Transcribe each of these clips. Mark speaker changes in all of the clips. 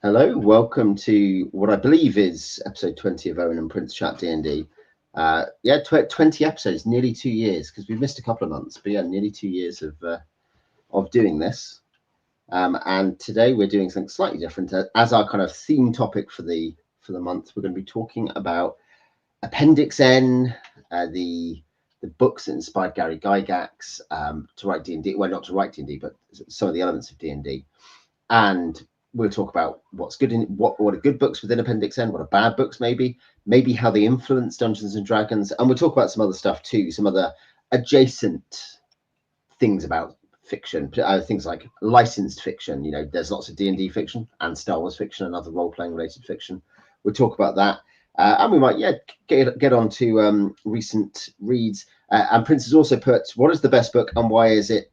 Speaker 1: Hello, welcome to what I believe is episode 20 of Owen and Prince Chat D&D. 20 episodes, nearly 2 years, because we've missed a couple of months, but yeah, nearly 2 years of doing this. And today we're doing something slightly different. As our kind of theme topic for the month, we're going to be talking about Appendix N, the books that inspired Gary Gygax to write D&D. Well, not to write D&D, but some of the elements of D&D. And we'll talk about what's good in what are good books within Appendix N, what are bad books, maybe how they influence Dungeons and Dragons, and we'll talk about some other stuff too, some other adjacent things about fiction, things like licensed fiction. You know, there's lots of D&D fiction and Star Wars fiction and other role-playing related fiction. We'll talk about that, and we might get on to recent reads. And Prince has also put, what is the best book and why is it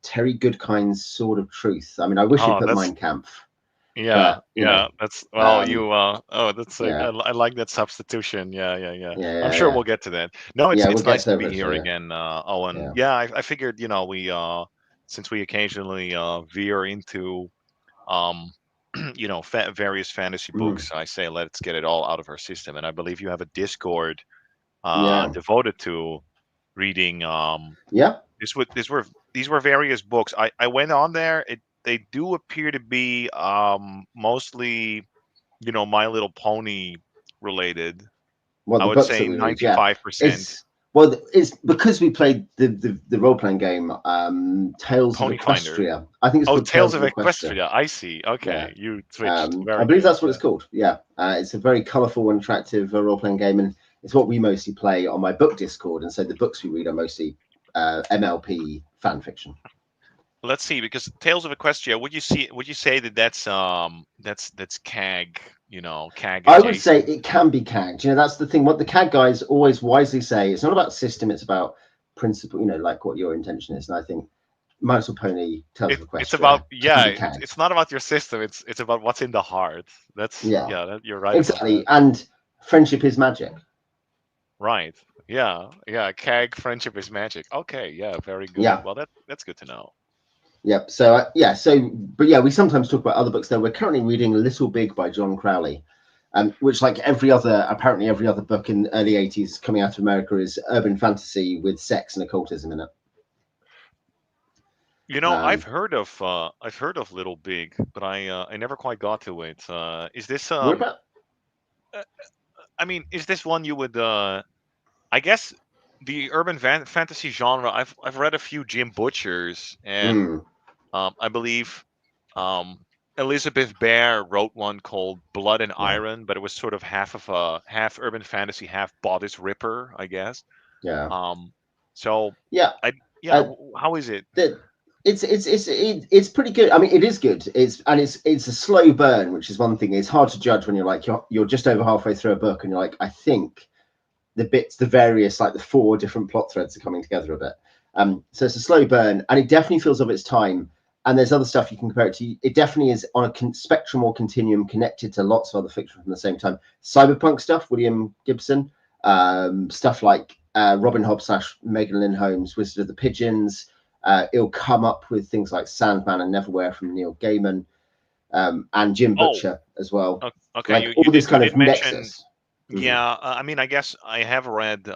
Speaker 1: Terry Goodkind's Sword of Truth? I mean, I wish he'd put Mein Kampf.
Speaker 2: Yeah,
Speaker 1: but,
Speaker 2: that's I like that substitution. Yeah. I'm sure we'll get to that. No, it's nice to be here again, Owen. Yeah, I figured, we since we occasionally veer into various fantasy books, I say let's get it all out of our system. And I believe you have a Discord devoted to reading. These were various books. I went on there. They do appear to be mostly, My Little Pony related.
Speaker 1: Well,
Speaker 2: I would say 95%.
Speaker 1: Well, it's because we played the role-playing game Tales
Speaker 2: Pony
Speaker 1: of Equestria.
Speaker 2: Finder.
Speaker 1: I think it's called
Speaker 2: Tales of Equestria. I see. Okay, you switched.
Speaker 1: I believe that's what it's called. Yeah, it's a very colourful and attractive role-playing game, and it's what we mostly play on my book Discord. And so the books we read are mostly MLP fan fiction.
Speaker 2: Let's see, because Tales of Equestria, would you say that's CAG? CAG.
Speaker 1: I would say it can be CAG. That's the thing. What the CAG guys always wisely say, it's not about system, it's about principle. Like what your intention is. And I think My Little Pony, Tales of Equestria.
Speaker 2: It's about it's not about your system. It's about what's in the heart. You're right.
Speaker 1: Exactly. And friendship is magic.
Speaker 2: Right. Yeah. CAG, friendship is magic. Okay. Yeah. Very good.
Speaker 1: Yeah.
Speaker 2: Well, that's good to know.
Speaker 1: Yep. We sometimes talk about other books. Though we're currently reading Little Big by John Crowley, which, like apparently every other book in the early '80s coming out of America, is urban fantasy with sex and occultism in it.
Speaker 2: I've heard of Little Big, but I never quite got to it. Is this is this one you would? I guess the urban fantasy genre. I've read a few Jim Butchers, and I believe Elizabeth Bear wrote one called Blood and Iron, but it was sort of half urban fantasy, half Bodice Ripper, I guess.
Speaker 1: Yeah.
Speaker 2: How is it?
Speaker 1: It's pretty good. I mean, it is good. It's a slow burn, which is one thing. It's hard to judge when you're just over halfway through a book and you're like, I think the various, like the 4 different plot threads are coming together a bit. So it's a slow burn, and it definitely feels of its time. And there's other stuff you can compare it to. It definitely is on a spectrum or continuum connected to lots of other fiction from the same time. Cyberpunk stuff, William Gibson, stuff like Robin Hobb / Megan Lynn Holmes, Wizard of the Pigeons. It'll come up with things like Sandman and Neverwhere from Neil Gaiman, and Jim Butcher as well.
Speaker 2: Okay,
Speaker 1: like all this kind of nexus.
Speaker 2: Yeah, I guess I have read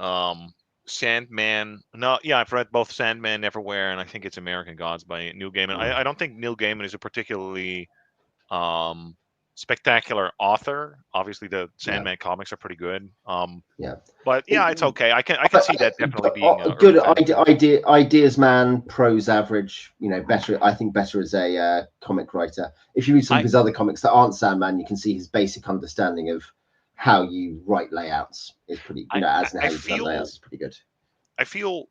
Speaker 2: Sandman. No, yeah, I've read both Sandman, Neverwhere, and I think it's American Gods by Neil Gaiman. I don't think Neil Gaiman is a particularly spectacular author. Obviously, the Sandman comics are pretty good. But yeah, it's okay. I can see that definitely being a
Speaker 1: good ideas man, prose average. Better. I think better as a comic writer. If you read some of his other comics that aren't Sandman, you can see his basic understanding of how you write layouts is pretty. Layouts is pretty good.
Speaker 2: I feel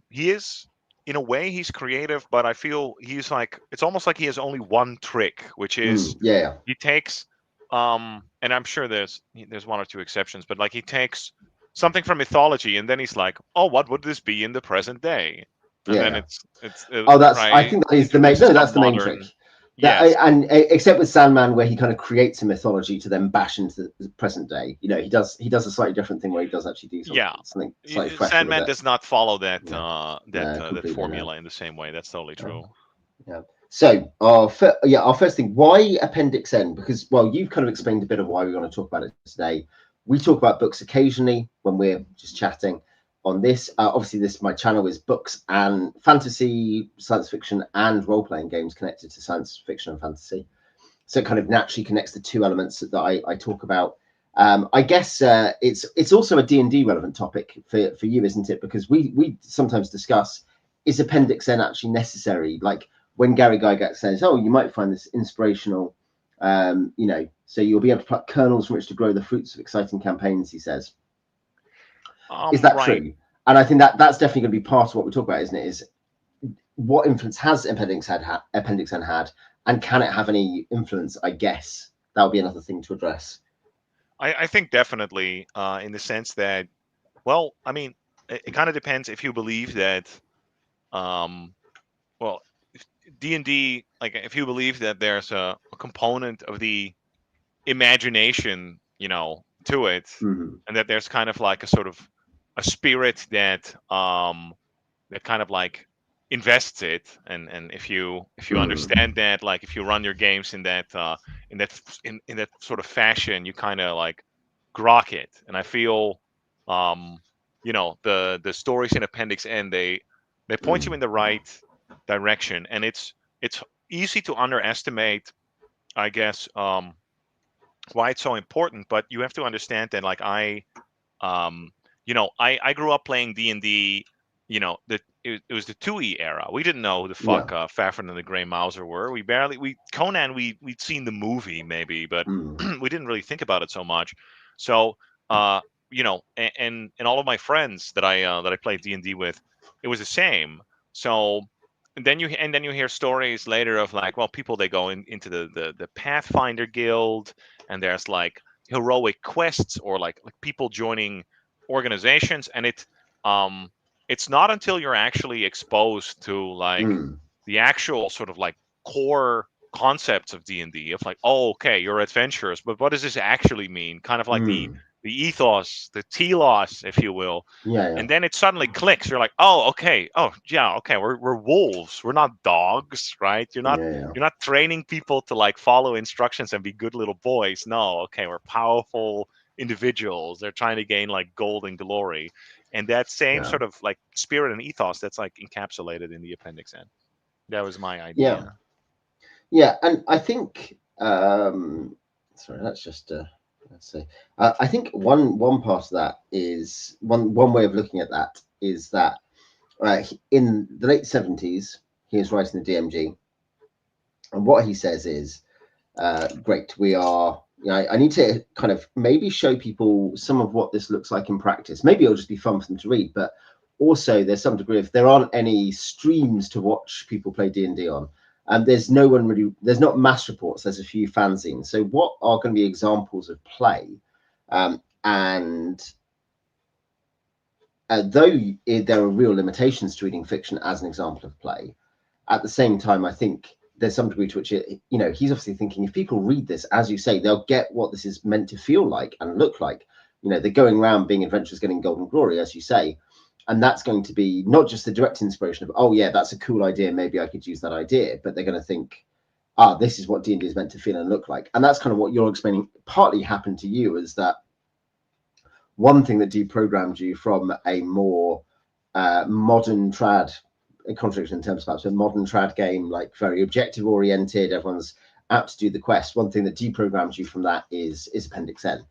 Speaker 2: he is. In a way, he's creative, but I feel he's it's almost like he has only one trick, which is he takes and I'm sure there's 1 or 2 exceptions, but he takes something from mythology and then he's like, oh, what would this be in the present day? And then it's
Speaker 1: I think that is the main. No, that's the main trick. And except with Sandman, where he kind of creates a mythology to then bash into the present day. He does a slightly different thing where he does actually do something slightly fresh.
Speaker 2: Sandman does not follow that formula in the same way. That's totally true.
Speaker 1: Yeah, So our first thing, why Appendix N? Because, well, you've kind of explained a bit of why we want to talk about it today. We talk about books occasionally when we're just chatting. On this, obviously, my channel is books and fantasy, science fiction, and role-playing games connected to science fiction and fantasy. So it kind of naturally connects the two elements that I talk about. I guess it's also a D&D relevant topic for you, isn't it? Because we sometimes discuss, is Appendix N actually necessary? Like, when Gary Gygax says, "Oh, you might find this inspirational," so you'll be able to pluck kernels from which to grow the fruits of exciting campaigns. He says, "Is that true?" And I think that's definitely going to be part of what we talk about, isn't it? Is what influence has Appendix N had, and can it have any influence? I guess that would be another thing to address.
Speaker 2: I think definitely, in the sense that, well, I mean, it kind of depends if you believe that, well, D&D, like if you believe that there's a component of the imagination, to it, and that there's kind of like a sort of a spirit that kind of like invests it, and if you understand that, like if you run your games in that in that sort of fashion, you kind of like grok it. And I feel the stories in Appendix N, they point you in the right direction, and it's easy to underestimate, I guess, why it's so important. But you have to understand that, like, I grew up playing D&D. It was the 2E era. We didn't know who the fuck Fafhrd and the Grey Mouser were. Conan, we'd seen the movie maybe, but we didn't really think about it so much. So and all of my friends that I played D&D with, it was the same. So then you hear stories later of, like, well, people, they go into the Pathfinder Guild, and there's like heroic quests, or like people joining organizations, and it's not until you're actually exposed to, like, the actual sort of like core concepts of D&D, of like, oh, okay, you're adventurers, but what does this actually mean? Kind of like the ethos, the telos, if you will. And then it suddenly clicks. You're like, oh, okay. Oh, yeah, okay. We're wolves. We're not dogs, right? You're not training people to, like, follow instructions and be good little boys. No, okay, we're powerful individuals. They're trying to gain, like, golden glory. And that same sort of like spirit and ethos, that's like encapsulated in the Appendix N. That was my idea.
Speaker 1: Yeah, and I think sorry, let's just let's see. I think one part of that is one way of looking at that is that in the late 70s he is writing the DMG, and what he says is, great, we are, I need to kind of maybe show people some of what this looks like in practice. Maybe it'll just be fun for them to read, but also there's some degree of, there aren't any streams to watch people play D&D on. There's not mass reports, there's a few fanzines. So what are going to be examples of play? And though there are real limitations to reading fiction as an example of play, at the same time, I think there's some degree to which he's obviously thinking, if people read this, as you say, they'll get what this is meant to feel like and look like. They're going around being adventurers, getting golden glory, as you say. And that's going to be not just the direct inspiration of, oh, yeah, that's a cool idea, maybe I could use that idea. But they're going to think, this is what D&D is meant to feel and look like. And that's kind of what you're explaining partly happened to you, is that one thing that deprogrammed you from a more modern trad, a contradiction in terms of perhaps a modern trad game, like very objective oriented, everyone's apt to do the quest. One thing that deprograms you from that is Appendix N.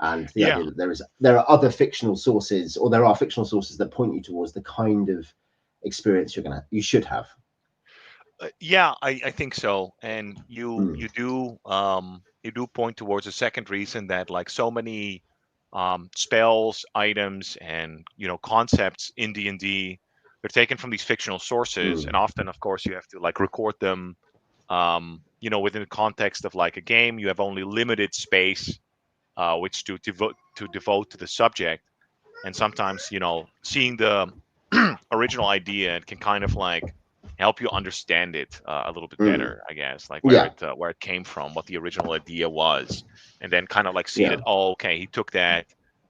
Speaker 1: And the idea that there are other fictional sources, or there are fictional sources that point you towards the kind of experience you should have.
Speaker 2: I think so. And you do point towards a second reason, that, like, so many spells, items, and concepts in D&D, they're taken from these fictional sources, and often, of course, you have to, like, record them within the context of, like, a game. You have only limited space which to devote to the subject. And sometimes, seeing the original idea, it can kind of like help you understand it a little bit better, I guess, like where it came from, what the original idea was, and then kind of like see that, oh, okay, he took that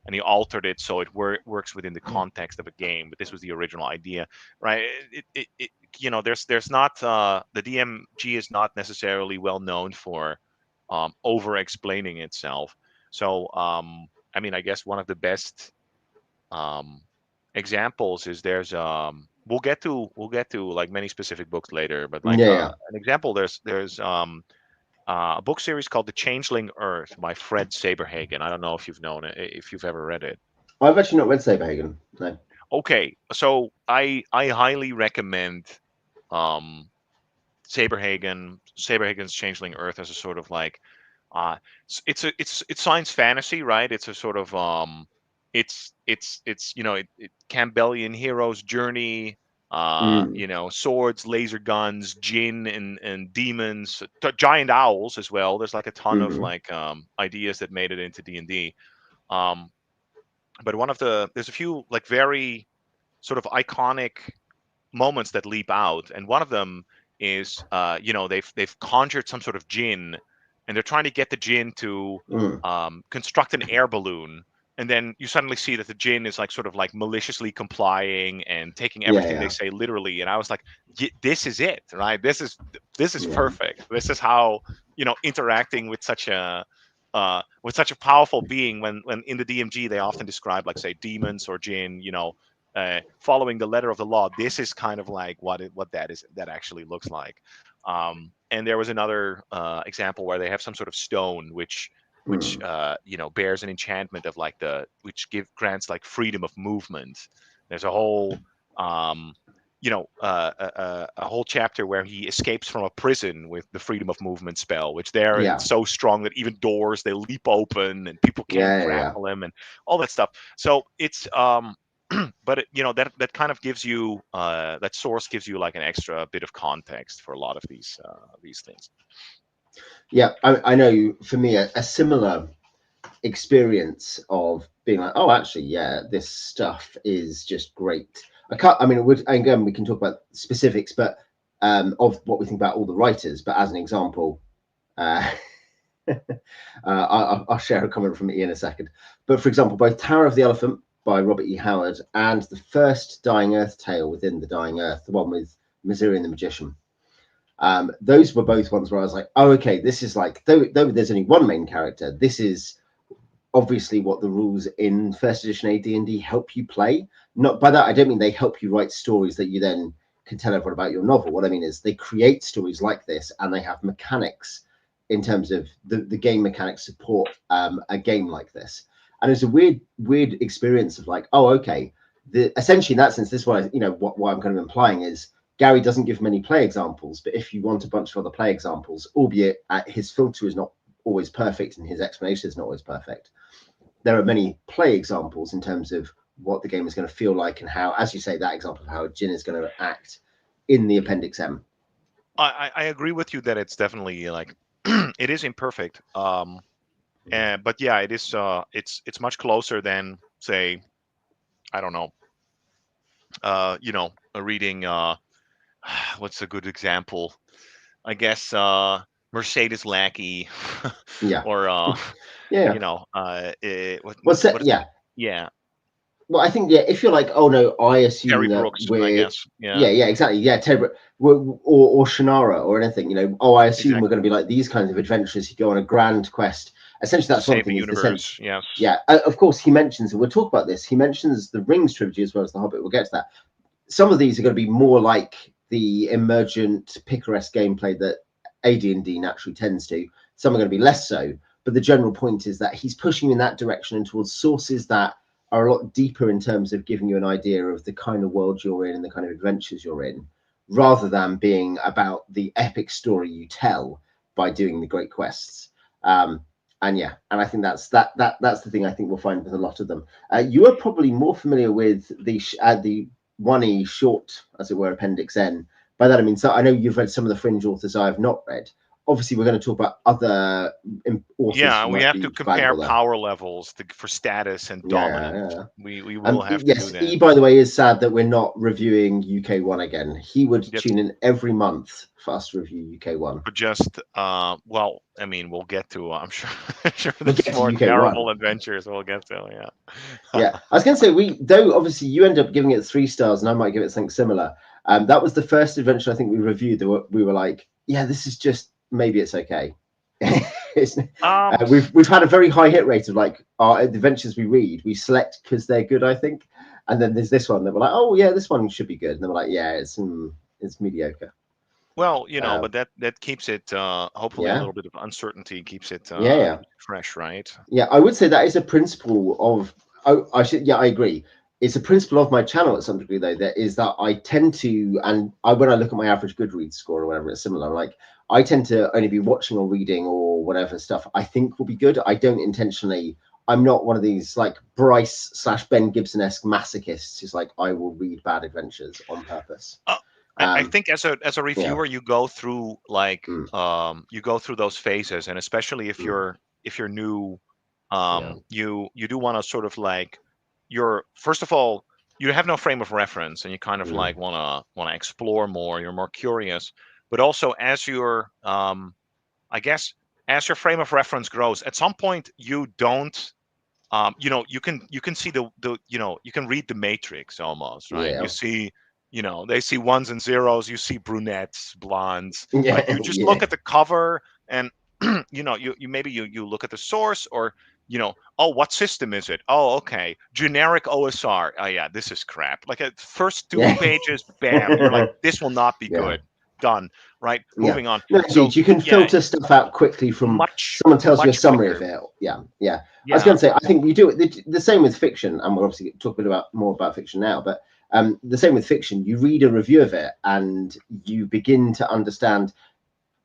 Speaker 2: and he altered it so it works within the context of a game, but this was the original idea, right? It there's not the DMG is not necessarily well known for over explaining itself. So I mean, I guess one of the best examples is we'll get to like many specific books later, but like an example, there's a book series called The Changeling Earth by Fred Saberhagen. I don't know if if you've ever read it.
Speaker 1: I've actually not read Saberhagen. No.
Speaker 2: Okay, so I highly recommend Saberhagen's Changeling Earth as a sort of like it's science fantasy, right? It's a sort of it's Campbellian hero's journey, swords, laser guns, djinn and demons, giant owls as well. There's like a ton of like ideas that made it into D&D. But there's a few like very sort of iconic moments that leap out, and one of them is they've conjured some sort of djinn, and they're trying to get the djinn to construct an air balloon, and then you suddenly see that the djinn is like sort of like maliciously complying and taking everything they say literally. And I was like, this is it, right? This is perfect. This is how interacting with such a powerful being, when in the DMG they often describe like, say, demons or djinn, following the letter of the law. This is kind of like what that actually looks like. And there was another example where they have some sort of stone which bears an enchantment of like which grants like freedom of movement. There's a whole a whole chapter where he escapes from a prison with the freedom of movement spell, which it's so strong that even doors, they leap open and people can't grapple him and all that stuff. So it's but that kind of gives you that source gives you like an extra bit of context for a lot of these things.
Speaker 1: Yeah, I know. For me, a similar experience of being like, oh, actually, this stuff is just great. Again, we can talk about specifics, but of what we think about all the writers. But as an example, I'll share a comment from Ian in a second. But for example, both Tower of the Elephant by Robert E. Howard and the first Dying Earth tale within the Dying Earth, the one with Mazirian the Magician. Those were both ones where I was like, oh, okay, this is like, though there's only one main character, this is obviously what the rules in first edition AD&D help you play. Not by that, I don't mean they help you write stories that you then can tell everyone about your novel. What I mean is they create stories like this, and they have mechanics in terms of the game mechanics support a game like this. And it's a weird experience of like, oh, okay, essentially in that sense, this is what I'm kind of implying is Gary doesn't give many play examples, but if you want a bunch of other play examples, albeit his filter is not always perfect and his explanation is not always perfect, there are many play examples in terms of what the game is going to feel like and how, as you say, that example of how a djinn is going to act in the Appendix N.
Speaker 2: I agree with you that it's definitely like it is imperfect. But yeah, it is. It's much closer than, say, I don't know. Reading. What's a good example? I guess Mercedes Lackey. Or yeah.
Speaker 1: Well, I think if you're like, oh no, I assume
Speaker 2: Terry
Speaker 1: that
Speaker 2: Brooks,
Speaker 1: we're
Speaker 2: I guess.
Speaker 1: Exactly, Terry Brooks, or Shannara or anything, oh, I assume we're going to be like these kinds of adventures. You go on a grand quest. Essentially, that's one thing. Is the sense.
Speaker 2: Yeah.
Speaker 1: Of course, he mentions, and we'll talk about this. He mentions the Rings trilogy as well as the Hobbit. We'll get to that. Some of these are going to be more like the emergent picaresque gameplay that AD&D naturally tends to. Some are going to be less so. But the general point is that he's pushing in that direction and towards sources that are a lot deeper in terms of giving you an idea of the kind of world you're in and the kind of adventures you're in, rather than being about the epic story you tell by doing the great quests. And I think that's the thing I think we'll find with a lot of them. You are probably more familiar with the 1E short, as it were, Appendix N. By that I mean, so I know you've read some of the fringe authors I have not read. Obviously, we're going to talk about other authors.
Speaker 2: Yeah, we have to compare power levels for status and dominance. Yeah. We will have to do that.
Speaker 1: E, by the way, is sad that we're not reviewing UK1 again. He would tune in every month for us to review UK1.
Speaker 2: But just, well, I mean, we'll get to, I'm sure there's more terrible adventures we'll get to,
Speaker 1: yeah. I was going to say, though obviously you end up giving it 3 stars and I might give it something similar. That was the first adventure I think we reviewed. We were like, yeah, this is just, maybe it's okay. We've had a very high hit rate of like our adventures we read, we select because they're good, I think. And then there's this one that we're like, oh yeah, this one should be good. And then we're like, yeah, it's mediocre.
Speaker 2: Well, but that keeps it hopefully a little bit of uncertainty keeps it fresh, right?
Speaker 1: Yeah, I would say that is a principle of. I agree. It's a principle of my channel at some degree, though. That is that I tend to, and when I look at my average Goodreads score or whatever, it's similar. Like I tend to only be watching or reading or whatever stuff I think will be good. I don't intentionally. I'm not one of these like Bryce/Ben Gibson-esque masochists who's like, I will read bad adventures on purpose.
Speaker 2: I think as a reviewer, you go through like you go through those phases, and especially if you're new, you do want to sort of like first of all, you have no frame of reference, and you kind of like want to explore more. You're more curious, but also as your I guess as your frame of reference grows, at some point you don't. You can see the you can read the matrix almost, right? You see, they see ones and zeros. You see brunettes, blondes. Like you just look at the cover, and you maybe you look at the source, or oh, what system is it? Oh, okay, generic OSR. Oh yeah, this is crap. Like at first 2 pages, bam, you're like, this will not be good. Done. Right. Moving on.
Speaker 1: No, so you can filter stuff out quickly from someone tells you a summary of it. Yeah. I was going to say, I think you do it the same with fiction, and we'll obviously talk a bit more about fiction now. But the same with fiction. You read a review of it, and you begin to understand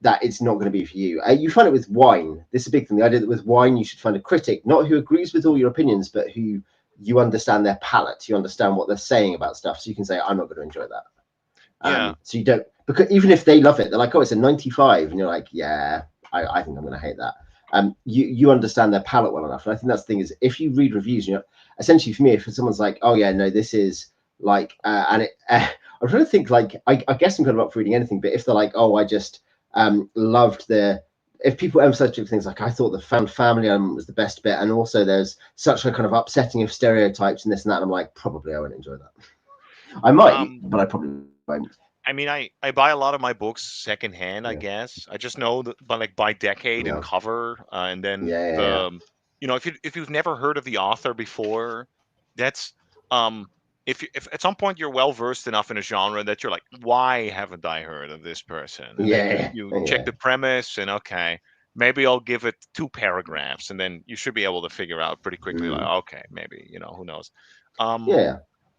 Speaker 1: that it's not going to be for you. You find it with wine. This is a big thing. The idea that with wine, you should find a critic, not who agrees with all your opinions, but who you understand their palate. You understand what they're saying about stuff, so you can say, I'm not going to enjoy that. So you don't. Because even if they love it, they're like, oh, it's a 95. And you're like, yeah, I think I'm going to hate that. You understand their palate well enough. And I think that's the thing is, if you read reviews, essentially for me, if someone's like, oh, yeah, no, this is like, I'm trying to think like, I guess I'm kind of up for reading anything. But if they're like, oh, I just loved if people emphasize things like, I thought the found family element was the best bit. And also there's such a kind of upsetting of stereotypes and this and that. And I'm like, probably I won't enjoy that. I might, but I probably won't.
Speaker 2: I mean, I buy a lot of my books secondhand. I guess I just know that, but like by decade and cover, and then if you've never heard of the author before, that's if at some point you're well versed enough in a genre that you're like, why haven't I heard of this person? And then you check the premise, and okay, maybe I'll give it 2 paragraphs, and then you should be able to figure out pretty quickly, like, okay, maybe who knows.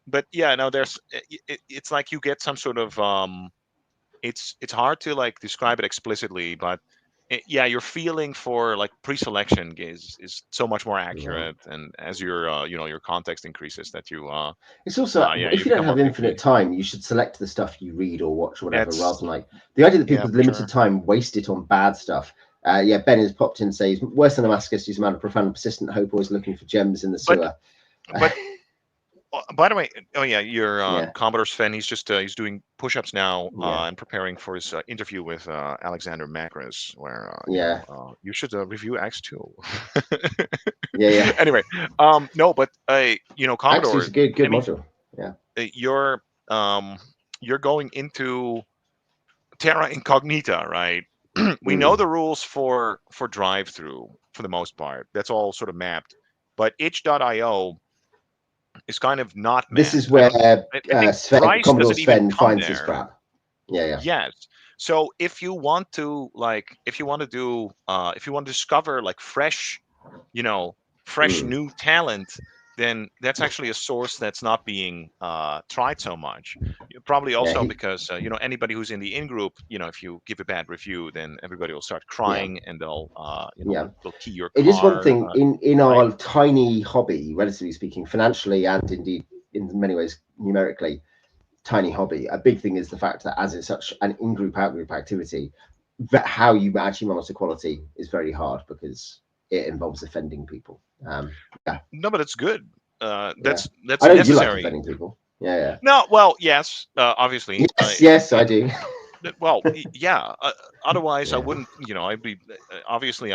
Speaker 2: But it's like you get some sort of it's hard to like describe it explicitly, but your feeling for like pre-selection is so much more accurate, and as your your context increases, that you
Speaker 1: it's also if you don't have infinite time, you should select the stuff you read or watch or whatever, rather than like the idea that people with limited time waste it on bad stuff. Ben has popped in and says, worse than a masochist is a man of profound and persistent hope, always looking for gems in the sewer.
Speaker 2: But by the way, your Commodore Sven, he's just he's doing push-ups now and preparing for his interview with Alexander Macris, where you should review X2. Anyway, no, but Commodore
Speaker 1: is a good module.
Speaker 2: You're going into Terra Incognita, right? We know the rules for drive-through for the most part. That's all sort of mapped, but itch.io is kind of not mapped.
Speaker 1: This is where Commodore Sven finds his crap.
Speaker 2: Yes. So if you want to discover like fresh new talent, then that's actually a source that's not being tried so much. Probably also because anybody who's in the in-group, if you give a bad review, then everybody will start crying and they'll they'll key your car.
Speaker 1: It is one thing in our tiny hobby, relatively speaking, financially and indeed in many ways numerically, tiny hobby. A big thing is the fact that as it's such an in-group out-group activity, that how you actually monitor quality is very hard because it involves offending people.
Speaker 2: No, but it's good. That's
Speaker 1: I know
Speaker 2: necessary.
Speaker 1: You like offending people.
Speaker 2: No, well, yes, obviously.
Speaker 1: Yes, I do.
Speaker 2: Well, otherwise, I wouldn't. I'd be obviously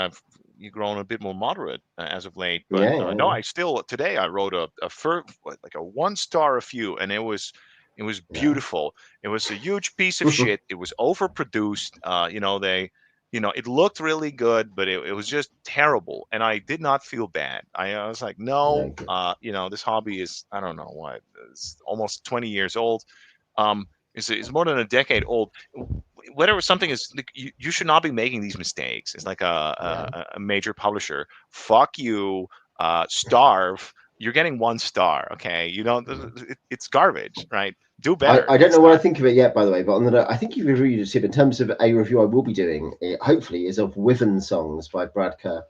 Speaker 2: you've grown a bit more moderate as of late. But no, I still today I wrote a 1-star review, and it was It was beautiful. It was a huge piece of shit. It was overproduced. It looked really good, but it was just terrible. And I did not feel bad. I was like, no, this hobby is, I don't know what, it's almost 20 years old. It's more than a decade old. Whatever something is, like, you should not be making these mistakes. It's like a major publisher. Fuck you, starve. You're getting 1 star, okay? It's garbage, right? Do better.
Speaker 1: I don't know what I think of it yet, by the way, but I think you've reviewed it. In terms of a review I will be doing, hopefully, is of Wyvern Songs by Brad Kerr.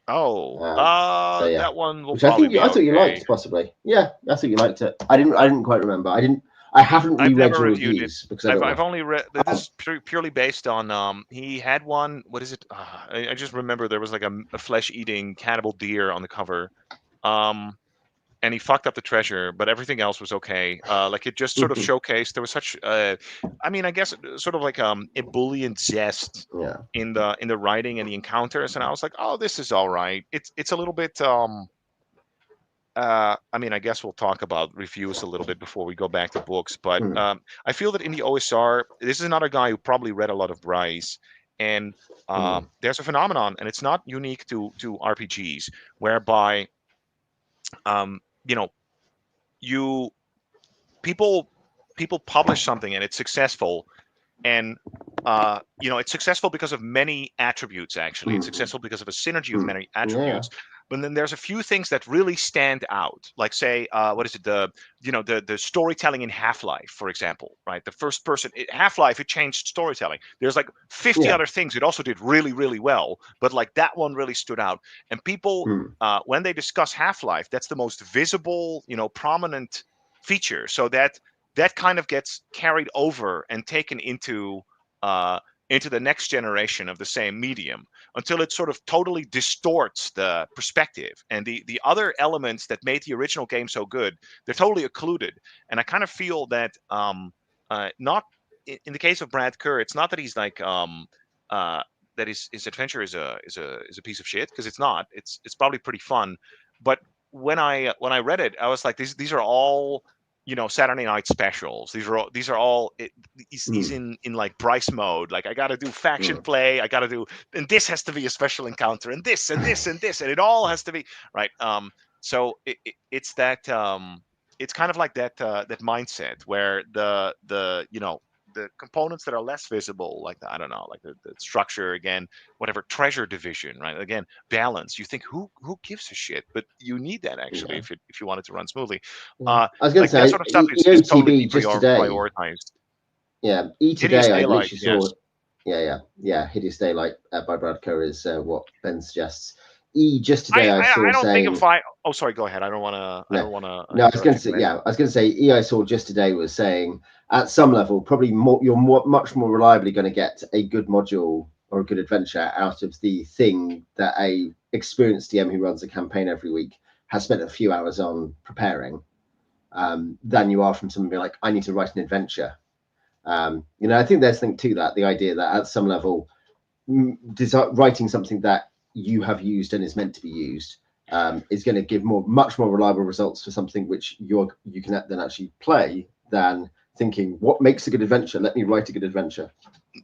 Speaker 2: That one will
Speaker 1: which
Speaker 2: probably
Speaker 1: I thought you liked, possibly. Yeah, I thought you liked it. I didn't quite remember. I haven't reread your reviews because
Speaker 2: I've only read. This is purely based on. He had one. What is it? I just remember there was like a flesh-eating cannibal deer on the cover, and he fucked up the treasure, but everything else was okay. Like it just sort of showcased there was such. I guess sort of like ebullient zest in the writing and the encounters, and I was like, oh, this is all right. It's a little bit. I guess we'll talk about reviews a little bit before we go back to books, but I feel that in the OSR, this is another guy who probably read a lot of Bryce, and there's a phenomenon, and it's not unique to RPGs, whereby, people publish something and it's successful, and it's successful because of many attributes. Actually, it's successful because of a synergy of many attributes. But then there's a few things that really stand out, like say, what is it? The storytelling in Half-Life, for example, right? The first person Half-Life, it changed storytelling. There's like 50 other things it also did really, really well, but like that one really stood out. And people, when they discuss Half-Life, that's the most visible, prominent feature. So that kind of gets carried over and taken into the next generation of the same medium, until it sort of totally distorts the perspective. And the other elements that made the original game so good, they're totally occluded. And I kind of feel that not in the case of Brad Kerr, it's not that he's like that his adventure is a piece of shit, because it's not. It's probably pretty fun. But when I read it, I was like, these are all Saturday night specials. These are all he's in like Bryce mode. Like, I got to do faction play. I got to do, and this has to be a special encounter, and this and this and this, and it all has to be right. So it's that it's kind of like that mindset where the components that are less visible, like the structure, again, whatever, treasure division, right? Again, balance. You think who gives a shit? But you need that actually if you want it to run smoothly.
Speaker 1: I was going to say,
Speaker 2: that sort of stuff is totally
Speaker 1: just today,
Speaker 2: prioritized.
Speaker 1: Yeah, today I literally saw. Yeah. Hideous Daylight by Brad Kerr is what Ben suggests. Just today I saw.
Speaker 2: I don't
Speaker 1: saying,
Speaker 2: think if I. Oh, sorry. Go ahead. I don't want to.
Speaker 1: No, I was going to say. Yeah, I was going to say. I saw just today was saying, at some level, probably you're much more reliably going to get a good module or a good adventure out of the thing that a experienced DM who runs a campaign every week has spent a few hours on preparing, than you are from someone being like, I need to write an adventure. I think there's something to that. The idea that at some level, writing something that you have used and is meant to be used is going to give much more reliable results for something which you can then actually play, than thinking, what makes a good adventure? Let me write a good adventure.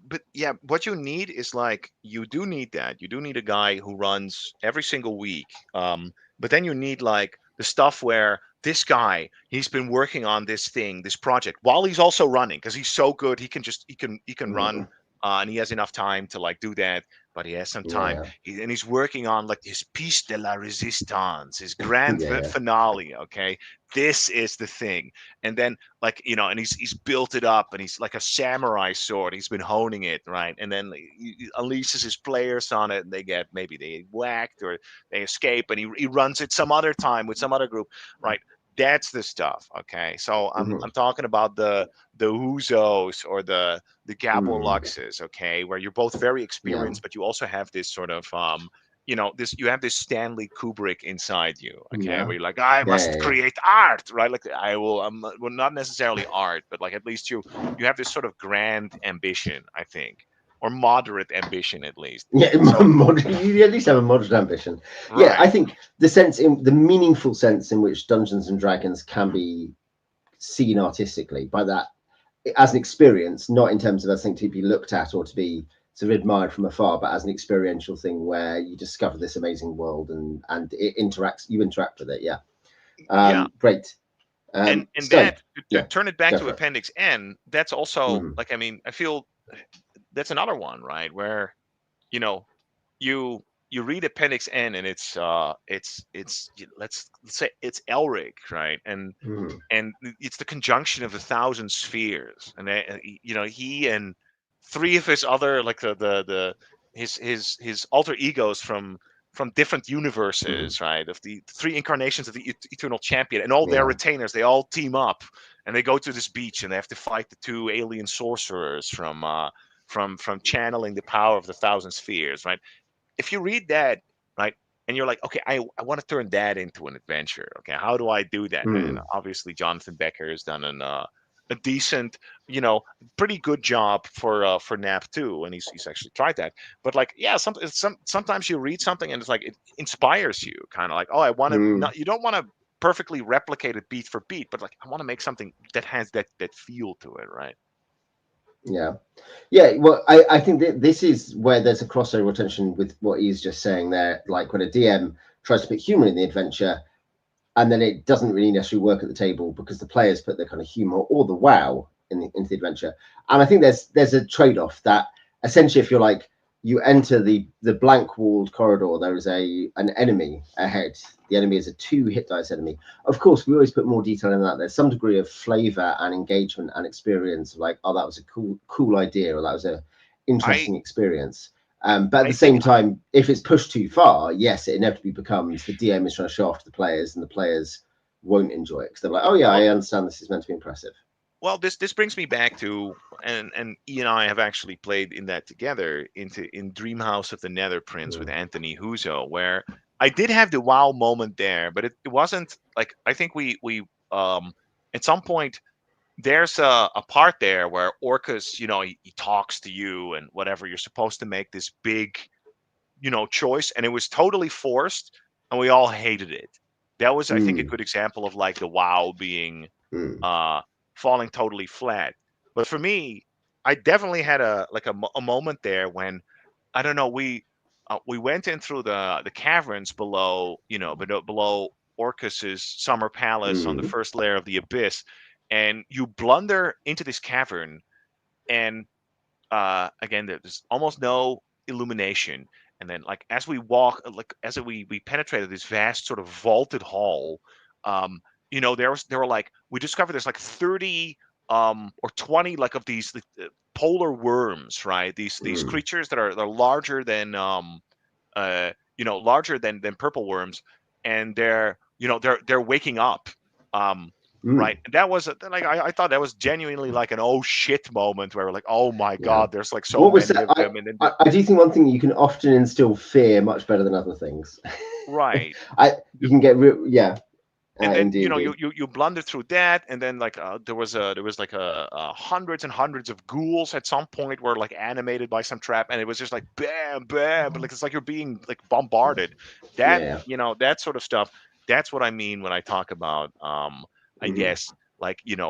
Speaker 2: But yeah, what you need is you do need that. You do need a guy who runs every single week. But then you need like the stuff where this guy, he's been working on this project while he's also running, because he's so good. He can run. And he has enough time to like do that, but he has some time, and he's working on like his piece de la resistance, his grand finale. Okay, this is the thing, and then and he's built it up, and he's like a samurai sword. He's been honing it, right, and then he unleashes his players on it, and they get whacked or they escape, and he runs it some other time with some other group, right? That's the stuff. Okay, so I'm talking about the Uzos or the Gaboluxes, okay, where you're both very experienced, but you also have this sort of you have this Stanley Kubrick inside you, okay, where you're like, I must create art, right? Like well, not necessarily art, but like at least you have this sort of grand ambition, I think. Or moderate ambition, at least.
Speaker 1: Yeah, so, you at least have a moderate ambition. Right. Yeah, I think the meaningful sense in which Dungeons and Dragons can be seen artistically. By that, as an experience, not in terms of as something to be looked at or to be sort of admired from afar, but as an experiential thing where you discover this amazing world and it interacts, you interact with it. Great.
Speaker 2: And
Speaker 1: Stone.
Speaker 2: that, to turn it back to Appendix N, that's also like, I mean, I feel that's another one, right, where you read Appendix N, and it's let's say it's Elric, right, and it's the conjunction of 1,000 spheres, and he and three of his other, like his alter egos from different universes, right, of the three incarnations of the Eternal Champion, and all their retainers, they all team up and they go to this beach and they have to fight the two alien sorcerers from channeling the power of the 1,000 spheres, right? If you read that, right, and you're like, okay, I want to turn that into an adventure. Okay, how do I do that? And obviously, Jonathan Becker has done a decent, pretty good job for NAP too, and he's actually tried that. But like, yeah, sometimes you read something and it's like it inspires you, kind of like, oh, I want to. You don't want to perfectly replicate it beat for beat, but like, I want to make something that has that feel to it, right?
Speaker 1: Yeah. Well, I think that this is where there's a crossover tension with what he's just saying there. Like when a DM tries to put humor in the adventure, and then it doesn't really necessarily work at the table because the players put the kind of humor or the wow into the adventure. And I think there's a trade-off that essentially, if you're like, you enter the blank walled corridor, there is an enemy ahead. The enemy is a 2 hit dice enemy. Of course, we always put more detail in that. There's some degree of flavor and engagement and experience, like, oh, that was a cool idea, or that was a interesting experience. But at the same time, if it's pushed too far, yes, it inevitably becomes the DM is trying to show off to the players, and the players won't enjoy it because they're like, oh yeah, I understand this is meant to be impressive.
Speaker 2: Well, this brings me back to, and E and I have actually played in that together in Dreamhouse of the Nether Prince with Anthony Huzo, where I did have the wow moment there, but it wasn't like, I think we at some point there's a part there where Orcus, he talks to you and whatever, you're supposed to make this big, choice, and it was totally forced, and we all hated it. That was, I think, a good example of like the wow being falling totally flat. But for me, I definitely had a moment there when, I don't know, we went in through the caverns below, below Orcus's summer palace on the first layer of the abyss, and you blunder into this cavern, and again, there's almost no illumination. And then, like, as we walk, like as we penetrated this vast sort of vaulted hall, there were like, we discovered there's like 30 or 20 like of these polar worms, right? These creatures that are larger than larger than purple worms, and they're waking up. Right. That was like, I thought that was genuinely like an oh shit moment where we're like, oh my God, there's like so many of them. And
Speaker 1: I do think one thing, you can often instill fear much better than other things.
Speaker 2: Right.
Speaker 1: You can get
Speaker 2: and then you blunder through that, and then like there was like hundreds and hundreds of ghouls at some point were like animated by some trap, and it was just like bam bam, but like it's like you're being like bombarded. That that sort of stuff. That's what I mean when I talk about I guess, like, you're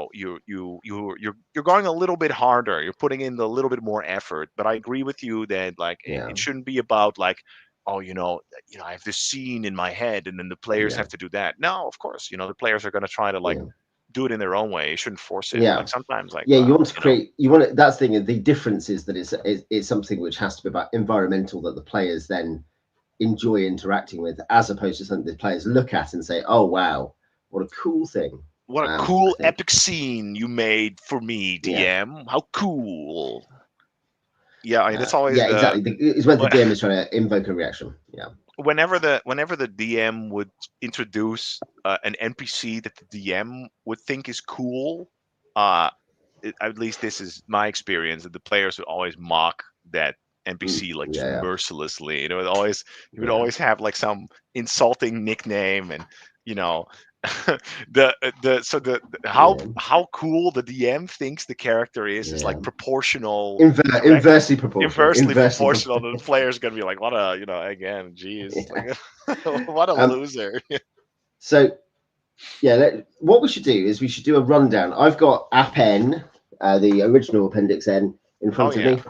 Speaker 2: going a little bit harder. You're putting in a little bit more effort. But I agree with you that like it shouldn't be about like, oh, I have this scene in my head, and then the players have to do that. No, of course, the players are going to try to like do it in their own way. You shouldn't force it. Like sometimes, like
Speaker 1: you want to create. You want it. That's the thing. The difference is that it's something which has to be about environmental, that the players then enjoy interacting with, as opposed to something the players look at and say, "Oh wow, what a cool thing."
Speaker 2: What a cool epic scene you made for me, DM. How cool. Yeah, that's always
Speaker 1: exactly. It's when the DM is trying to invoke a reaction. Yeah.
Speaker 2: Whenever the DM would introduce an NPC that the DM would think is cool, at least this is my experience, that the players would always mock that NPC like just mercilessly. You would always have like some insulting nickname, and how cool the DM thinks the character is like proportional,
Speaker 1: inversely proportional
Speaker 2: to the player's gonna be like, what a again, geez, like, what a loser.
Speaker 1: So What we should do is we should do a rundown. I've got App N, the original Appendix N, in front of me,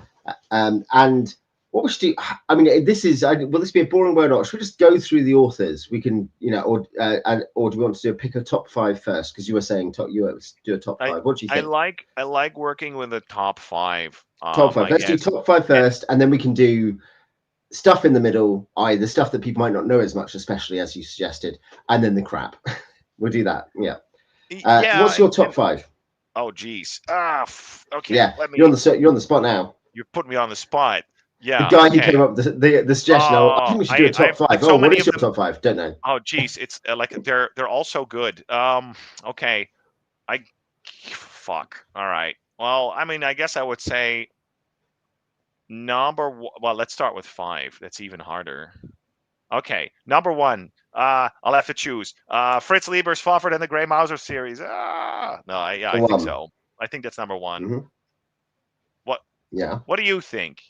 Speaker 1: and what we should do. I mean, this is. Will this be a boring word, or should we just go through the authors? We can, or do we want to pick a top 5 first? Because you were saying do a top 5. What do you think?
Speaker 2: I like working with the top 5.
Speaker 1: Top 5. Let's do top 5 first, and then we can do stuff in the middle, the stuff that people might not know as much, especially as you suggested, and then the crap. We'll do that. Yeah. What's your top 5?
Speaker 2: Oh, geez. Okay.
Speaker 1: Yeah. You're on the spot now.
Speaker 2: You put me on the spot. Yeah.
Speaker 1: The guy who came up with the suggestion. I think we should do a top 5. Like what is your top 5? Don't know.
Speaker 2: Oh, geez. It's like they're all so good. Okay. Fuck. All right. Well, I mean, I guess I would say well, let's start with 5. That's even harder. Okay, number 1. I'll have to choose. Fritz Lieber's Fafhrd and the Grey Mouser series. I think so. I think that's number 1.
Speaker 1: Mm-hmm.
Speaker 2: What?
Speaker 1: Yeah.
Speaker 2: What do you think?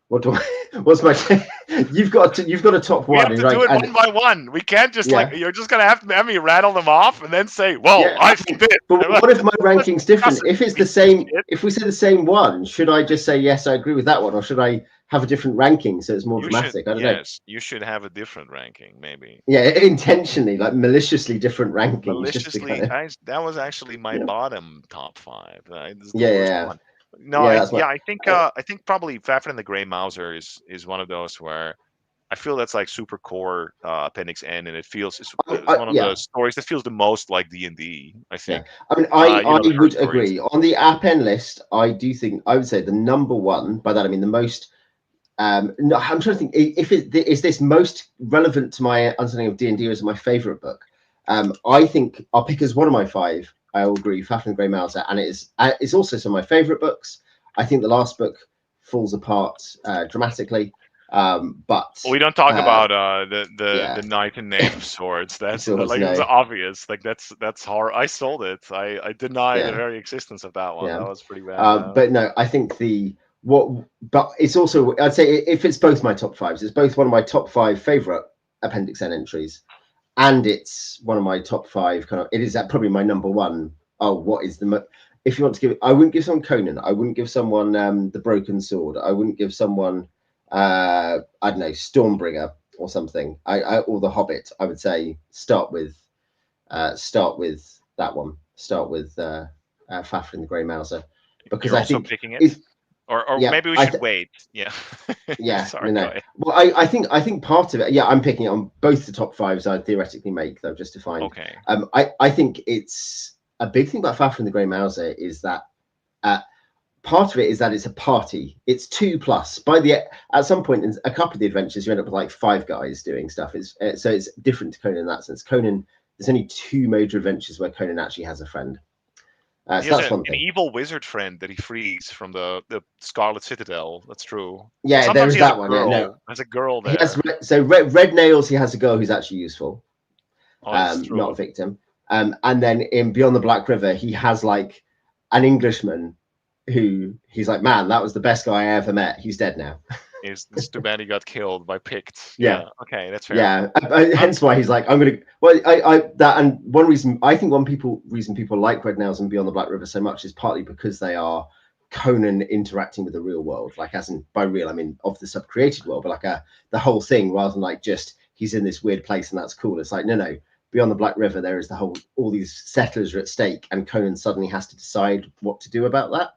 Speaker 1: What's my? You've got a top 1.
Speaker 2: We have to do it one by one. We can't just you're just gonna have me rattle them off and then say, "Well, I think this."
Speaker 1: But what if my ranking's different? If it's the same, if we say the same one, should I just say yes, I agree with that one, or should I have a different ranking so it's more dramatic? I don't know.
Speaker 2: Yes, you should have a different ranking, maybe.
Speaker 1: Yeah, intentionally, like maliciously different rankings.
Speaker 2: Maliciously, that was actually my bottom top 5.
Speaker 1: One.
Speaker 2: No, I think probably Fafhrd and the Grey Mouser is one of those where I feel that's like super core Appendix N, and it feels it's one of those stories that feels the most like D&D. I think.
Speaker 1: Yeah. I mean, I would agree on the App N list. I would say the number 1. By that I mean the most. No, I'm trying to think if is this most relevant to my understanding of D&D, or is it my favorite book? I think I'll pick as one of my 5. I will agree, Fafhrd and the Grey Mouser, and it's also some of my favorite books. I think the last book falls apart dramatically, but
Speaker 2: we don't talk about the Knight and Knave of Swords. That's it's obvious. Like that's horror. I sold it. I deny the very existence of that one. That was pretty bad.
Speaker 1: But no, I think but it's also, I'd say, if it's both my top 5s, it's both one of my top 5 favorite Appendix N entries, and it's one of my top 5 it is probably my number 1. What is if you want to give it, I wouldn't give someone Conan, I wouldn't give someone the Broken Sword, I wouldn't give someone I don't know, Stormbringer or something, or the Hobbit. I would say start with that one, start with Fafhrd and the Grey Mouser, because
Speaker 2: I think picking it. Or maybe we should wait. Yeah.
Speaker 1: Yeah.
Speaker 2: Sorry.
Speaker 1: No. Well, I think part of it. Yeah, I'm picking it on both the top 5s I'd theoretically make, though, just to find.
Speaker 2: Okay.
Speaker 1: I think it's a big thing about Fafhrd and the Grey Mouser is that part of it is that it's a party. It's 2+. At some point in a couple of the adventures, you end up with like 5 guys doing stuff. So it's different to Conan in that sense. Conan, there's only 2 major adventures where Conan actually has a friend.
Speaker 2: He has an evil wizard friend that he frees from the Scarlet Citadel. That's true.
Speaker 1: Yeah, there's that one.
Speaker 2: There's a girl there.
Speaker 1: Red Nails, he has a girl who's actually useful,
Speaker 2: not
Speaker 1: a victim. And then in Beyond the Black River, he has like an Englishman who he's like, man, that was the best guy I ever met. He's dead now.
Speaker 2: It's too bad he got killed by Pict.
Speaker 1: Yeah.
Speaker 2: Okay, that's fair.
Speaker 1: Yeah. Hence why he's like, I'm gonna. Well, and one reason I think reason people like Red Nails and Beyond the Black River so much is partly because they are Conan interacting with the real world, like as in by real I mean of the sub-created world, but like the whole thing, rather than like just he's in this weird place and that's cool. It's like no. Beyond the Black River, there is all these settlers are at stake, and Conan suddenly has to decide what to do about that.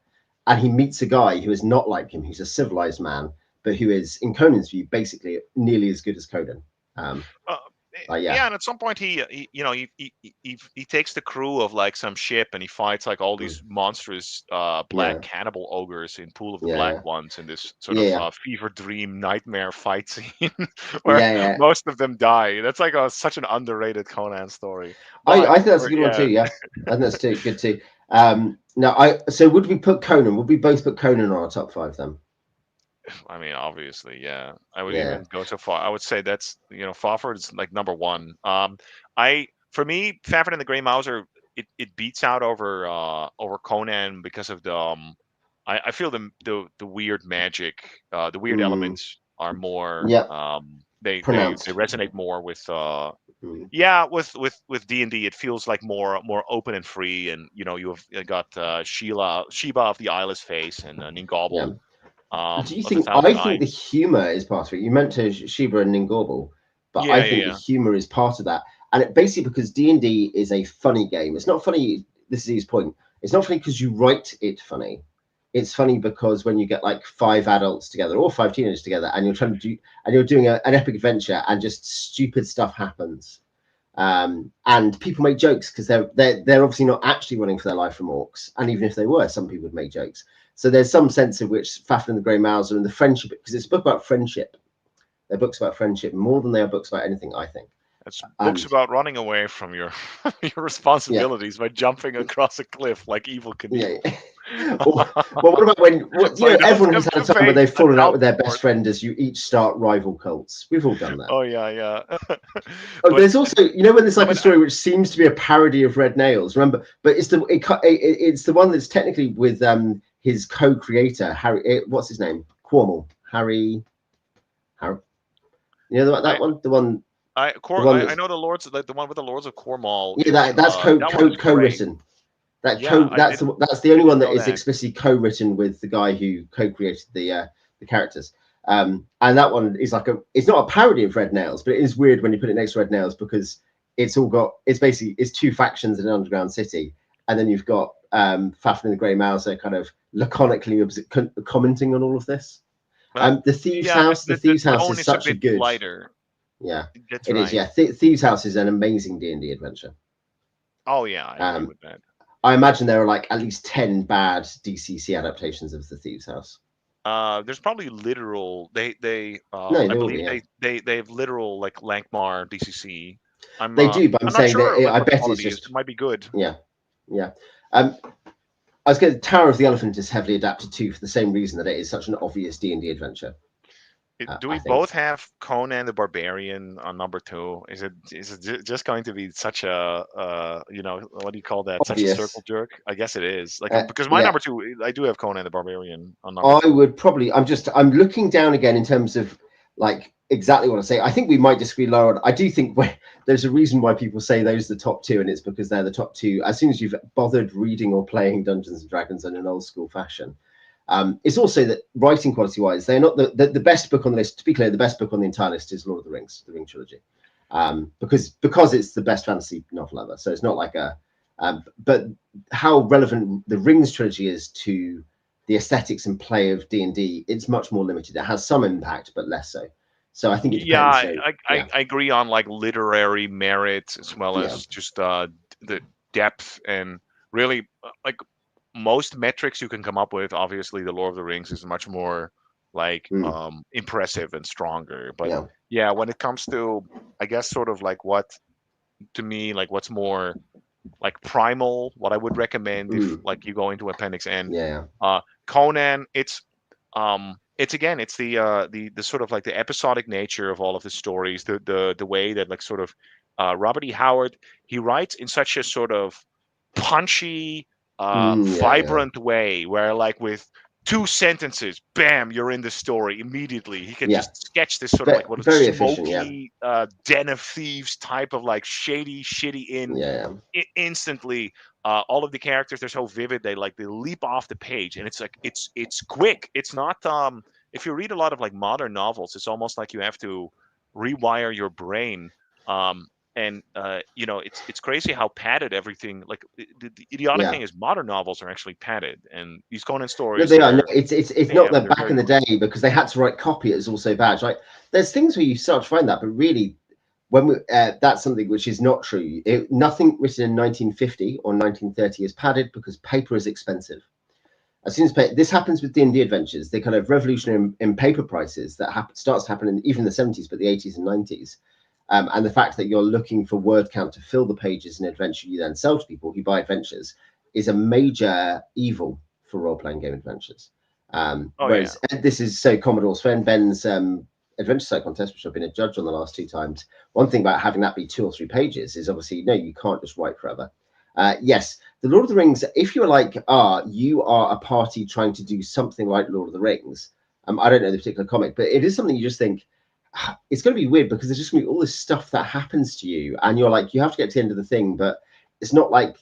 Speaker 1: And he meets a guy who is not like him, who's a civilized man, but who is, in Conan's view, basically nearly as good as Conan.
Speaker 2: And at some point he takes the crew of like some ship and he fights like all these monstrous black cannibal ogres in Pool of the Black Ones in this sort of fever dream nightmare fight scene where most of them die. That's like such an underrated Conan story.
Speaker 1: I think that's a good one too. Yeah, I think that's good too. So would we put Conan? Would we both put Conan on our top 5 then?
Speaker 2: I mean, obviously, yeah. I would even go so far. I would say that's Fafhrd is like number 1. For me, Fafhrd and the Grey Mouser, it beats out over Conan because of the I feel the weird magic, the weird elements are more they resonate more with with D&D. It feels like more open and free, and you've got Sheba of the Eyeless Face and Ningauble.
Speaker 1: Do you think? I think the humor is part of it. You mentioned Sheba and Ningauble, but I think the humor is part of that, and it basically because D&D is a funny game. It's not funny. This is his point. It's not funny because you write it funny. It's funny because when you get like 5 adults together or 5 teenagers together, and you're doing an epic adventure, and just stupid stuff happens, and people make jokes because they're obviously not actually running for their life from orcs, and even if they were, some people would make jokes. So there's some sense of which Fafnir and the Grey Mouser and the friendship, because it's a book about friendship. They're books about friendship more than they are books about anything, I think.
Speaker 2: It's books about running away from your responsibilities by jumping across a cliff like evil Knievel.
Speaker 1: Well, what about when everyone has had a time where they've fallen out with their best friend as you each start rival cults? We've all done that.
Speaker 2: Oh yeah.
Speaker 1: There's also when there's like a story which seems to be a parody of Red Nails. Remember, but it's the one that's technically with his co-creator Harry. What's his name? Cornwall. Harry. You know that one? The one.
Speaker 2: I know the Lords, like the one with the Lords of Cornwall.
Speaker 1: Yeah, that's co-written. That's the only one that is explicitly co-written with the guy who co-created the characters. And that one is it's not a parody of Red Nails, but it is weird when you put it next to Red Nails because it's 2 factions in an underground city, and then you've got Fafnir and the Grey Mouser kind of laconically commenting on all of this. The Thieves' House. The Thieves' House is such a good.
Speaker 2: Lighter.
Speaker 1: Yeah, it is. Yeah, Thieves' House is an amazing D&D adventure.
Speaker 2: Oh yeah, I agree with that.
Speaker 1: I imagine there are like at least 10 bad DCC adaptations of the Thieves' House.
Speaker 2: There's probably literal. I believe they have literal like Lankmar DCC.
Speaker 1: They do, but I'm saying
Speaker 2: sure
Speaker 1: that I bet it's just
Speaker 2: it might be good.
Speaker 1: Yeah. I was going to Tower of the Elephant is heavily adapted too for the same reason that it is such an obvious D&D adventure.
Speaker 2: Do we both have Conan the Barbarian on number 2? Is it just going to be such a what do you call that? Obvious. Such a circle jerk? I guess it is. Because my number 2, I do have Conan the Barbarian on number 2.
Speaker 1: I would probably. I'm looking down again in terms of like exactly what I say. I think we might disagree, Laura. I do think there's a reason why people say those are the top 2, and it's because they're the top 2. As soon as you've bothered reading or playing Dungeons and Dragons in an old school fashion. It's also that writing quality wise, they're not the best book on the list. To be clear, the best book on the entire list is Lord of the Rings, the Ring Trilogy, because it's the best fantasy novel ever. So it's not like but how relevant the Rings Trilogy is to the aesthetics and play of D&D, it's much more limited. It has some impact, but less so. So I think it depends.
Speaker 2: I agree on like literary merit as well as just the depth and really like. Most metrics you can come up with, obviously the Lord of the Rings is much more like impressive and stronger, but when it comes to I guess sort of like what to me like what's more like primal, what I would recommend if like you go into Appendix N, Conan, it's the sort of like the episodic nature of all of the stories, the way that like sort of Robert E. Howard, he writes in such a sort of punchy vibrant way where like with 2 sentences, bam, you're in the story immediately. He can just sketch this sort of like what a smoky den of thieves type of like shitty instantly. All of the characters, they're so vivid, they leap off the page, and it's like it's quick. It's not if you read a lot of like modern novels, it's almost like you have to rewire your brain. And it's crazy how padded everything. Like the idiotic thing is, modern novels are actually padded, and these Conan stories.
Speaker 1: No, they are. No, it's not that back in the day because they had to write copy. It's also bad. Like there's things where you start to find that, but really, when that's something which is not true. Nothing written in 1950 or 1930 is padded because paper is expensive. As soon as this happens with D&D adventures, the kind of revolution in paper prices that starts to happen in even the 70s, but the 80s and 90s. And the fact that you're looking for word count to fill the pages in an adventure you then sell to people who buy adventures is a major evil for role-playing game adventures. Whereas this is so Commodore's friend Ben's Adventure Site contest, which I've been a judge on the last 2 times. One thing about having that be 2 or 3 pages is obviously, no, you can't just write forever. Yes, the Lord of the Rings, if you're like, you are a party trying to do something like Lord of the Rings, I don't know the particular comic, but it is something you just think, it's going to be weird because there's just going to be all this stuff that happens to you, and you're like, you have to get to the end of the thing, but it's not like,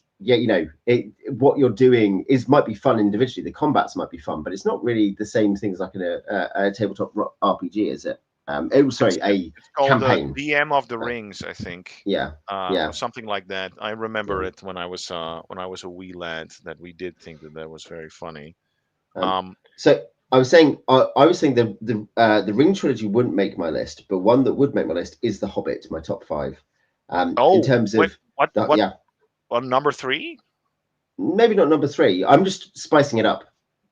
Speaker 1: what you're doing might be fun individually. The combats might be fun, but it's not really the same things like in a tabletop RPG, is it?
Speaker 2: It's called
Speaker 1: campaign.
Speaker 2: DM of the Rings, I think. Or something like that. I remember it when I was a wee lad, that we did think that was very funny.
Speaker 1: So I was saying the Ring trilogy wouldn't make my list, but one that would make my list is The Hobbit, my top 5. In terms of
Speaker 2: what number 3?
Speaker 1: Maybe not number 3. I'm just spicing it up.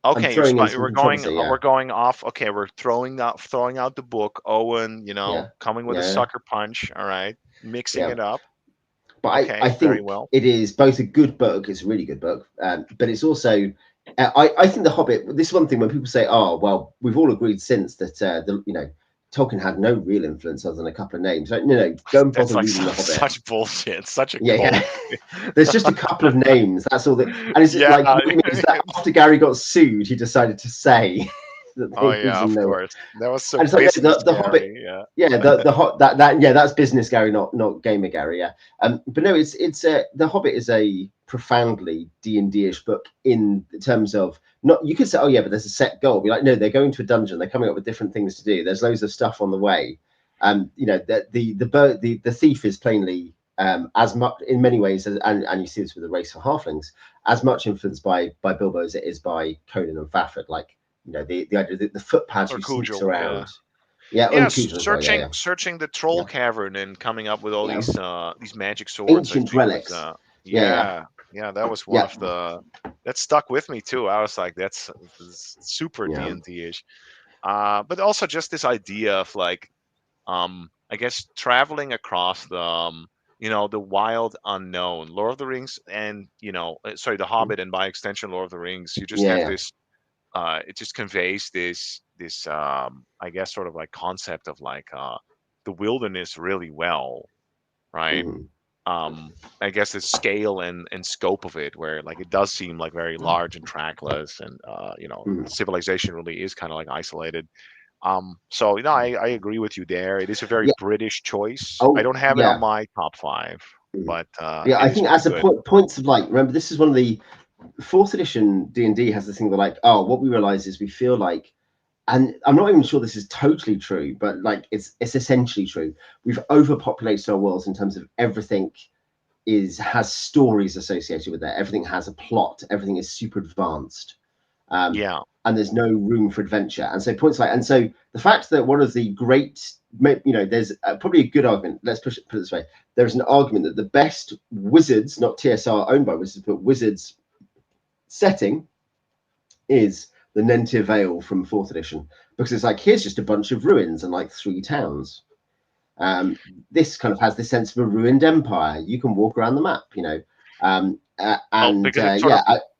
Speaker 2: Okay, we're going off. Okay, we're throwing out the book. Owen, coming with a sucker punch. All right, mixing it up.
Speaker 1: But I think it is both a good book. It's a really good book, but it's also. I think The Hobbit. This is one thing when people say, "Oh, well, we've all agreed since that Tolkien had no real influence other than a couple of names." Like, no, go and bother reading The Hobbit.
Speaker 2: Such bullshit. Such a
Speaker 1: There's just a couple of names. That's all. And it's like that after Gary got sued, he decided to say.
Speaker 2: Of course. That was so.
Speaker 1: And it's like, the Hobbit. That's business Gary, not gamer Gary. Yeah. But no, it's The Hobbit is a profoundly D&D-ish book in terms of not. You could say, oh yeah, but there's a set goal. Be like, no, they're going to a dungeon. They're coming up with different things to do. There's loads of stuff on the way. The thief is plainly as much in many ways, and you see this with the race for halflings, as much influenced by Bilbo as it is by Conan and Fafhrd. Like. The idea that the footpaths who sneaks around.
Speaker 2: Searching the troll cavern and coming up with all these magic swords.
Speaker 1: Ancient relics.
Speaker 2: That was one of the that stuck with me too. I was like, that's super D&D-ish. But also just this idea of like, I guess traveling across the the wild unknown. Lord of the Rings and The Hobbit, and by extension Lord of the Rings. You just have this. It just conveys this I guess sort of like concept of like the wilderness really well, right? I guess the scale and scope of it, where like it does seem like very large and trackless, and civilization really is kind of like isolated. So I agree with you there. It is a very British choice. I don't have it on my top 5, but
Speaker 1: I think as points of like, remember, this is one of the 4th edition D&D has this thing that like, what we realize is we feel like, and I'm not even sure this is totally true, but like it's essentially true. We've overpopulated our worlds in terms of everything has stories associated with it. Everything has a plot. Everything is super advanced. And there's no room for adventure. And so the fact that one of the great, there's probably a good argument. Let's put it this way. There's an argument that the best Wizards, not TSR owned by Wizards, but Wizards setting is the Nentir Vale from 4th edition, because it's like, here's just a bunch of ruins and like 3 towns. This kind of has this sense of a ruined empire. You can walk around the map,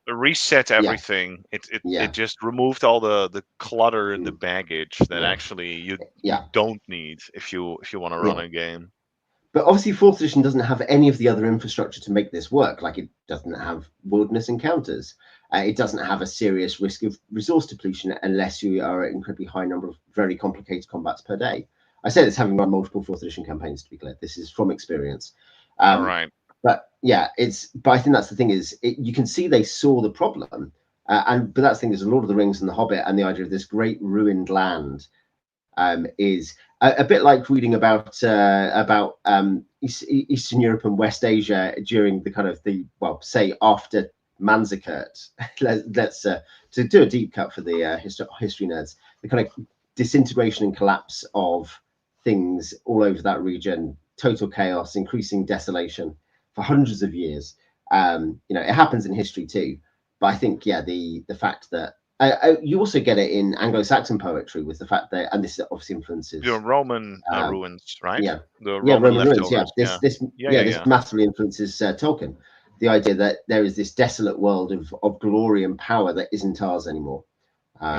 Speaker 2: reset everything. It just removed all the clutter and the baggage that actually you don't need if you want to run a game.
Speaker 1: But obviously 4th edition doesn't have any of the other infrastructure to make this work. Like, it doesn't have wilderness encounters. It doesn't have a serious risk of resource depletion unless you are at an incredibly high number of very complicated combats per day. I say this having run multiple 4th edition campaigns, to be clear. This is from experience.
Speaker 2: All right.
Speaker 1: But I think that's the thing is, you can see they saw the problem. But that's the thing is, Lord of the Rings and The Hobbit and the idea of this great ruined land is a bit like reading about Eastern Europe and West Asia during the kind of say after Manzikert. Let's to do a deep cut for the history nerds. The kind of disintegration and collapse of things all over that region, total chaos, increasing desolation for hundreds of years. It happens in history too. But I think the fact that you also get it in Anglo-Saxon poetry with the fact that, and this obviously influences
Speaker 2: the Roman ruins, right?
Speaker 1: Yeah,
Speaker 2: the Roman
Speaker 1: ruins. Yeah, this massively influences Tolkien. The idea that there is this desolate world of glory and power that isn't ours anymore.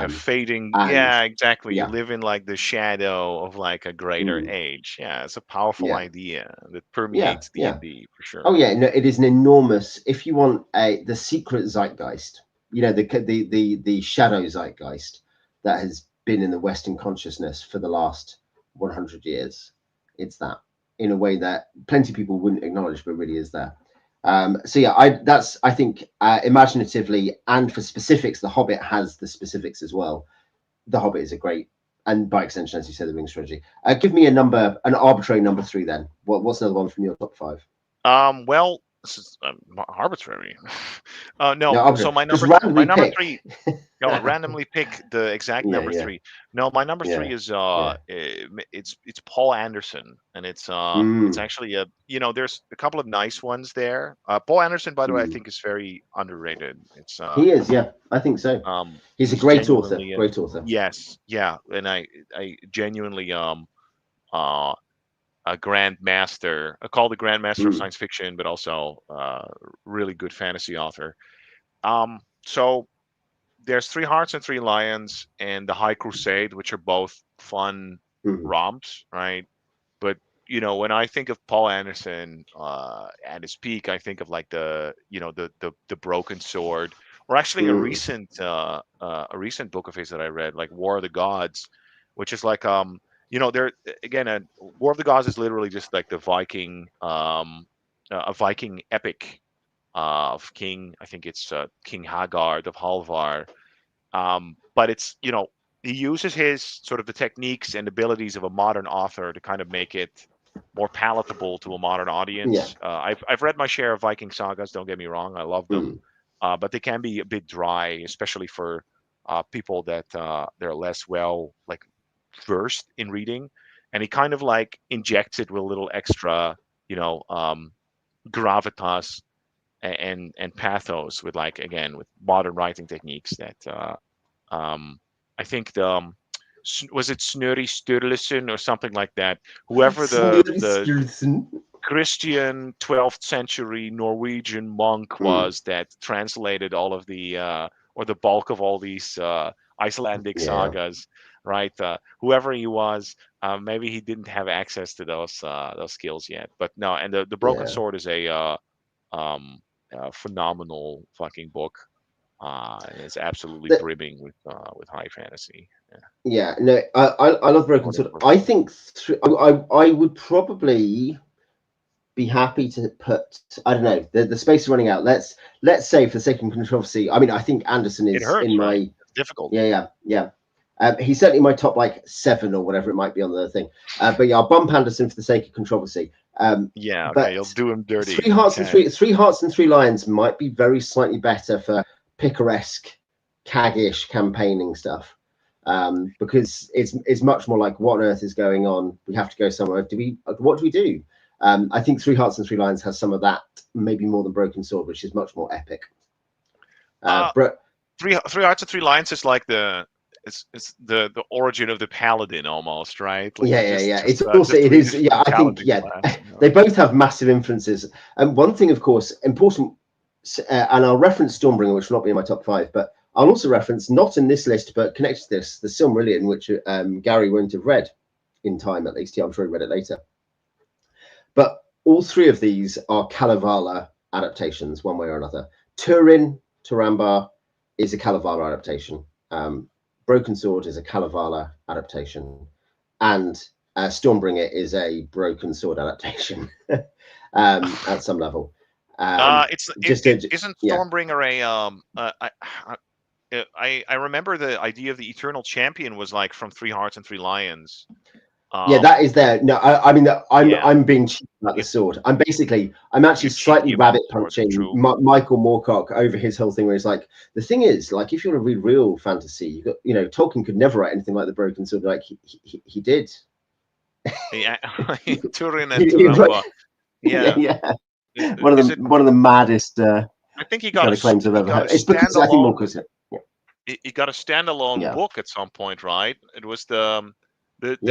Speaker 2: Fading. Exactly. You live in like the shadow of like a greater age. Yeah, it's a powerful idea that permeates D&D for sure.
Speaker 1: Oh yeah, no, it is an enormous. If you want the secret zeitgeist, the shadow zeitgeist that has been in the Western consciousness for the last 100 years. It's that, in a way that plenty of people wouldn't acknowledge, but really is there. So yeah, I think imaginatively and for specifics, The Hobbit has the specifics as well. The Hobbit is a great, and by extension, as you said, the Ring Trilogy. Give me an arbitrary number 3 then. What's another one from your top 5?
Speaker 2: Well, this is arbitrary.
Speaker 1: No,
Speaker 2: so my number
Speaker 1: pick.
Speaker 2: 3. No, randomly pick the exact number 3. No, my number 3 is it's Paul Anderson, and it's actually there's a couple of nice ones there. Paul Anderson, by the way, I think is very underrated. It's
Speaker 1: he is, yeah, I think so. He's a great author.
Speaker 2: Yes, yeah, and I genuinely a Grand Master, called the Grand Master of science fiction, but also really good fantasy author. So there's 3 Hearts and 3 Lions and The High Crusade, which are both fun romps, right? But when I think of Paul Anderson at his peak, I think of like the Broken Sword, or actually a recent book of his that I read, like War of the Gods, which is like there again, War of the Gods is literally just like the Viking, a Viking epic of King, I think it's King Haggard of Halvar. But it's he uses his sort of the techniques and abilities of a modern author to kind of make it more palatable to a modern audience. I've read my share of Viking sagas, don't get me wrong, I love them, but they can be a bit dry, especially for people that they're less well versed in reading. And he kind of like injects it with a little extra gravitas and pathos with with modern writing techniques that I think was it Snorri Sturluson or something like that, whoever the Christian 12th century Norwegian monk was that translated all of the or the bulk of all these Icelandic sagas, right? Whoever he was, maybe he didn't have access to those skills yet. But no, and the Broken Sword is a phenomenal fucking book. It's absolutely brimming with high fantasy.
Speaker 1: Yeah, no, I love Broken Sword. I think I would probably be happy to put, I don't know, the space is running out. Let's say, for the sake of controversy, I mean, I think Anderson is in my
Speaker 2: It's difficult.
Speaker 1: Yeah. He's certainly in my top 7 or whatever it might be on the thing. But yeah, I'll bump Anderson for the sake of controversy.
Speaker 2: Okay, you'll do him dirty.
Speaker 1: 3 Hearts and 3 Lions might be very slightly better for picaresque, caggish campaigning stuff, because it's much more like, what on earth is going on? We have to go somewhere. What do we do? I think 3 Hearts and 3 Lions has some of that, maybe more than Broken Sword, which is much more epic.
Speaker 2: 3 Hearts and 3 Lions is like the origin of the paladin almost, right?
Speaker 1: Like it's also it is. Yeah, I think they both have massive influences. And one thing, of course, important. And I'll reference Stormbringer, which will not be in my top 5, but I'll also reference, not in this list, but connected to this, the Silmarillion, which Gary won't have read in time, at least. Yeah, I'm sure he read it later. But all 3 of these are Kalevala adaptations, one way or another. Turin, Turambar, is a Kalevala adaptation. Broken Sword is a Kalevala adaptation. And Stormbringer is a Broken Sword adaptation at some level.
Speaker 2: Isn't Stormbringer I remember the idea of the Eternal Champion was like from 3 Hearts and 3 Lions.
Speaker 1: That is there. No, I mean, I'm being cheap about the sword. I'm actually slightly rabbit punching Michael Moorcock over his whole thing, where he's like, the thing is, like, if you want to read real fantasy, you got, Tolkien could never write anything like the Broken Sword. Like he did.
Speaker 2: Yeah, Turin and Turambar.
Speaker 1: Yeah. One of the maddest.
Speaker 2: I think he got
Speaker 1: claims I've ever heard. It's because I think Moorcock.
Speaker 2: He got a standalone book at some point, right? It was the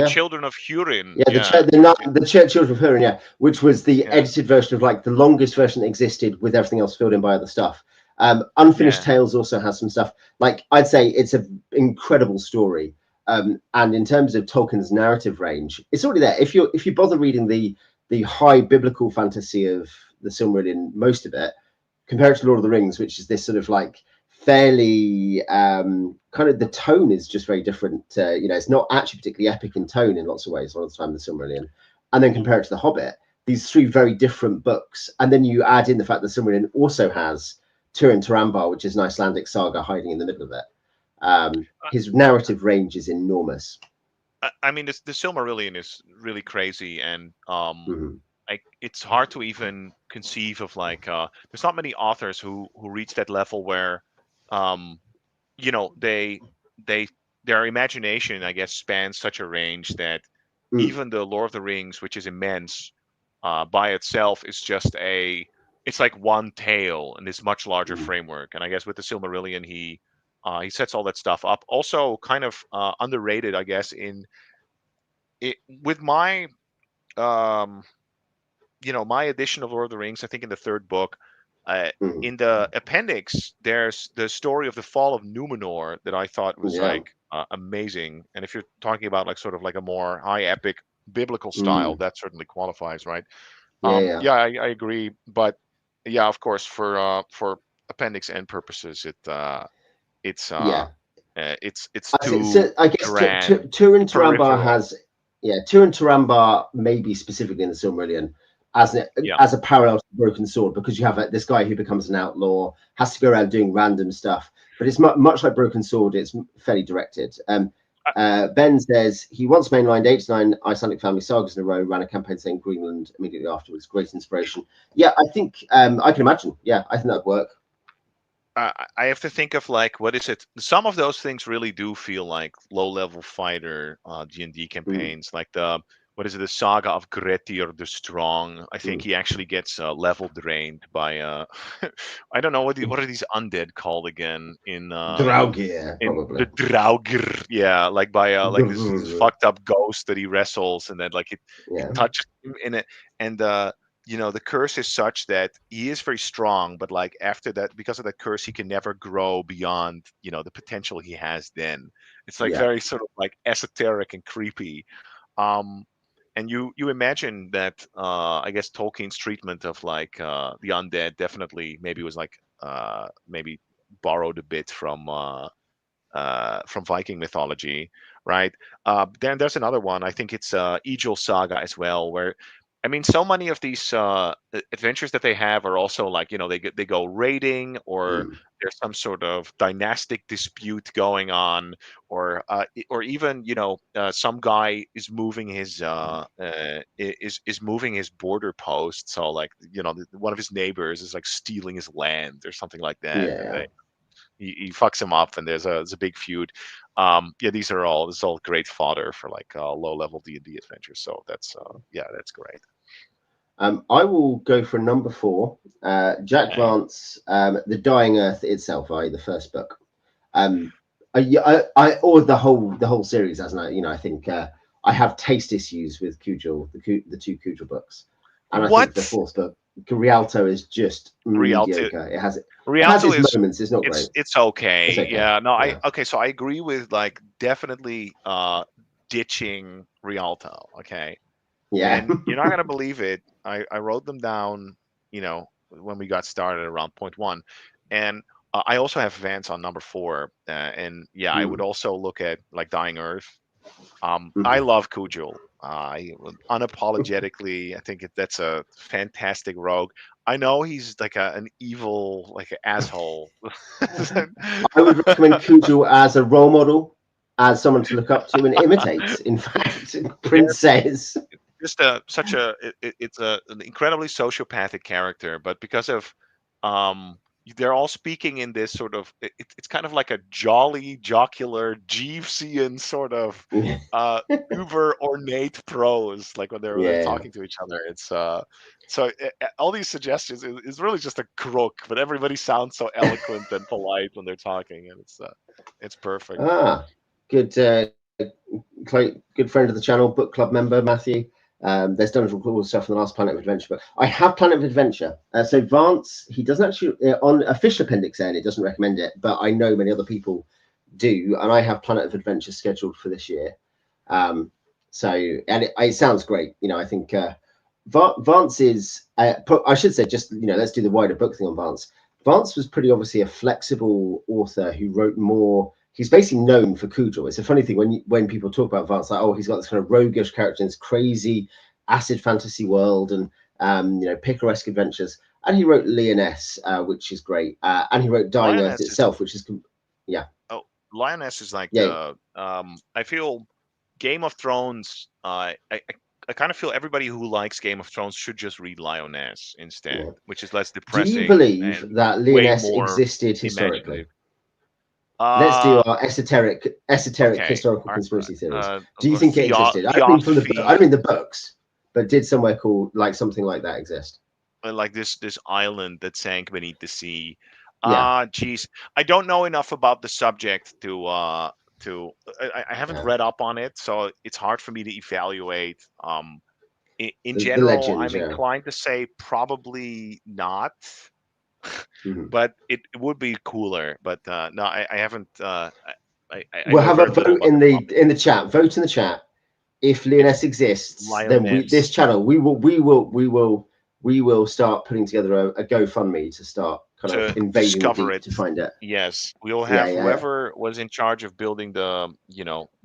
Speaker 2: Children of Hurin.
Speaker 1: The Children of Hurin, which was the edited version of like the longest version that existed, with everything else filled in by other stuff. Unfinished Tales also has some stuff. Like, I'd say it's an incredible story. And in terms of Tolkien's narrative range, it's already there. If you bother reading the high biblical fantasy of the Silmarillion, most of it, compare it to Lord of the Rings, which is this sort of like fairly kind of, the tone is just very different. It's not actually particularly epic in tone in lots of ways. A lot of the time, the Silmarillion, and then compare it to the Hobbit. These three very different books, and then you add in the fact that Silmarillion also has Turin Turambar, which is an Icelandic saga hiding in the middle of it. His narrative range is enormous.
Speaker 2: I mean, the Silmarillion is really crazy, and like it's hard to even conceive of like there's not many authors who reach that level where their imagination, I guess, spans such a range that even the Lord of the Rings, which is immense by itself, is just it's like one tale in this much larger framework. And I guess with the Silmarillion, he sets all that stuff up. Also kind of underrated, I guess, with my my edition of Lord of the Rings. I think in the third book, in the appendix, there's the story of the fall of Numenor that I thought was like amazing. And if you're talking about like sort of like a more high epic biblical style, that certainly qualifies, right? I agree. But yeah, of course, for Appendix N purposes, it's too
Speaker 1: I guess
Speaker 2: grand.
Speaker 1: Turin Turambar has Turin Turambar maybe specifically in the Silmarillion as a parallel to Broken Sword, because you have this guy who becomes an outlaw, has to go around doing random stuff, but it's much like Broken Sword. It's fairly directed. Ben says he once mainlined 8 to 9 Icelandic family sagas in a row, ran a campaign saying Greenland immediately afterwards. Great inspiration. Yeah, I think I can imagine. Yeah, I think that'd work.
Speaker 2: I have to think of like, what is it? Some of those things really do feel like low-level fighter D&D campaigns, like the Saga of Grettir the Strong. I think he actually gets level drained by I don't know what are these undead called again in
Speaker 1: Draugr, probably.
Speaker 2: The Draugr, like by like this fucked up ghost that he wrestles, and then like it touches him in it, and the curse is such that he is very strong, but like after that, because of that curse, he can never grow beyond, the potential he has then. It's like very sort of like esoteric and creepy. And you imagine that, I guess Tolkien's treatment of like the undead definitely maybe was like maybe borrowed a bit from Viking mythology, right? Then there's another one. I think it's Egil Saga as well, where I mean, so many of these adventures that they have are also like, they go raiding, or there's some sort of dynastic dispute going on, or even some guy is moving his is moving his border post. So like one of his neighbors is like stealing his land or something like that. And he fucks him up, and there's a big feud. This is all great fodder for like low level D&D adventures. So that's great.
Speaker 1: I will go for number 4, Jack Vance, The Dying Earth itself, i.e. the first book. Or the whole series, hasn't I? I think I have taste issues with Cudgel, the 2 Cudgel books, and I think the 4th book, Rialto, is just mediocre. It has its moments. It's not great.
Speaker 2: It's okay. Yeah. No. Okay. So I agree with like definitely ditching Rialto. Okay.
Speaker 1: Yeah.
Speaker 2: And you're not gonna believe it. I wrote them down, when we got started around point 1, and I also have Vance on number 4, and I would also look at like Dying Earth. I love Cudgel. Unapologetically, I think that's a fantastic rogue. I know he's like an evil, like an asshole.
Speaker 1: I would recommend Cudgel as a role model, as someone to look up to and imitate. In fact, Prince says.
Speaker 2: Just it's an incredibly sociopathic character, but because of they're all speaking in this sort of it's kind of like a jolly, jocular, Jeevesian sort of uber ornate prose, like when they're talking to each other. It's so all these suggestions is really just a crook, but everybody sounds so eloquent and polite when they're talking, and it's perfect.
Speaker 1: Good friend of the channel, book club member Matthew. There's done some cool stuff in the last Planet of Adventure, but I have Planet of Adventure. So Vance, he doesn't actually on official Appendix N, it doesn't recommend it, but I know many other people do, and I have Planet of Adventure scheduled for this year. So it sounds great. I think Vance is. I should say, just let's do the wider book thing on Vance. Vance was pretty obviously a flexible author who wrote more. He's basically known for Kujal. It's a funny thing when people talk about Vance, like, oh, he's got this kind of roguish character in this crazy acid fantasy world and picaresque adventures. And he wrote Lioness, which is great. And he wrote Dying Earth itself, which is
Speaker 2: Oh, Lioness is like
Speaker 1: yeah.
Speaker 2: I feel Game of Thrones. I kind of feel everybody who likes Game of Thrones should just read Lioness instead, which is less depressing.
Speaker 1: Do you believe that Lioness existed historically? Let's do our esoteric historical conspiracy theories. Do you think it existed? I don't mean the books, but did somewhere called like something like that exist?
Speaker 2: Like this island that sank beneath the sea.
Speaker 1: Yeah.
Speaker 2: Geez, I don't know enough about the subject to. I haven't read up on it, so it's hard for me to evaluate. In general, legend, I'm inclined to say probably not. But it would be cooler. But no, I haven't.
Speaker 1: We'll have a vote in the chat. Vote in the chat. If Lioness exists, then this channel we will start putting together a GoFundMe to start kind of invading the deep to find it.
Speaker 2: Yes, we will have whoever was in charge of building the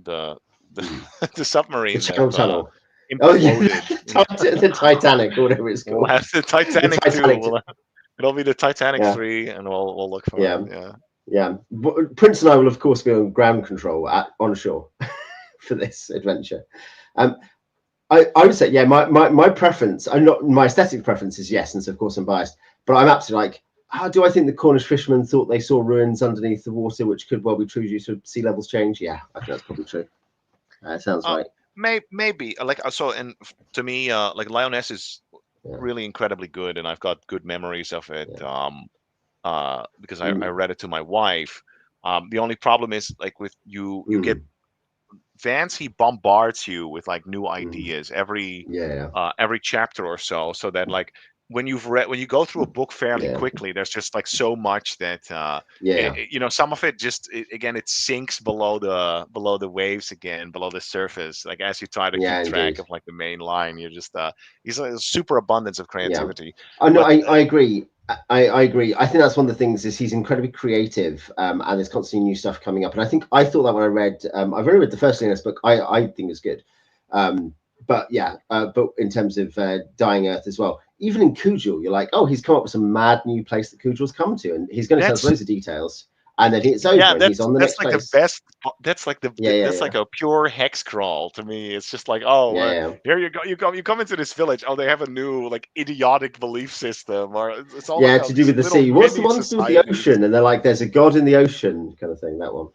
Speaker 2: the submarine.
Speaker 1: The channel tunnel. Oh yeah, the Titanic, or whatever it's called.
Speaker 2: We'll have the Titanic, too. It'll be the Titanic 3, and we'll look for it.
Speaker 1: Yeah. Prince and I will of course be on ground control on shore for this adventure. I would say my preference. My aesthetic preference is yes, and so of course I'm biased, but I'm absolutely like, how do I think the Cornish fishermen thought they saw ruins underneath the water, which could well be true due to sea levels change? Yeah, I think that's probably true. Sounds right.
Speaker 2: Maybe like so, and to me, like Lioness is really incredibly good, and I've got good memories of it. Because I read it to my wife. The only problem is like with you get Vance. He bombards you with like new ideas every chapter or so that like when you go through a book fairly quickly, there's just like so much that some of it just it sinks below the waves again, below the surface. Like as you try to keep track of like the main line, you're just he's a super abundance of creativity.
Speaker 1: I know. I agree. I agree. I think that's one of the things is he's incredibly creative, and there's constantly new stuff coming up. And I thought that when I read, I've only read the first Lioness book. I think it's good. But in terms of Dying Earth as well, even in Kujal, you're like, oh, he's come up with some mad new place that Kujal's come to, and he's going to tell us loads of details. And then it's over. And he's on the next place.
Speaker 2: That's like like a pure hex crawl to me. It's just like, here you go. You come into this village. Oh, they have a new like idiotic belief system, or it's all
Speaker 1: to do with the sea. What's the one to do with the ocean? And they're like, there's a god in the ocean, kind of thing. That one.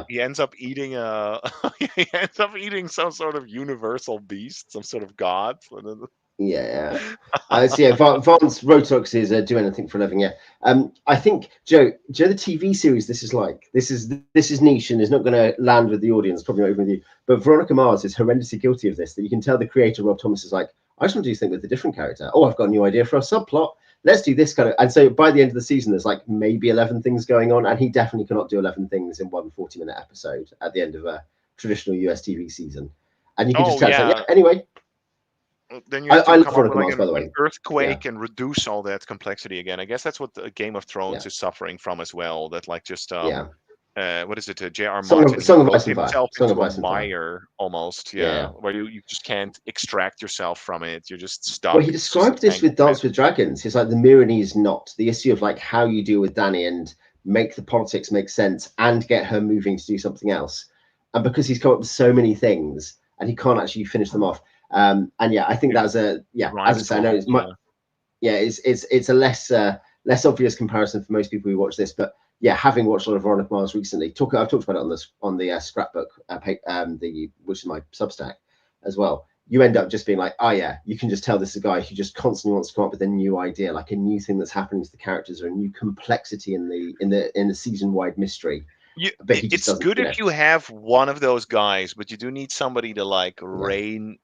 Speaker 2: He ends up eating he ends up eating some sort of universal beast, some sort of god.
Speaker 1: Vance Rotox is Do Anything for a Living. I think Joe, the TV series this is niche and is not going to land with the audience, probably not even with you, but Veronica Mars is horrendously guilty of this, that you can tell the creator Rob Thomas is like, I just want to do something with a different character. I've got a new idea for a subplot, let's do this kind of, and so by the end of the season there's like maybe 11 things going on, and he definitely cannot do 11 things in one 40-minute episode at the end of a traditional US TV season, and you can just tell anyway.
Speaker 2: Then you have to come up with like an earthquake and reduce all that complexity again. I guess that's what the Game of Thrones is suffering from as well. That like just what is it? J.R. Martin wrote himself into a mire almost. Where you just can't extract yourself from it. You're just stuck.
Speaker 1: Well, he described this with Dance with Dragons. He's like the Myronese knot, the issue of like how you deal with Dany and make the politics make sense and get her moving to do something else. And because he's come up with so many things and he can't actually finish them off. I think that's as I say, I know it's a less obvious comparison for most people who watch this, but having watched a lot of Veronica Mars recently, I've talked about it on the scrapbook, which is my Substack as well. You end up just being like, you can just tell this is a guy who just constantly wants to come up with a new idea, like a new thing that's happening to the characters or a new complexity in the season-wide mystery.
Speaker 2: It's good if you have one of those guys, but you do need somebody to like rein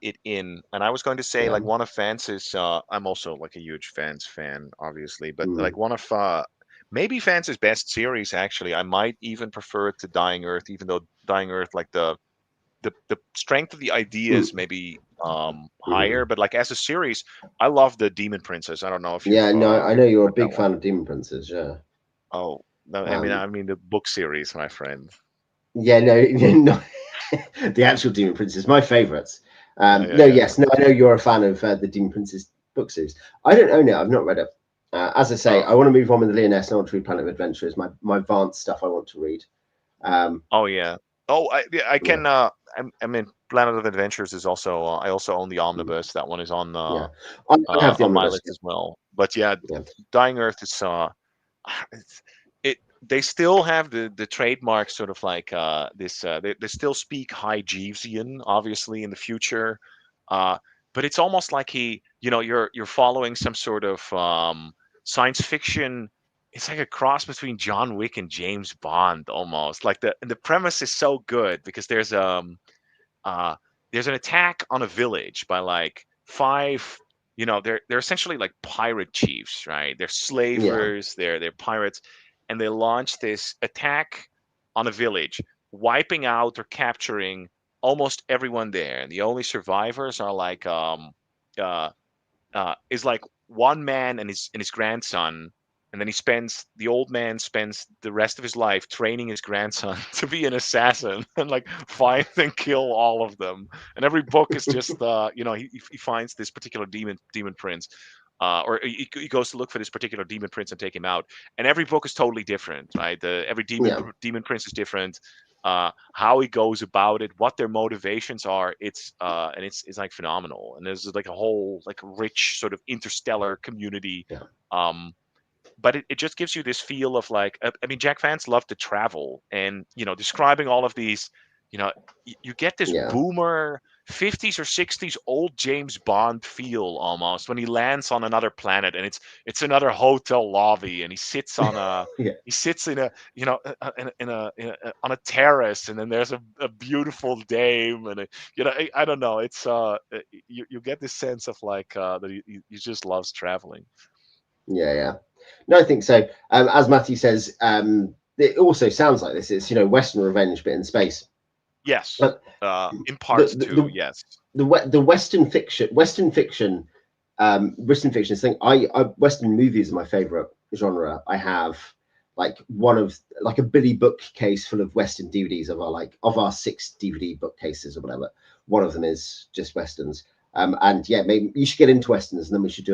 Speaker 2: it in. And I was going to say like one of Vance's I'm also like a huge Vance fan obviously, but like one of maybe Vance's best series actually, I might even prefer it to Dying Earth, even though Dying Earth like the the strength of the ideas maybe higher, but like as a series, I love the Demon Princess. I don't know if you've
Speaker 1: I know you're a
Speaker 2: read that
Speaker 1: big
Speaker 2: one.
Speaker 1: fan of Demon Princess. Yeah.
Speaker 2: Oh, no, I mean the book series, my friend.
Speaker 1: Yeah, no, the actual Demon Princess, my favourites. I know you're a fan of the Demon Princess book series. I don't own it. I've not read it. As I say, I want to move on with the Leoness and Audrey Planet of Adventure is my Vance stuff I want to read.
Speaker 2: Oh yeah. Oh, I can. I mean, Planet of Adventures is also. I also own the omnibus. That one is on.
Speaker 1: I have the
Speaker 2: on my
Speaker 1: omnibus
Speaker 2: list as well. But yeah, Dying Earth is. They still have the trademark sort of like this. They still speak High Jeevesian, obviously in the future. But it's almost like you're following some sort of science fiction. It's like a cross between John Wick and James Bond almost. Like the premise is so good because there's an attack on a village by like five. They're essentially like pirate chiefs, right? They're slavers, they're pirates, and they launch this attack on a village, wiping out or capturing almost everyone there. And the only survivors are like is like one man and his grandson, and then the old man spends the rest of his life training his grandson to be an assassin and like find and kill all of them. And every book is just he finds this particular demon prince, or he goes to look for this particular demon prince and take him out. And every book is totally different, right? Every demon prince is different. How he goes about it, what their motivations are, it's like phenomenal. And there's like a whole like rich sort of interstellar community. But it just gives you this feel of like, I mean, Jack Vance loved to travel, and describing all of these, you get this boomer 50s or 60s old James Bond feel almost when he lands on another planet, and it's another hotel lobby, and he sits on a he sits in a on a terrace, and then there's a beautiful dame, and I don't know, it's you get this sense of like that he just loves traveling.
Speaker 1: No, I think so. As Matthew says, it also sounds like this. It's Western revenge, but in space.
Speaker 2: Yes, in part too. Yes,
Speaker 1: the Western fiction is thing. Western movies are my favorite genre. I have like a Billy bookcase full of Western DVDs of our 6 DVD bookcases or whatever. One of them is just Westerns. And maybe you should get into Westerns, and then we should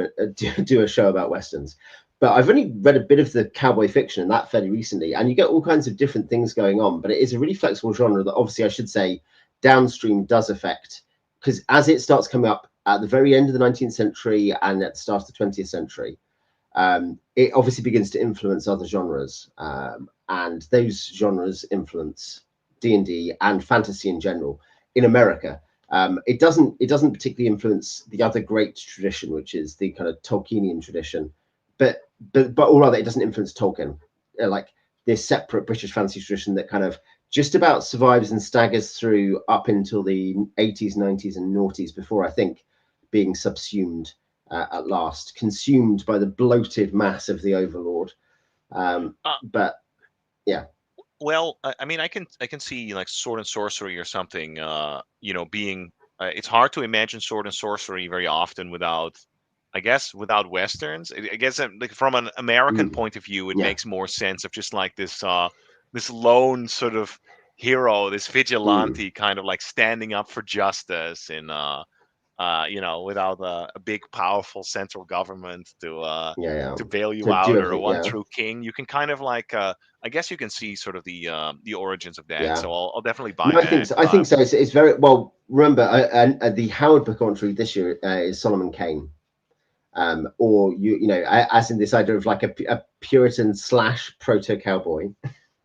Speaker 1: do a show about Westerns. But I've only read a bit of the cowboy fiction and that fairly recently, and you get all kinds of different things going on. But it is a really flexible genre that obviously I should say downstream does affect, because as it starts coming up at the very end of the 19th century and at the start of the 20th century, it obviously begins to influence other genres, and those genres influence D&D and fantasy in general in America. It doesn't particularly influence the other great tradition, which is the kind of Tolkienian tradition, but or rather, it doesn't influence Tolkien, like this separate British fantasy tradition that kind of just about survives and staggers through up until the 80s, 90s, and noughties before, I think, being subsumed at last, consumed by the bloated mass of the Overlord. But yeah.
Speaker 2: Well, I mean, I can see like sword and sorcery or something. Being it's hard to imagine sword and sorcery very often without westerns. I guess like from an American point of view, it makes more sense of just like this lone sort of hero, this vigilante kind of like standing up for justice in without a big powerful central government to bail you out, or a one true king. You can kind of like I guess you can see sort of the origins of that. So I'll definitely buy that.
Speaker 1: I think so. It's very well. Remember, the Howard book I want to read this year is Solomon Kane. Or as in this idea of like a Puritan / proto cowboy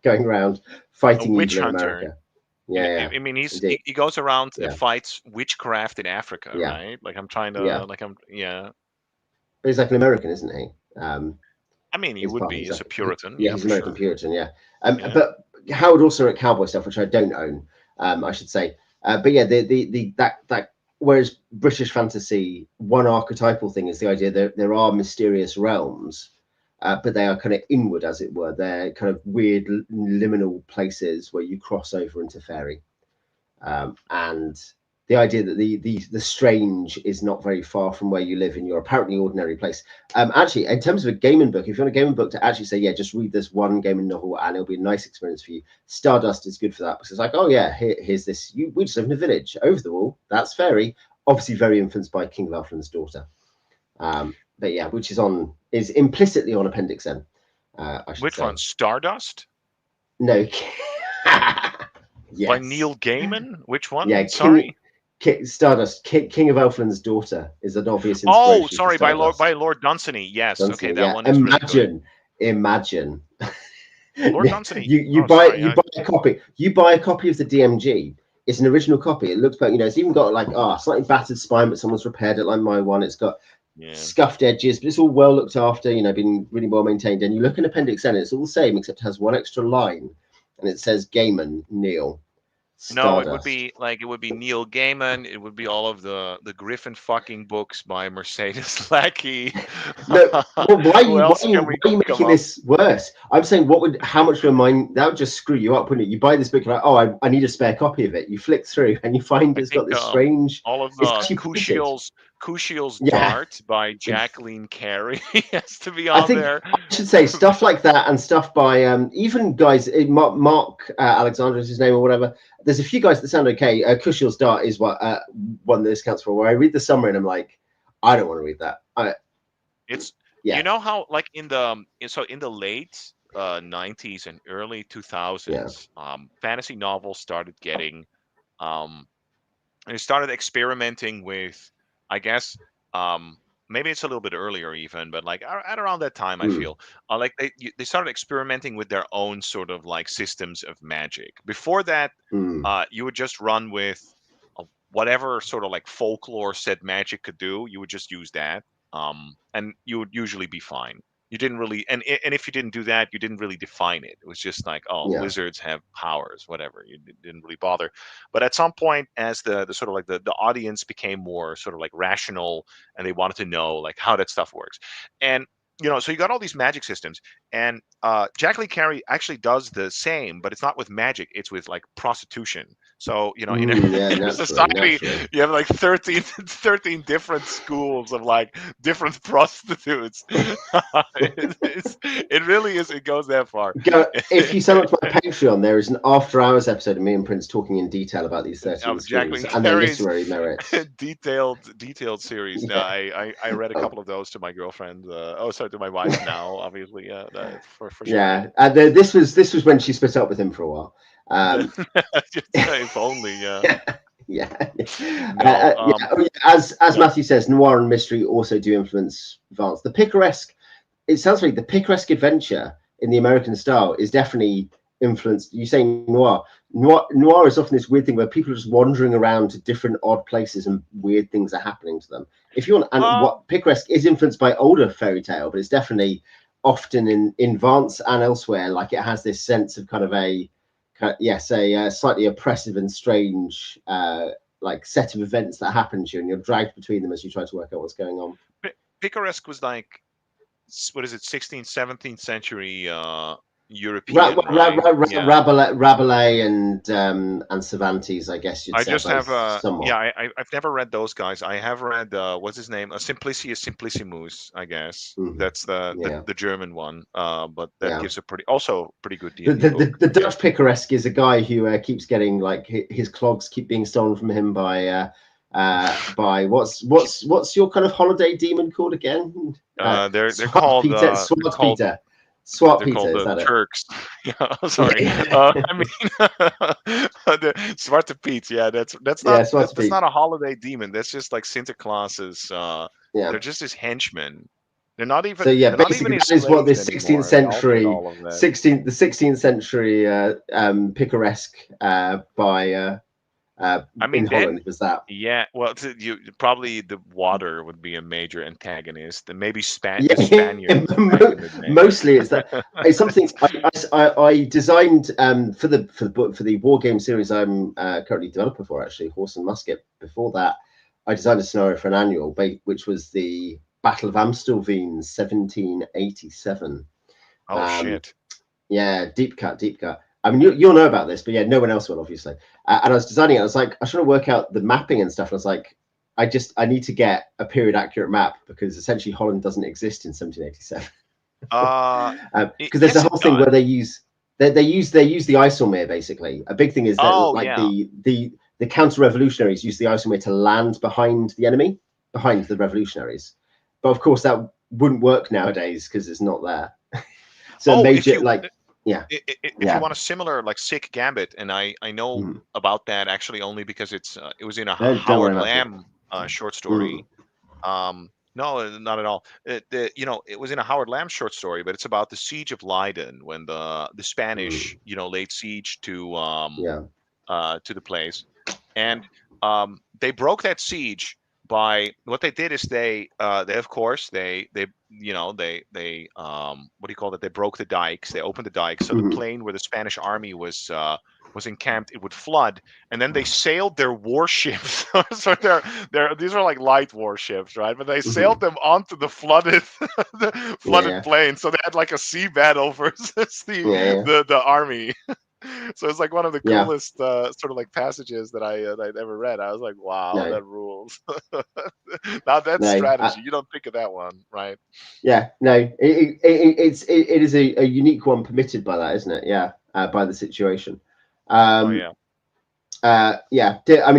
Speaker 1: going around fighting evil in America.
Speaker 2: I mean, he goes around and fights witchcraft in Africa, right? Like I'm trying to
Speaker 1: But he's like an American, isn't he?
Speaker 2: I mean, he would be. He's a Puritan.
Speaker 1: He's American Puritan. But Howard also wrote cowboy stuff, which I don't own. I should say. But that. Whereas British fantasy, one archetypal thing is the idea that there are mysterious realms, but they are kind of inward, as it were. They're kind of weird liminal places where you cross over into fairy. and the idea that the strange is not very far from where you live in your apparently ordinary place. Actually, in terms of a gaming book, if you want a gaming book to actually say, yeah, just read this one gaming novel and it'll be a nice experience for you, Stardust is good for that, because it's like, oh yeah, here's this. We just live in a village over the wall. That's fairy, obviously very influenced by King of Elfland's Daughter. But yeah, which is implicitly on Appendix N.
Speaker 2: Which one? Stardust?
Speaker 1: No. Yes.
Speaker 2: By Neil Gaiman? Which one?
Speaker 1: Yeah,
Speaker 2: sorry.
Speaker 1: Stardust. King of Elfland's Daughter is an obvious inspiration.
Speaker 2: Oh, sorry, by Lord Dunsany. Yes.
Speaker 1: Dunsany,
Speaker 2: okay, that one is really good.
Speaker 1: Imagine.
Speaker 2: Lord Dunsany.
Speaker 1: You buy a copy. You buy a copy of the DMG. It's an original copy. It looks like, it's even got like slightly battered spine, but someone's repaired it like my one. It's got scuffed edges, but it's all well looked after, been really well maintained. And you look in Appendix N, it's all the same, except it has one extra line, and it says Gaiman, Neil. Stardust.
Speaker 2: No, it would be Neil Gaiman. It would be all of the Griffin fucking books by Mercedes Lackey.
Speaker 1: No, well, why are you making this worse? I'm saying, how much of mine that would just screw you up, wouldn't it? You buy this book, you're like, oh, I need a spare copy of it. You flick through and you find it's got this strange.
Speaker 2: All of Kushiel's Dart by Jacqueline Carey has to be on there.
Speaker 1: I should say stuff like that, and stuff by even guys, Mark Alexander is his name or whatever. There's a few guys that sound okay. Kushiel's Dart is what one of those counts for. Where I read the summary and I'm like, I don't want to read that.
Speaker 2: You know how like in the late 90s and early 2000s, fantasy novels started getting they started experimenting with, I guess, maybe it's a little bit earlier even, but like at around that time, I feel like they started experimenting with their own sort of like systems of magic. Before that, you would just run with whatever sort of like folklore said magic could do. You would just use that, and you would usually be fine. You didn't really, and if you didn't do that, you didn't really define it. It was just like, lizards have powers, whatever. You didn't really bother. But at some point, as the sort of like the audience became more sort of like rational, and they wanted to know like how that stuff works, and so you got all these magic systems, and Jacqueline Carey actually does the same, but it's not with magic; it's with like prostitution. So in a society, you have like 13 different schools of like different prostitutes. It really is. It goes that far.
Speaker 1: If you sign up to my Patreon, there is an after hours episode of me and Prince talking in detail about these 13 schools and their literary merits.
Speaker 2: detailed series. I read a couple of those to my girlfriend. To my wife now, obviously. For sure.
Speaker 1: Yeah, this was when she split up with him for a while.
Speaker 2: If only,
Speaker 1: As Matthew says, noir and mystery also do influence Vance. The picaresque, it sounds like the picaresque adventure in the American style is definitely influenced. You say noir is often this weird thing where people are just wandering around to different odd places and weird things are happening to them. If you want, and what picaresque is influenced by older fairy tale, but it's definitely often in Vance and elsewhere, like it has this sense of kind of a slightly oppressive and strange like set of events that happen to you, and you're dragged between them as you try to work out what's going on.
Speaker 2: Picaresque was like, what is it, 16th, 17th century European,
Speaker 1: Rabelais and Cervantes, I guess you'd say.
Speaker 2: I just have I've never read those guys. I have read what's his name, Simplicius Simplicissimus, I guess. That's the German one, but that gives a pretty good deal.
Speaker 1: The Dutch picaresque is a guy who keeps getting like his clogs keep being stolen from him by what's your kind of holiday demon called again?
Speaker 2: They're called
Speaker 1: Peter. Swat Peter,
Speaker 2: called
Speaker 1: is that
Speaker 2: Turks. Sorry. I mean, Zwarte Piet. Yeah, that's not a holiday demon. That's just like Santa Claus's. They're just his henchmen. They're not even.
Speaker 1: So basically, that is what the 16th century picaresque by. In Holland was that?
Speaker 2: Yeah, well, probably the water would be a major antagonist, and maybe Spaniards.
Speaker 1: Mostly, it's that. It's something I designed for the war game series I'm currently developer for, actually, Horse and Musket. Before that, I designed a scenario for an annual, which was the Battle of Amstelveen, 1787.
Speaker 2: Oh shit!
Speaker 1: Yeah, deep cut. I mean, you'll know about this, but yeah, no one else will, obviously. And I was designing it. I was like, I was trying to work out the mapping and stuff. And I was like, I need to get a period accurate map because essentially Holland doesn't exist in 1787. Because there's a whole thing where they use the Iselmere basically. A big thing is that the counter-revolutionaries use the Iselmere to land behind the enemy, behind the revolutionaries. But of course that wouldn't work nowadays because it's not there. So
Speaker 2: if you want a similar like sick gambit, and I know about that actually only because it was in a Howard Lamb short story. No, not at all. It was in a Howard Lamb short story, but it's about the siege of Leiden when the Spanish laid siege to the place, and they broke that siege by what they did is they of course they what do you call it? They broke the dikes. They opened the dikes, so the plain where the Spanish army was encamped, it would flood, and then they sailed their warships. So these are like light warships, right? But they sailed them onto the flooded plain, so they had like a sea battle versus the army. So it's like one of the coolest sort of like passages that I'd ever read. I was like, wow, that rules. Now that's strategy. You don't think of that one, right?
Speaker 1: Yeah, no, it is a unique one permitted by that, isn't it? Yeah, by the situation. I mean,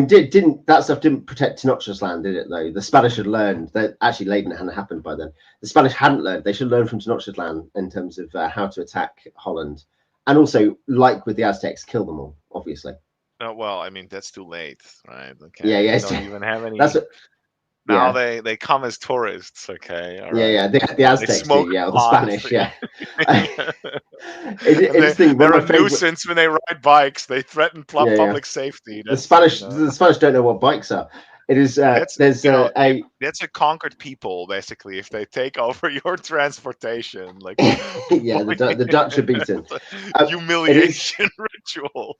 Speaker 1: didn't that stuff didn't protect Tenochtitlan, did it? Though the Spanish had learned that actually Leyden hadn't happened by then. The Spanish hadn't learned. They should learn from Tenochtitlan in terms of how to attack Holland. And also, like with the Aztecs, kill them all, obviously.
Speaker 2: Oh, well, I mean, that's too late, right? Okay.
Speaker 1: Yeah.
Speaker 2: They don't even have any.
Speaker 1: Now
Speaker 2: they come as tourists, okay? All
Speaker 1: right. Yeah. The Aztecs do, or the Spanish, yeah.
Speaker 2: They're a nuisance when they ride bikes. They threaten public safety.
Speaker 1: The Spanish don't know what bikes are. It is that's
Speaker 2: a conquered people basically. If they take over your transportation, like
Speaker 1: the Dutch are beaten.
Speaker 2: Humiliation ritual.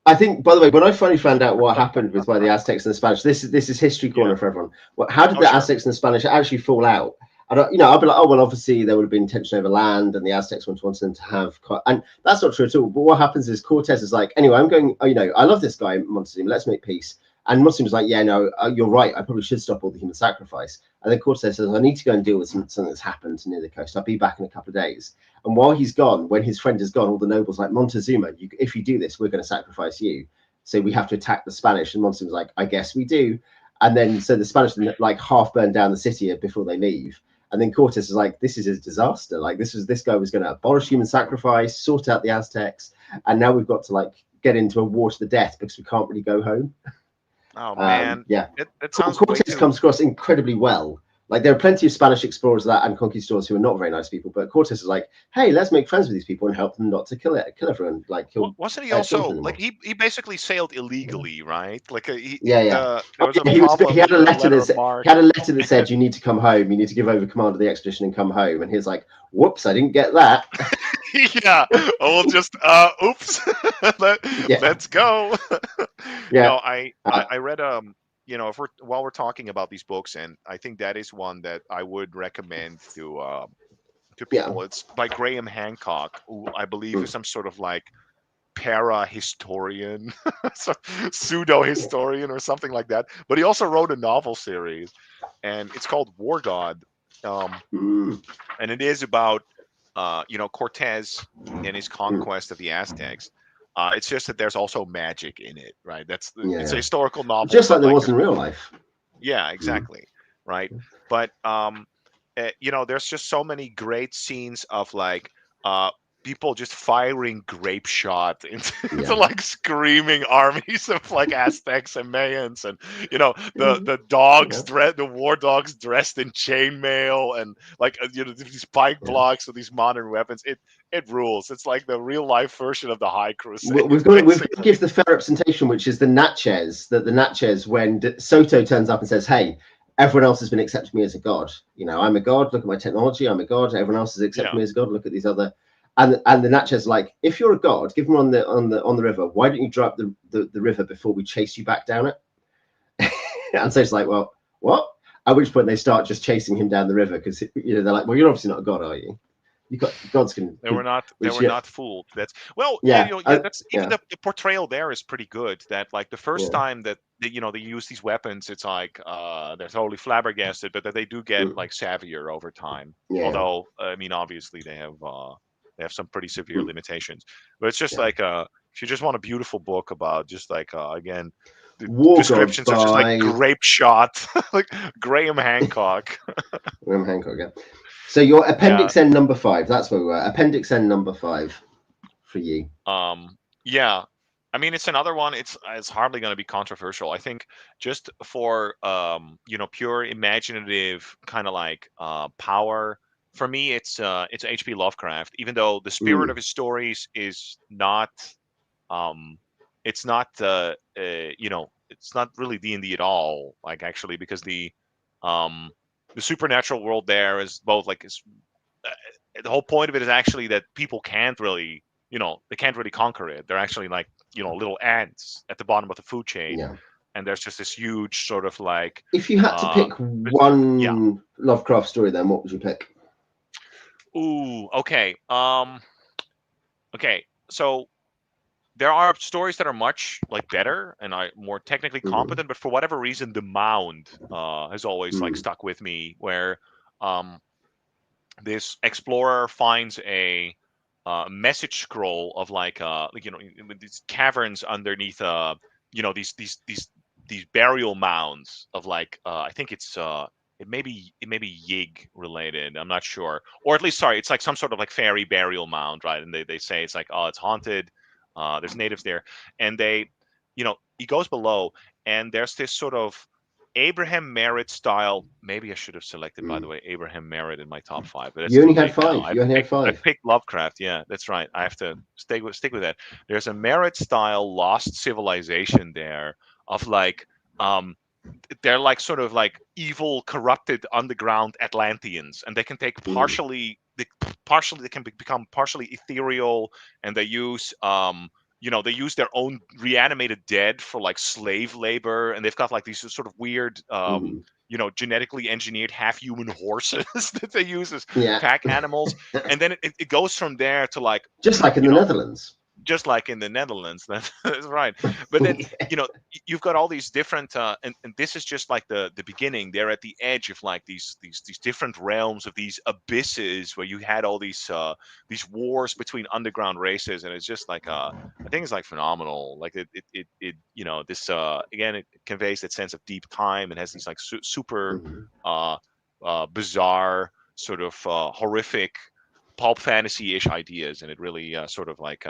Speaker 1: I think, by the way, when I finally found out what happened with the Aztecs and the Spanish, this is history corner for everyone. How did the Aztecs and the Spanish actually fall out? I'll be like, oh well, obviously there would have been tension over land, and the Aztecs wanted them to have, and that's not true at all. But what happens is Cortez is like, anyway, I'm going. I love this guy Montezuma. Let's make peace. And Muslims like, yeah, no, you're right. I probably should stop all the human sacrifice. And then Cortez says, I need to go and deal with something that's happened near the coast. I'll be back in a couple of days. And while he's gone, when his friend is gone, all the nobles like, Montezuma, if you do this, we're going to sacrifice you. So we have to attack the Spanish. And Montezuma's like, I guess we do. And then so the Spanish like half burn down the city before they leave. And then Cortez is like, this is a disaster. Like this guy was going to abolish human sacrifice, sort out the Aztecs. And now we've got to like get into a war to the death because we can't really go home.
Speaker 2: Oh man,
Speaker 1: it sounds. Cortez comes across incredibly well. Like there are plenty of Spanish explorers and conquistadors who are not very nice people, but Cortez is like, hey, let's make friends with these people and help them not to kill everyone. Like,
Speaker 2: wasn't he also like he basically sailed illegally, right? Like he
Speaker 1: had a letter that said you need to come home, you need to give over command of the expedition and come home, and he's like, whoops, I didn't get that.
Speaker 2: We'll just oops, let's go. I read while we're talking about these books, and I think that is one that I would recommend to people. It's by Graham Hancock, who I believe is some sort of like para-historian, pseudo-historian or something like that. But he also wrote a novel series, and it's called War God, and it is about Cortez and his conquest of the Aztecs. It's just that there's also magic in it, right? It's a historical novel,
Speaker 1: just like there was in real life.
Speaker 2: Yeah, exactly, right. But there's just so many great scenes of like people just firing grape shot into like screaming armies of like Aztecs and Mayans, and the dogs the war dogs dressed in chainmail and like these pike blocks with these modern weapons. It rules. It's like the real life version of the High Crusade.
Speaker 1: We've got to give the fair representation, which is the Natchez. That the Natchez, when Soto turns up and says, "Hey, everyone else has been accepting me as a god. I'm a god. Look at my technology. I'm a god. Everyone else has accepted me as a god. Look at these other." And the Natchez like, if you're a god, give them on the river. Why don't you drop the river before we chase you back down it? And so it's like, well, what? At which point they start just chasing him down the river because they're like, well, you're obviously not a god, are you? gods can.
Speaker 2: They were not fooled. That's that's even the portrayal there is pretty good. That like the first time that they use these weapons, it's like they're totally flabbergasted, but that they do get like savvier over time.
Speaker 1: Yeah.
Speaker 2: Although I mean, obviously they have some pretty severe limitations. But it's just like if you just want a beautiful book about just like again. Descriptions such as like grape shot, like Graham Hancock.
Speaker 1: Graham Hancock, yeah. So your Appendix N number 5. That's where we were. Appendix N number 5 for you.
Speaker 2: Yeah. I mean, it's another one. It's hardly going to be controversial. I think just for pure imaginative kind of like power. For me, it's H.P. Lovecraft. Even though the spirit of his stories is not. It's not it's not really D&D at all, like actually, because the supernatural world there is both like the whole point of it is actually that people can't really they can't really conquer it. They're actually like little ants at the bottom of the food chain, and there's just this huge sort of like.
Speaker 1: If you had to pick one Lovecraft story, then what would you pick?
Speaker 2: Ooh, okay. Okay, so there are stories that are much like better and are more technically competent, but for whatever reason, the Mound has always like stuck with me. Where this explorer finds a message scroll of like these caverns underneath these burial mounds of like I think it's it may be Yig related. I'm not sure, or at least it's like some sort of like fairy burial mound, right? And they say it's like it's haunted. There's natives there, and he goes below, and there's this sort of Abraham Merritt style. Maybe I should have selected, by the way, Abraham Merritt in my top 5. But
Speaker 1: you only had 5. You only had 5.
Speaker 2: I picked Lovecraft. Yeah, that's right. I have to stick with that. There's a Merritt style lost civilization there of like they're like sort of like evil, corrupted underground Atlanteans, and they can take they can become partially ethereal, and they use they use their own reanimated dead for like slave labor, and they've got like these sort of weird genetically engineered half-human horses that they use as pack animals, and then it goes from there to like
Speaker 1: just like in the Netherlands.
Speaker 2: Just like in the Netherlands, that's right. But then you've got all these different, and this is just like the beginning. They're at the edge of like these different realms of these abysses where you had all these wars between underground races, and it's just like I think it's like phenomenal. Like it this again, it conveys that sense of deep time and has these like super bizarre sort of horrific pulp fantasy-ish ideas, and it really sort of like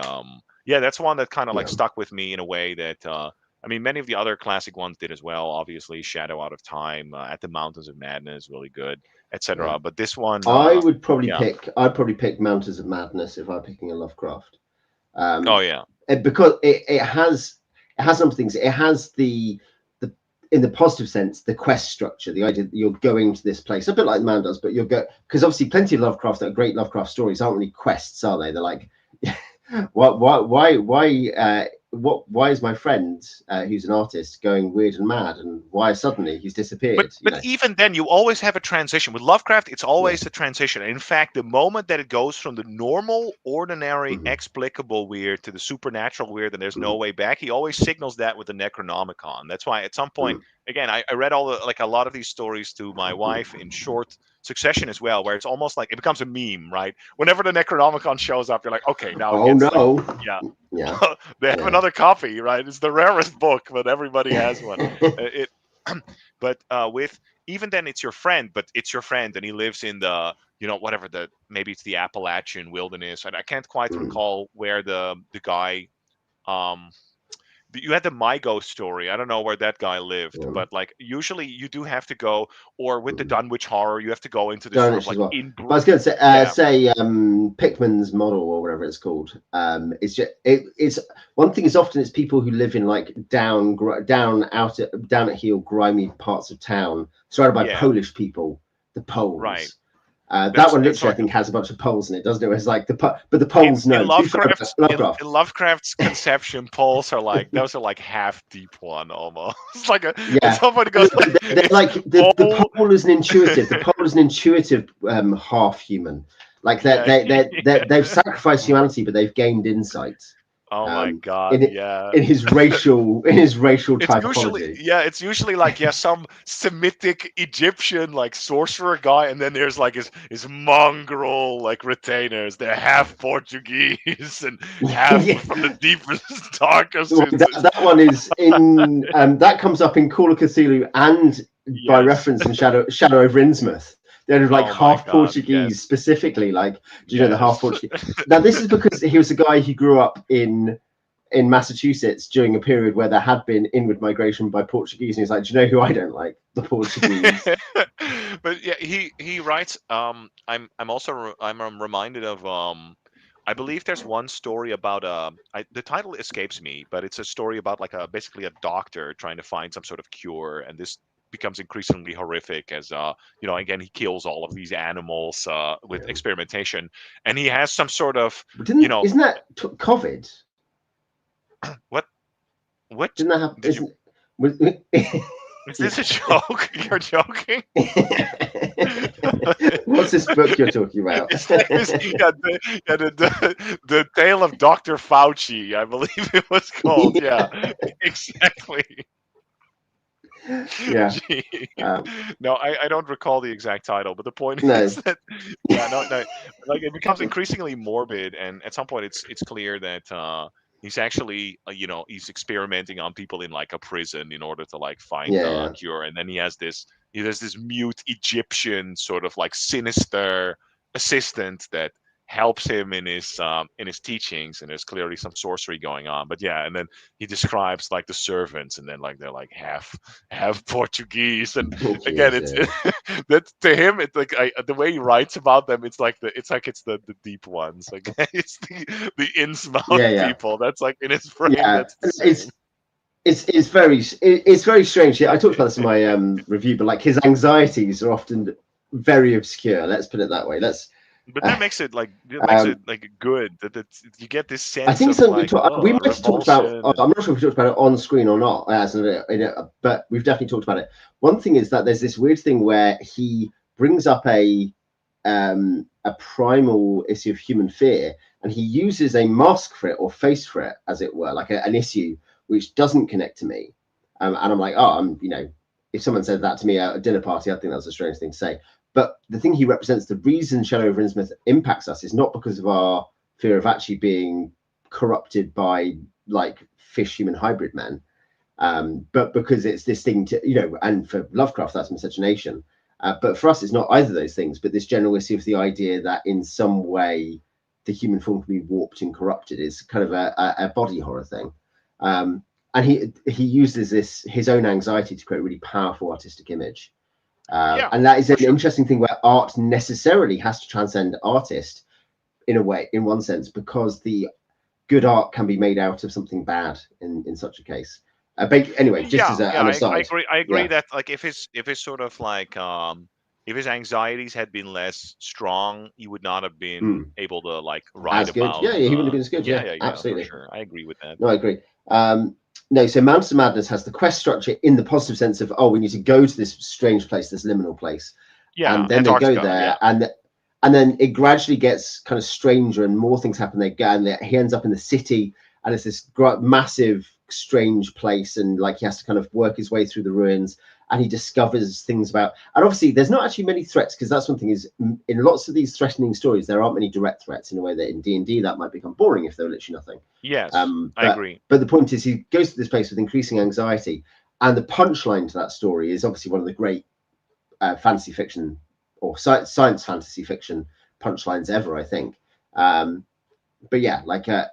Speaker 2: that's one that kind of like stuck with me in a way that I mean many of the other classic ones did as well. Obviously Shadow Out of Time, At the Mountains of Madness, really good, etc. But this one
Speaker 1: I'd probably pick Mountains of Madness if I'm picking a Lovecraft. Because it has some things. It has the in the positive sense, the quest structure, the idea that you're going to this place, a bit like Man does, but you'll go, because obviously plenty of Lovecraft, that are great Lovecraft stories, aren't really quests, are they? They're like, why is my friend who's an artist going weird and mad, and why suddenly he's disappeared?
Speaker 2: But even then, you always have a transition with Lovecraft. It's always a transition. In fact, the moment that it goes from the normal, ordinary, explicable weird to the supernatural weird, and there's no way back, he always signals that with the Necronomicon. That's why at some point, again, I read a lot of these stories to my wife in short succession as well, where it's almost like it becomes a meme, right? Whenever the Necronomicon shows up, you're like, okay, now they have another copy, right? It's the rarest book, but everybody has one. But with even then, it's your friend, and he lives in the maybe it's the Appalachian wilderness, and I can't quite recall where the guy you had the Mygo story. I don't know where that guy lived, but like usually you do have to go, or with the Dunwich Horror, you have to go into this sort of like
Speaker 1: I was going to say Pickman's model or whatever it's called. It's just it's one thing is often it's people who live in like down at heel grimy parts of town surrounded by Polish people, the Poles, right? That one literally, I think, has a bunch of Poles in it, doesn't it? It's like but the Poles know.
Speaker 2: In Lovecraft's conception, Poles are like those are like half deep one almost. It's like somebody goes
Speaker 1: like the Pole is an intuitive. The Pole is an intuitive half human. Like they've sacrificed humanity, but they've gained insight.
Speaker 2: Oh my God!
Speaker 1: In his racial typology.
Speaker 2: It's usually like some Semitic Egyptian like sorcerer guy, and then there's like his mongrel like retainers. They're half Portuguese and half from the deepest, darkest.
Speaker 1: Well, that one is in that comes up in Call of Cthulhu and by reference in Shadow over Innsmouth. They're like half Portuguese specifically. Like, do you know the half Portuguese? Now, this is because he was a guy who grew up in Massachusetts during a period where there had been inward migration by Portuguese, and he's like, do you know who I don't like? The Portuguese.
Speaker 2: But yeah, he writes. I'm reminded of I believe there's one story about the title escapes me, but it's a story about like basically a doctor trying to find some sort of cure, and this becomes increasingly horrific as again he kills all of these animals with experimentation, and he has some sort of
Speaker 1: isn't that COVID?
Speaker 2: What
Speaker 1: didn't that happen?
Speaker 2: Is this a joke? You're joking?
Speaker 1: What's this book you're talking about?
Speaker 2: The Tale of Dr. Fauci, I believe it was called. Yeah, exactly.
Speaker 1: Yeah.
Speaker 2: No, I don't recall the exact title, but the point is that like it becomes increasingly morbid, and at some point it's clear that he's actually he's experimenting on people in like a prison in order to like find a cure, and then he has this mute Egyptian sort of like sinister assistant that helps him in his teachings, and there's clearly some sorcery going on. But and then he describes like the servants, and then like they're like half Portuguese, and again it's that to him it's like the way he writes about them, it's the deep ones, like it's the Innsmouth people that's like in his brain. That's
Speaker 1: it's very strange. I talked about this in my review, but like his anxieties are often very obscure. Let's put it that way.
Speaker 2: But that makes it like good that you get this sense.
Speaker 1: I think we might have talked about. I'm not sure if we talked about it on screen or not, but we've definitely talked about it. One thing is that there's this weird thing where he brings up a primal issue of human fear, and he uses a mask for it or face for it, as it were, like an issue which doesn't connect to me. And I'm like, if someone said that to me at a dinner party, I think that's a strange thing to say. But the thing he represents, the reason Shadow over Innsmouth impacts us is not because of our fear of actually being corrupted by like fish human hybrid men, but because it's this thing to, and for Lovecraft, that's miscegenation. But for us, it's not either of those things, but this general issue of the idea that in some way the human form can be warped and corrupted is kind of a body horror thing. And he uses his own anxiety to create a really powerful artistic image. And that is an interesting thing where art necessarily has to transcend artist in one sense, because the good art can be made out of something bad in such a case. Anyway, just as an aside.
Speaker 2: I agree that like if his sort of like if his anxieties had been less strong, he would not have been able to like write about.
Speaker 1: Yeah, he wouldn't have been as good. Yeah, absolutely.
Speaker 2: For sure. I agree with that.
Speaker 1: No, I agree. No, so Mountains of Madness has the quest structure in the positive sense of, we need to go to this strange place, this liminal place.
Speaker 2: Yeah.
Speaker 1: And then they go there, and then it gradually gets kind of stranger and more things happen. They go, and he ends up in the city, and it's this massive, strange place, and like he has to kind of work his way through the ruins, and he discovers things about, and obviously there's not actually many threats, because that's one thing is in lots of these threatening stories there aren't many direct threats, in a way that in D&D that might become boring if there were literally nothing.
Speaker 2: Yes, I agree.
Speaker 1: But the point is he goes to this place with increasing anxiety, and the punchline to that story is obviously one of the great fantasy fiction or science fantasy fiction punchlines ever, I think. But yeah, like that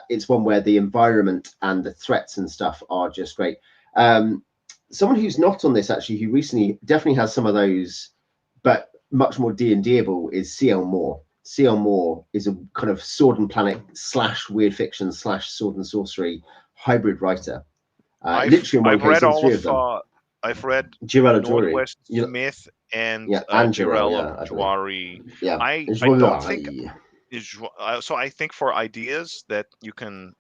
Speaker 1: it's one where the environment and the threats and stuff are just great. Someone who's not on this actually, who recently definitely has some of those, but much more D&D-able, is C.L. Moore. C.L. Moore is a kind of Sword and Planet / weird fiction / sword and sorcery hybrid writer.
Speaker 2: I've read all of them. I've read Northwest Myth and Jirella Juari.
Speaker 1: Yeah,
Speaker 2: I don't think. So I think for ideas that you can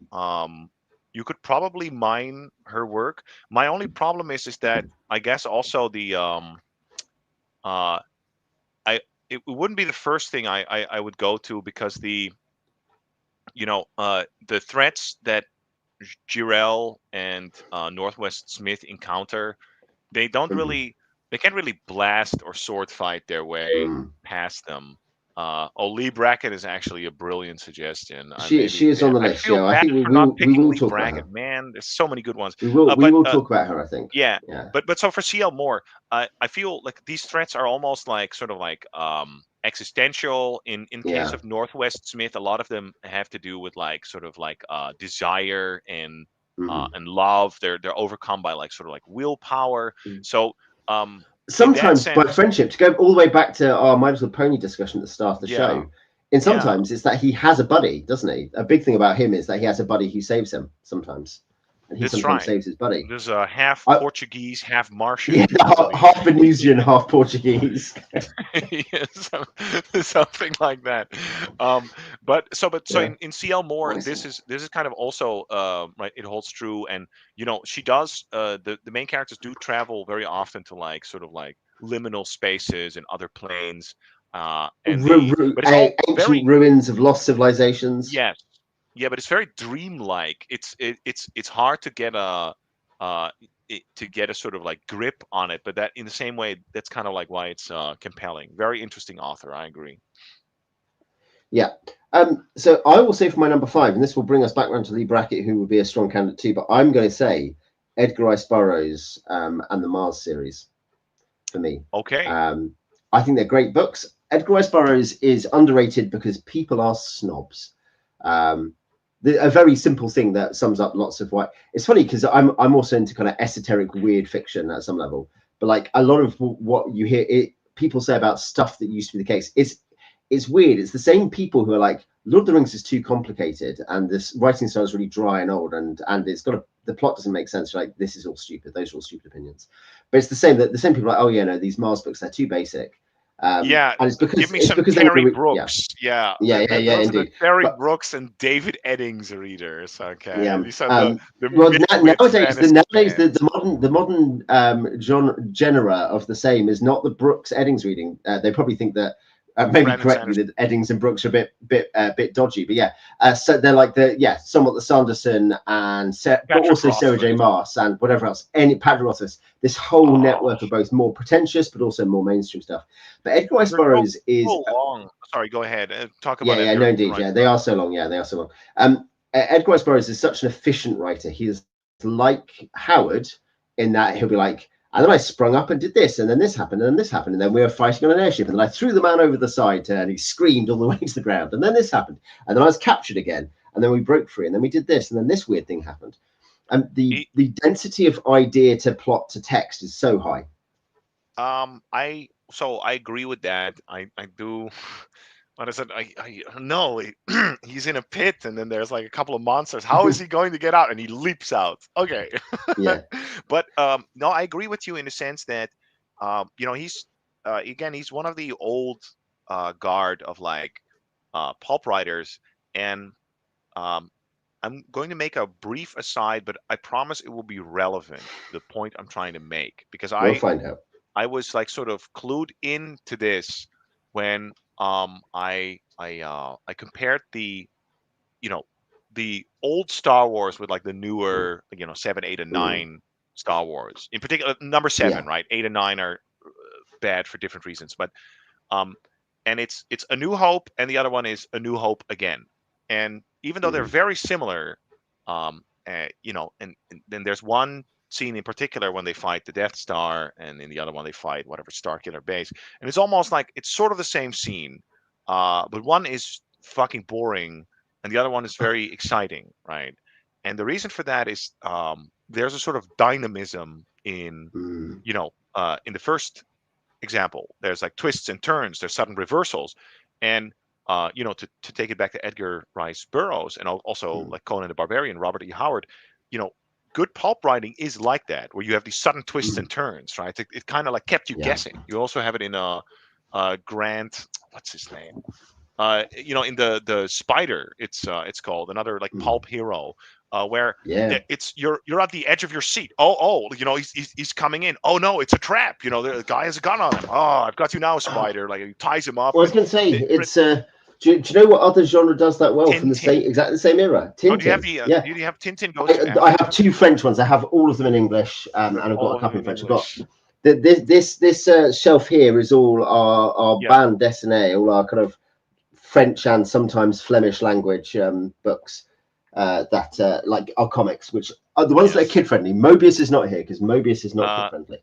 Speaker 2: you could probably mine her work. My only problem is that I guess also the it wouldn't be the first thing I would go to, because the threats that Jirel and Northwest Smith encounter, they can't really blast or sword fight their way past them. Lee Brackett is actually a brilliant suggestion.
Speaker 1: She is on the list.
Speaker 2: I feel bad
Speaker 1: I think
Speaker 2: for not picking
Speaker 1: will
Speaker 2: Lee
Speaker 1: talk
Speaker 2: Brackett.
Speaker 1: about her.
Speaker 2: Man, there's so many good ones.
Speaker 1: We will talk about her, I think.
Speaker 2: Yeah. But so for CL Moore, I feel like these threats are almost like sort of like existential. In case of Northwest Smith, a lot of them have to do with like sort of like desire and love. They're overcome by like sort of like willpower. So
Speaker 1: sometimes by friendship, to go all the way back to our My Little Pony discussion at the start of the show. And sometimes it's that he has a buddy, doesn't he? A big thing about him is that he has a buddy who saves him sometimes. And he sometimes saves his buddy.
Speaker 2: There's a half Portuguese, half Martian.
Speaker 1: Yeah, half Venusian, half Portuguese.
Speaker 2: Something like that. In CL Moore, this is kind of also right. It holds true, and she does. The main characters do travel very often to like sort of like liminal spaces and other planes. But it's all
Speaker 1: ancient ruins of lost civilizations.
Speaker 2: Yes. Yeah, but it's very dreamlike. It's hard to get a sort of like grip on it, but that in the same way, that's kind of like why it's compelling. Very interesting author, I agree.
Speaker 1: Yeah. So I will say for my number 5, and this will bring us back around to Lee Brackett, who would be a strong candidate too, but I'm going to say Edgar Rice Burroughs and the Mars series for me.
Speaker 2: Okay.
Speaker 1: I think they're great books. Edgar Rice Burroughs is underrated because people are snobs. A very simple thing that sums up lots of what it's funny, because I'm also into kind of esoteric weird fiction at some level, but like a lot of what you hear people say about stuff that used to be the case, it's weird. It's the same people who are like, Lord of the Rings is too complicated and this writing style is really dry and old, and it's got the plot doesn't make sense. You're like, this is all stupid. Those are all stupid opinions. But it's the same people are like, oh yeah, no, these Mars books, they're too basic.
Speaker 2: And it's because
Speaker 1: give me some
Speaker 2: Terry Brooks.
Speaker 1: Yeah,
Speaker 2: indeed. Terry Brooks and David Eddings readers. Okay.
Speaker 1: Yeah.
Speaker 2: These are
Speaker 1: nowadays the modern genre of the same is not the Brooks Eddings reading. They probably think that maybe correctly that Eddings and Brooks are a bit dodgy, but so they're like somewhat the Sanderson and but also Sarah J. Maas and whatever else. Patrick Rothfuss. This whole network of both more pretentious but also more mainstream stuff. But Edgar Rice Burroughs is
Speaker 2: so long. Sorry, go ahead. Talk about
Speaker 1: no, indeed. Yeah, they are so long. Yeah, they are so long. Edgar Rice Burroughs is such an efficient writer. He is like Howard in that he'll be like, and then I sprung up and did this, and then this happened, and then this happened, and then we were fighting on an airship, and then I threw the man over the side, and he screamed all the way to the ground, and then this happened, and then I was captured again, and then we broke free, and then we did this, and then this weird thing happened. And the density of idea to plot to text is so high.
Speaker 2: I agree with that. I do. What is it? I know he's in a pit, and then there's like a couple of monsters. How is he going to get out? And he leaps out. Okay.
Speaker 1: Yeah.
Speaker 2: But no, I agree with you in the sense that he's he's one of the old guard of like pulp writers, and I'm going to make a brief aside, but I promise it will be relevant. The point I'm trying to make, because
Speaker 1: we'll find out.
Speaker 2: I was like sort of clued into this when I compared the old Star Wars with like the newer 7, 8, and 9 Star Wars. In particular, number 7, right? 8 and 9 are bad for different reasons, but and it's A New Hope, and the other one is A New Hope Again. And even though they're very similar, and then there's one scene in particular when they fight the Death Star, and in the other one they fight whatever Starkiller base, and it's almost like it's sort of the same scene, but one is fucking boring and the other one is very exciting, right? And the reason for that is there's a sort of dynamism in in the first example. There's like twists and turns, there's sudden reversals, and to take it back to Edgar Rice Burroughs and also like Conan the Barbarian, Robert E. Howard, good pulp writing is like that, where you have these sudden twists and turns, right? It kind of like kept you guessing. You also have it in Grant, what's his name? In the Spider, it's called another like pulp hero. where it's you're at the edge of your seat. Oh, he's coming in. Oh no, it's a trap. The guy has a gun on him. Oh, I've got you now, Spider. Like he ties him up.
Speaker 1: Well, I was going to say it's. Do you know what other genre does that well from exactly the same era? Tintin.
Speaker 2: Do you have Tintin goes to Africa?
Speaker 1: I have 2 French ones. I have all of them in English, and I've got a couple in French. I've got this shelf here is all our bande dessinée, all our kind of French and sometimes Flemish language books that like our comics, which are the ones that are kid friendly. Mobius is not here because Mobius is not kid friendly.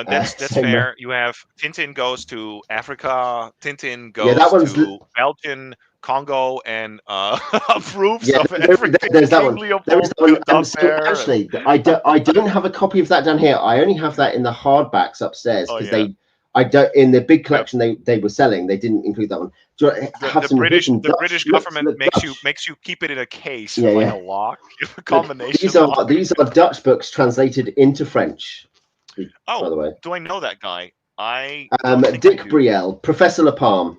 Speaker 2: That's fair. You have Tintin goes to Africa. Tintin goes to Belgium, Congo, and approves of everything.
Speaker 1: There's that one. There is that one. So actually, I don't have a copy of that down here. I only have that in the hardbacks upstairs because I don't in the big collection they were selling. They didn't include that one.
Speaker 2: The British government makes you keep it in a case behind a lock. A combination.
Speaker 1: These are Dutch books translated into French. By the way,
Speaker 2: do I know that guy?
Speaker 1: Dick Brielle, Professor Lapalme.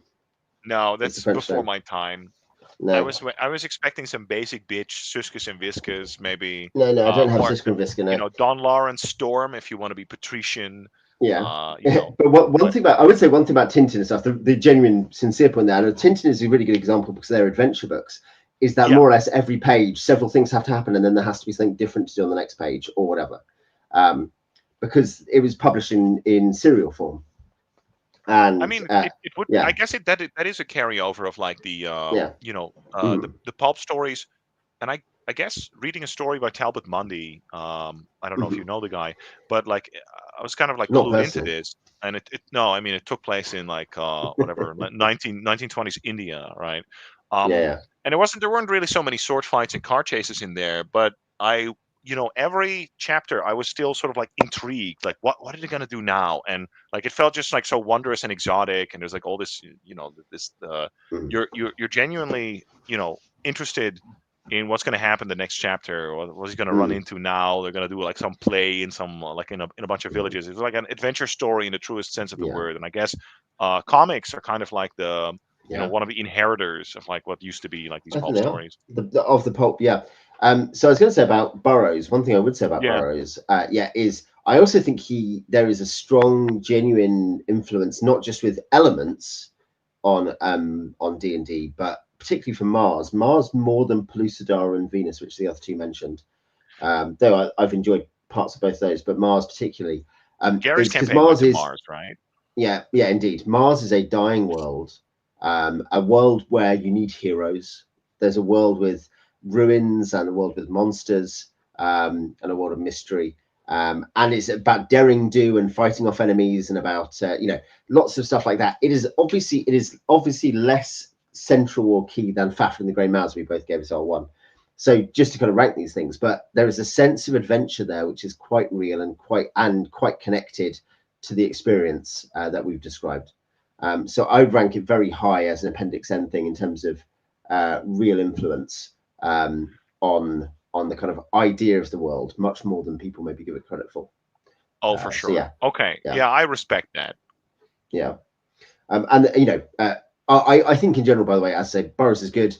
Speaker 2: No, that's before my time. No. I was expecting some basic bitch Suskus and Viscus, maybe.
Speaker 1: No, I don't have Suskus and Viscus. No.
Speaker 2: Don Lawrence Storm, if you want to be patrician.
Speaker 1: Yeah, but one thing about Tintin and stuff, the genuine, sincere point there, and Tintin is a really good example because they're adventure books. Is that more or less every page, several things have to happen, and then there has to be something different to do on the next page or whatever. Because it was published in serial form, and
Speaker 2: I mean, it would. I guess that is a carryover of like the the pulp stories, and I guess reading a story by Talbot Mundy. I don't know if you know the guy, but like I was kind of like clued into this, and it took place in like whatever 1920s India, right? And there weren't really so many sword fights and car chases in there, but every chapter I was still sort of like intrigued, like what are they gonna do now? And like it felt just like so wondrous and exotic, and there's like all this, you're genuinely, interested in what's gonna happen the next chapter, or what's he gonna run into now. They're gonna do like some play in some like in a bunch of villages. It's like an adventure story in the truest sense of the word. And I guess comics are kind of like the one of the inheritors of like what used to be like these pulp stories
Speaker 1: of the pulp. So I was going to say about Burroughs. One thing I would say about Burroughs, is I also think there is a strong, genuine influence, not just with elements on D&D, but particularly for Mars. Mars more than Pellucidar and Venus, which the other 2 mentioned. Though I've enjoyed parts of both those, but Mars particularly.
Speaker 2: Gary's campaign went to Mars, right?
Speaker 1: Yeah, indeed. Mars is a dying world, a world where you need heroes. There's a world with ruins and a world with monsters, and a world of mystery, and it's about daring do and fighting off enemies, and about lots of stuff like that. It is obviously less central or key than Fafhrd and the Grey Mouse. We both gave us R1. So just to kind of rank these things, but there is a sense of adventure there which is quite real and quite connected to the experience that we've described. So I would rank it very high as an Appendix N thing in terms of real influence on the kind of idea of the world, much more than people maybe give it credit for.
Speaker 2: Oh, for sure. So okay. Yeah, I respect that.
Speaker 1: Yeah. I think in general, by the way, as I say, Burroughs is good.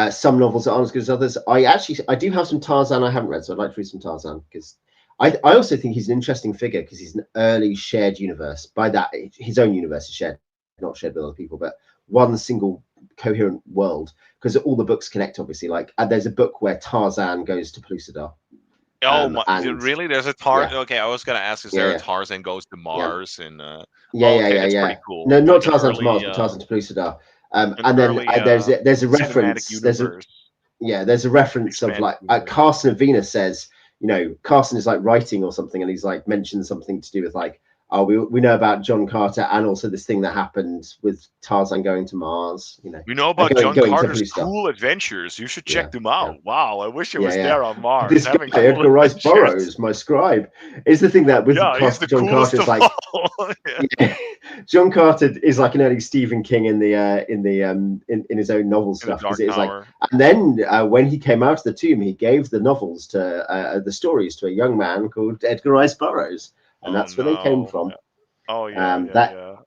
Speaker 1: Some novels aren't as good as others. I do have some Tarzan I haven't read, so I'd like to read some Tarzan, because I also think he's an interesting figure because he's an early shared universe. By that, his own universe is shared, not shared with other people, but one single coherent world, because all the books connect, obviously. Like there's a book where Tarzan goes to Pellucidar.
Speaker 2: Really? There's a Tarzan? Yeah. Okay, I was going to ask, is there a Tarzan goes to Mars? And that's pretty cool.
Speaker 1: No, not Tarzan to Mars, but Tarzan to Pellucidar. And then there's a reference. There's a reference of like Carson of Venus says, Carson is like writing or something, and he's like mentioned something to do with like, oh, we know about John Carter and also this thing that happened with Tarzan going to Mars.
Speaker 2: We know about John Carter's cool adventures. You should check them out. Yeah. Wow, I wish I was there on Mars.
Speaker 1: This guy, Edgar Rice Burroughs, my scribe, is the thing that with John Carter is like, John Carter is like an early Stephen King in his own novel stuff. Because it is like, and then when he came out of the tomb, he gave the novels to the stories to a young man called Edgar Rice Burroughs. And that's where they came from.
Speaker 2: Oh yeah.
Speaker 1: Wow.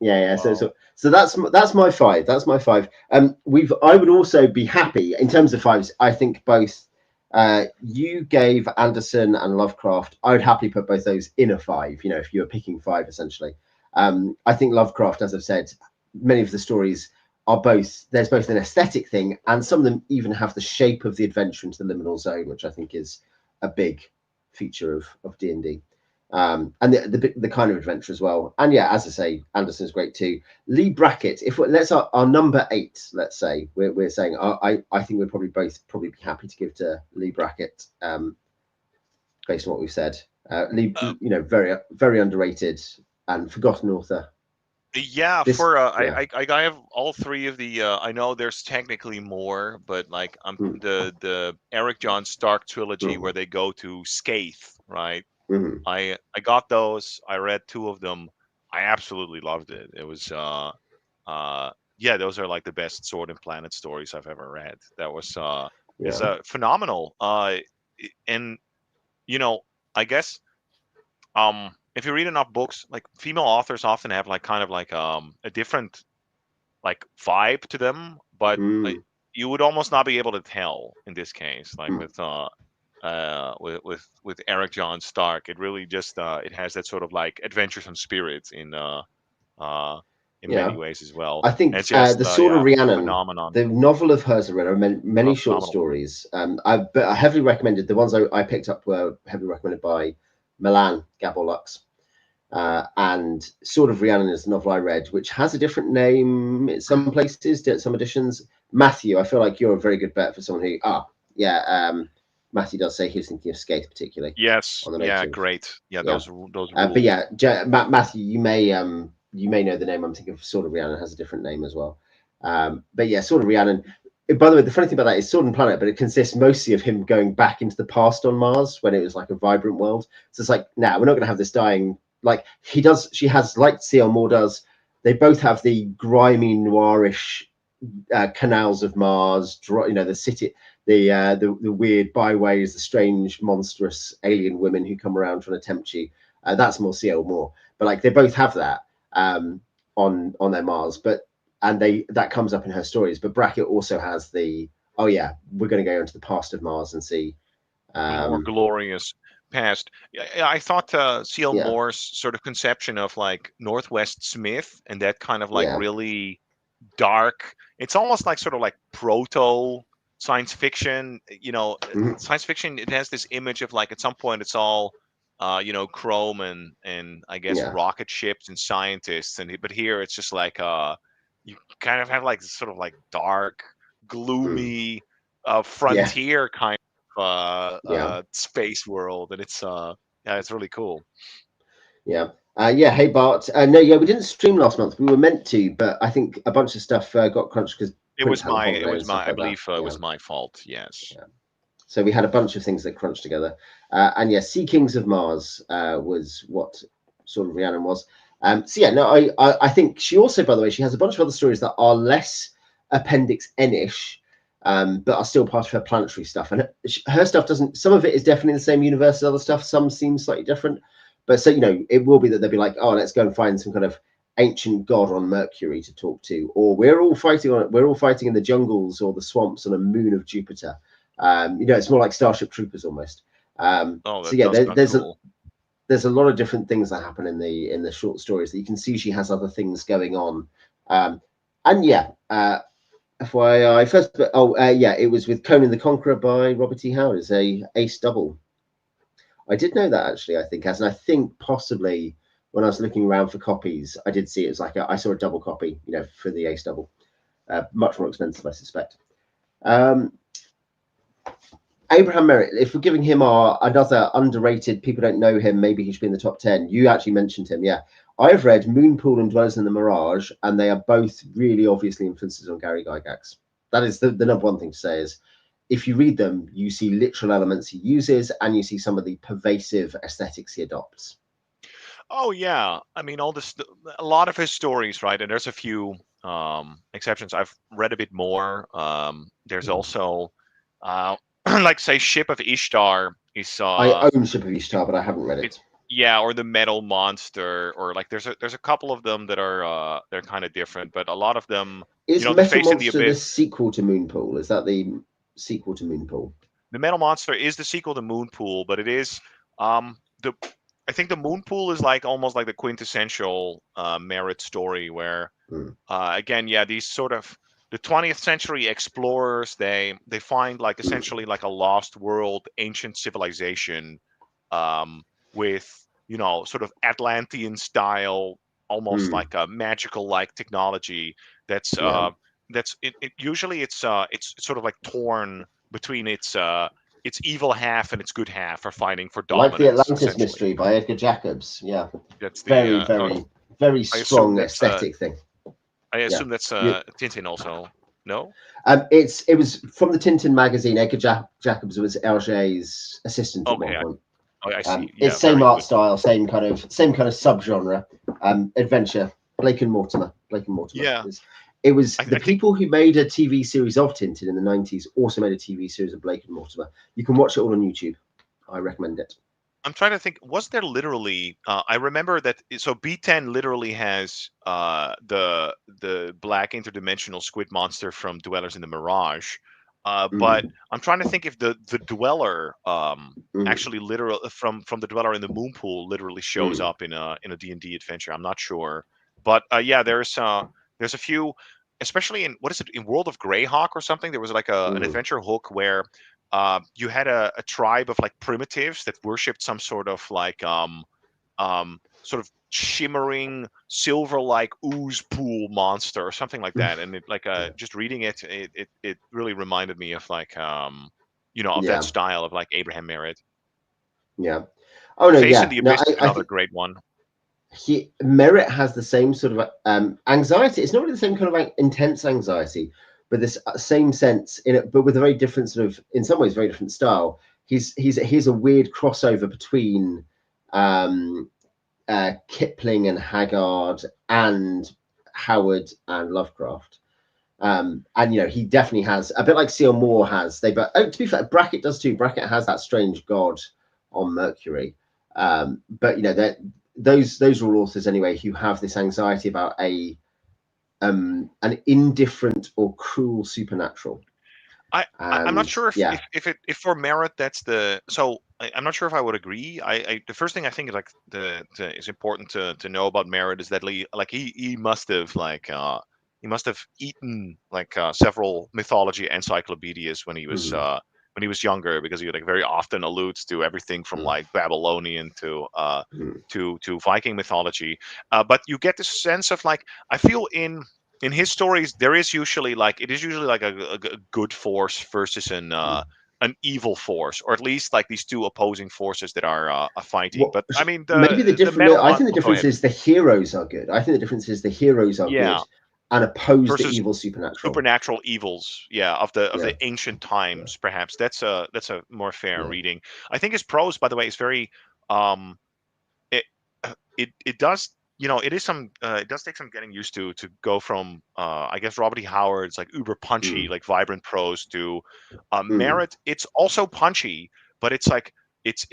Speaker 1: So that's my 5. That's my 5. I would also be happy in terms of 5s. I think both You gave Anderson and Lovecraft. I would happily put both those in a 5. You know, if you were picking 5, essentially. I think Lovecraft, as I've said, many of the stories are there's both an aesthetic thing, and some of them even have the shape of the adventure into the liminal zone, which I think is a big feature of D&D. And the kind of adventure as well. And yeah, as I say, Anderson's great too. Lee Brackett, if let's our number 8, let's say we're saying I think we'd probably both be happy to give to Lee Brackett, based on what we've said. Lee, you know, very very underrated and forgotten author.
Speaker 2: Yeah, I have all 3 of the. I know there's technically more, but like the Eric John Stark trilogy where they go to Skaith, right? I got those. I read 2 of them. I absolutely loved it. It was yeah, those are like the best Sword and Planet stories I've ever read. That was it's phenomenal. And you know, I guess if you read enough books, like female authors often have like kind of like a different like vibe to them, but you would almost not be able to tell in this case, like with Eric John Stark. It really just it has that sort of like adventuresome spirit in many ways as well.
Speaker 1: I think
Speaker 2: just,
Speaker 1: the Sword of Rhiannon,
Speaker 2: phenomenon.
Speaker 1: the novel of hers, are many short stories. But I heavily recommended the ones I picked up were heavily recommended by Milan Gabor Lux. And Sword of Rhiannon is the novel I read, which has a different name in some places, some editions. Matthew, I feel like you're a very good bet for someone who, Matthew does say he was thinking of Skate particularly.
Speaker 2: Yes, yeah, great. Yeah, those rules.
Speaker 1: But yeah, Matthew, you may know the name. I'm thinking of Sword of Rhiannon has a different name as well. But yeah, Sword of Rhiannon. By the way, the funny thing about that is Sword and Planet, but it consists mostly of him going back into the past on Mars when it was like a vibrant world. So it's like, we're not going to have this dying. Like she has, like C.L. Moore does. They both have the grimy, noirish canals of Mars. The city, the weird byways, the strange, monstrous alien women who come around trying to tempt you. That's more C.L. Moore. But like they both have that on their Mars. And that comes up in her stories. But Brackett also has we're going to go into the past of Mars and see
Speaker 2: more glorious past. I thought C.L. Moore's sort of conception of like Northwest Smith and that kind of like really dark. It's almost like sort of like proto science fiction. Science fiction. It has this image of like at some point it's all chrome and I guess rocket ships and scientists but here it's just like you kind of have like this sort of like dark, gloomy frontier kind of space world, and it's really cool.
Speaker 1: Hey Bart, no, we didn't stream last month. We were meant to, but I think a bunch of stuff got crunched because
Speaker 2: it was my I believe it was my fault. Yes.
Speaker 1: So we had a bunch of things that crunched together, and Sea Kings of Mars was what Sword of Rhiannon was. I think she also, by the way, she has a bunch of other stories that are less Appendix N-ish, but are still part of her planetary stuff. And her stuff doesn't. Some of it is definitely the same universe as other stuff. Some seem slightly different. But so it will be that they'll be like, oh, let's go and find some kind of ancient god on Mercury to talk to, or we're all fighting in the jungles or the swamps on a moon of Jupiter. It's more like Starship Troopers almost. There's a lot of different things that happen in the short stories that you can see. She has other things going on, FYI, it was with Conan the Conqueror by Robert E. Howard as a ace double. I did know that actually. I think possibly when I was looking around for copies, I did see it was like I saw a double copy, for the ace double, much more expensive, I suspect. Abraham Merritt, if we're giving him another underrated, people don't know him, maybe he should be in the top 10. You actually mentioned him, I've read Moonpool and Dwellers in the Mirage, and they are both really obviously influences on Gary Gygax. That is the number one thing to say is, if you read them, you see literal elements he uses, and you see some of the pervasive aesthetics he adopts.
Speaker 2: Oh yeah, I mean a lot of his stories, right? And there's a few exceptions. I've read a bit more. There's also, like say, Ship of Ishtar is.
Speaker 1: I own Ship of Ishtar, but I haven't read it.
Speaker 2: Or the Metal Monster, or like there's a couple of them that are they're kind of different, but a lot of them.
Speaker 1: Is
Speaker 2: the
Speaker 1: Metal
Speaker 2: Face in the
Speaker 1: Monster
Speaker 2: Abyss
Speaker 1: the sequel to Moonpool? Is that the sequel to Moonpool?
Speaker 2: the Metal Monster is the sequel to Moonpool, but it is I think the Moonpool is like almost like the quintessential Merritt story, where again, yeah, these sort of the 20th century explorers, they find like essentially like a lost world, ancient civilization, with, you know, sort of Atlantean style, almost like a magical like technology that's usually it's sort of like torn between its evil half and its good half are fighting for
Speaker 1: like the
Speaker 2: dominance.
Speaker 1: Atlantis Mystery by Edgar Jacobs. Yeah,
Speaker 2: that's
Speaker 1: very
Speaker 2: the
Speaker 1: very
Speaker 2: I assume
Speaker 1: strong
Speaker 2: that's
Speaker 1: aesthetic thing.
Speaker 2: I assume that's Tintin also. No?
Speaker 1: It was from the Tintin magazine. Edgar Jacobs was Hergé's assistant at one point.
Speaker 2: I see. Yeah,
Speaker 1: it's same art
Speaker 2: good.
Speaker 1: style, same kind of subgenre. Adventure. Blake and Mortimer.
Speaker 2: Yeah.
Speaker 1: It was the people who made a TV series of Tintin in the 90s also made a TV series of Blake and Mortimer. You can watch it all on YouTube. I recommend it.
Speaker 2: I'm trying to think. Was there literally? I remember that. So B10 literally has the black interdimensional squid monster from Dwellers in the Mirage. But I'm trying to think if the Dweller actually literal from the Dweller in the Moonpool literally shows up in a D&D adventure. I'm not sure. But yeah, there's a few, especially in what is it, in World of Greyhawk or something. There was like an adventure hook where you had a tribe of like primitives that worshipped some sort of like sort of shimmering silver-like ooze pool monster or something like that. And it like just reading it really reminded me of like you know, of that style of like Abraham Merritt.
Speaker 1: Yeah. Oh no,
Speaker 2: Face in the Abyss is another great one.
Speaker 1: Merritt has the same sort of anxiety. It's not really the same kind of like intense anxiety, but this same sense in it, but with a very different sort of, in some ways, very different style. He's a weird crossover between Kipling and Haggard and Howard and Lovecraft. And you know, he definitely has a bit like C.L. Moore has. To be fair, Brackett does too. Brackett has that strange god on Mercury. But you know, those are all authors anyway who have this anxiety about an indifferent or cruel supernatural.
Speaker 2: I'm not sure if for Merritt that's the, so I'm not sure if I would agree. The first thing I think is like is important to know about Merritt is that he must have eaten like several mythology encyclopedias when he was younger, because he like very often alludes to everything from like Babylonian to Viking mythology. But you get this sense of like, I feel in his stories there is usually like a good force versus an evil force, or at least like these two opposing forces that are fighting. But I mean,
Speaker 1: maybe the difference. I think the difference is the heroes are good. I think the difference is the heroes are good and opposed to evil
Speaker 2: supernatural evils, of the ancient times. Perhaps that's a more fair reading. I think his prose, by the way, is very it does, you know, it does take some getting used to go from I guess Robert E. Howard's like uber punchy like vibrant prose to Merritt. It's also punchy, but it's like it's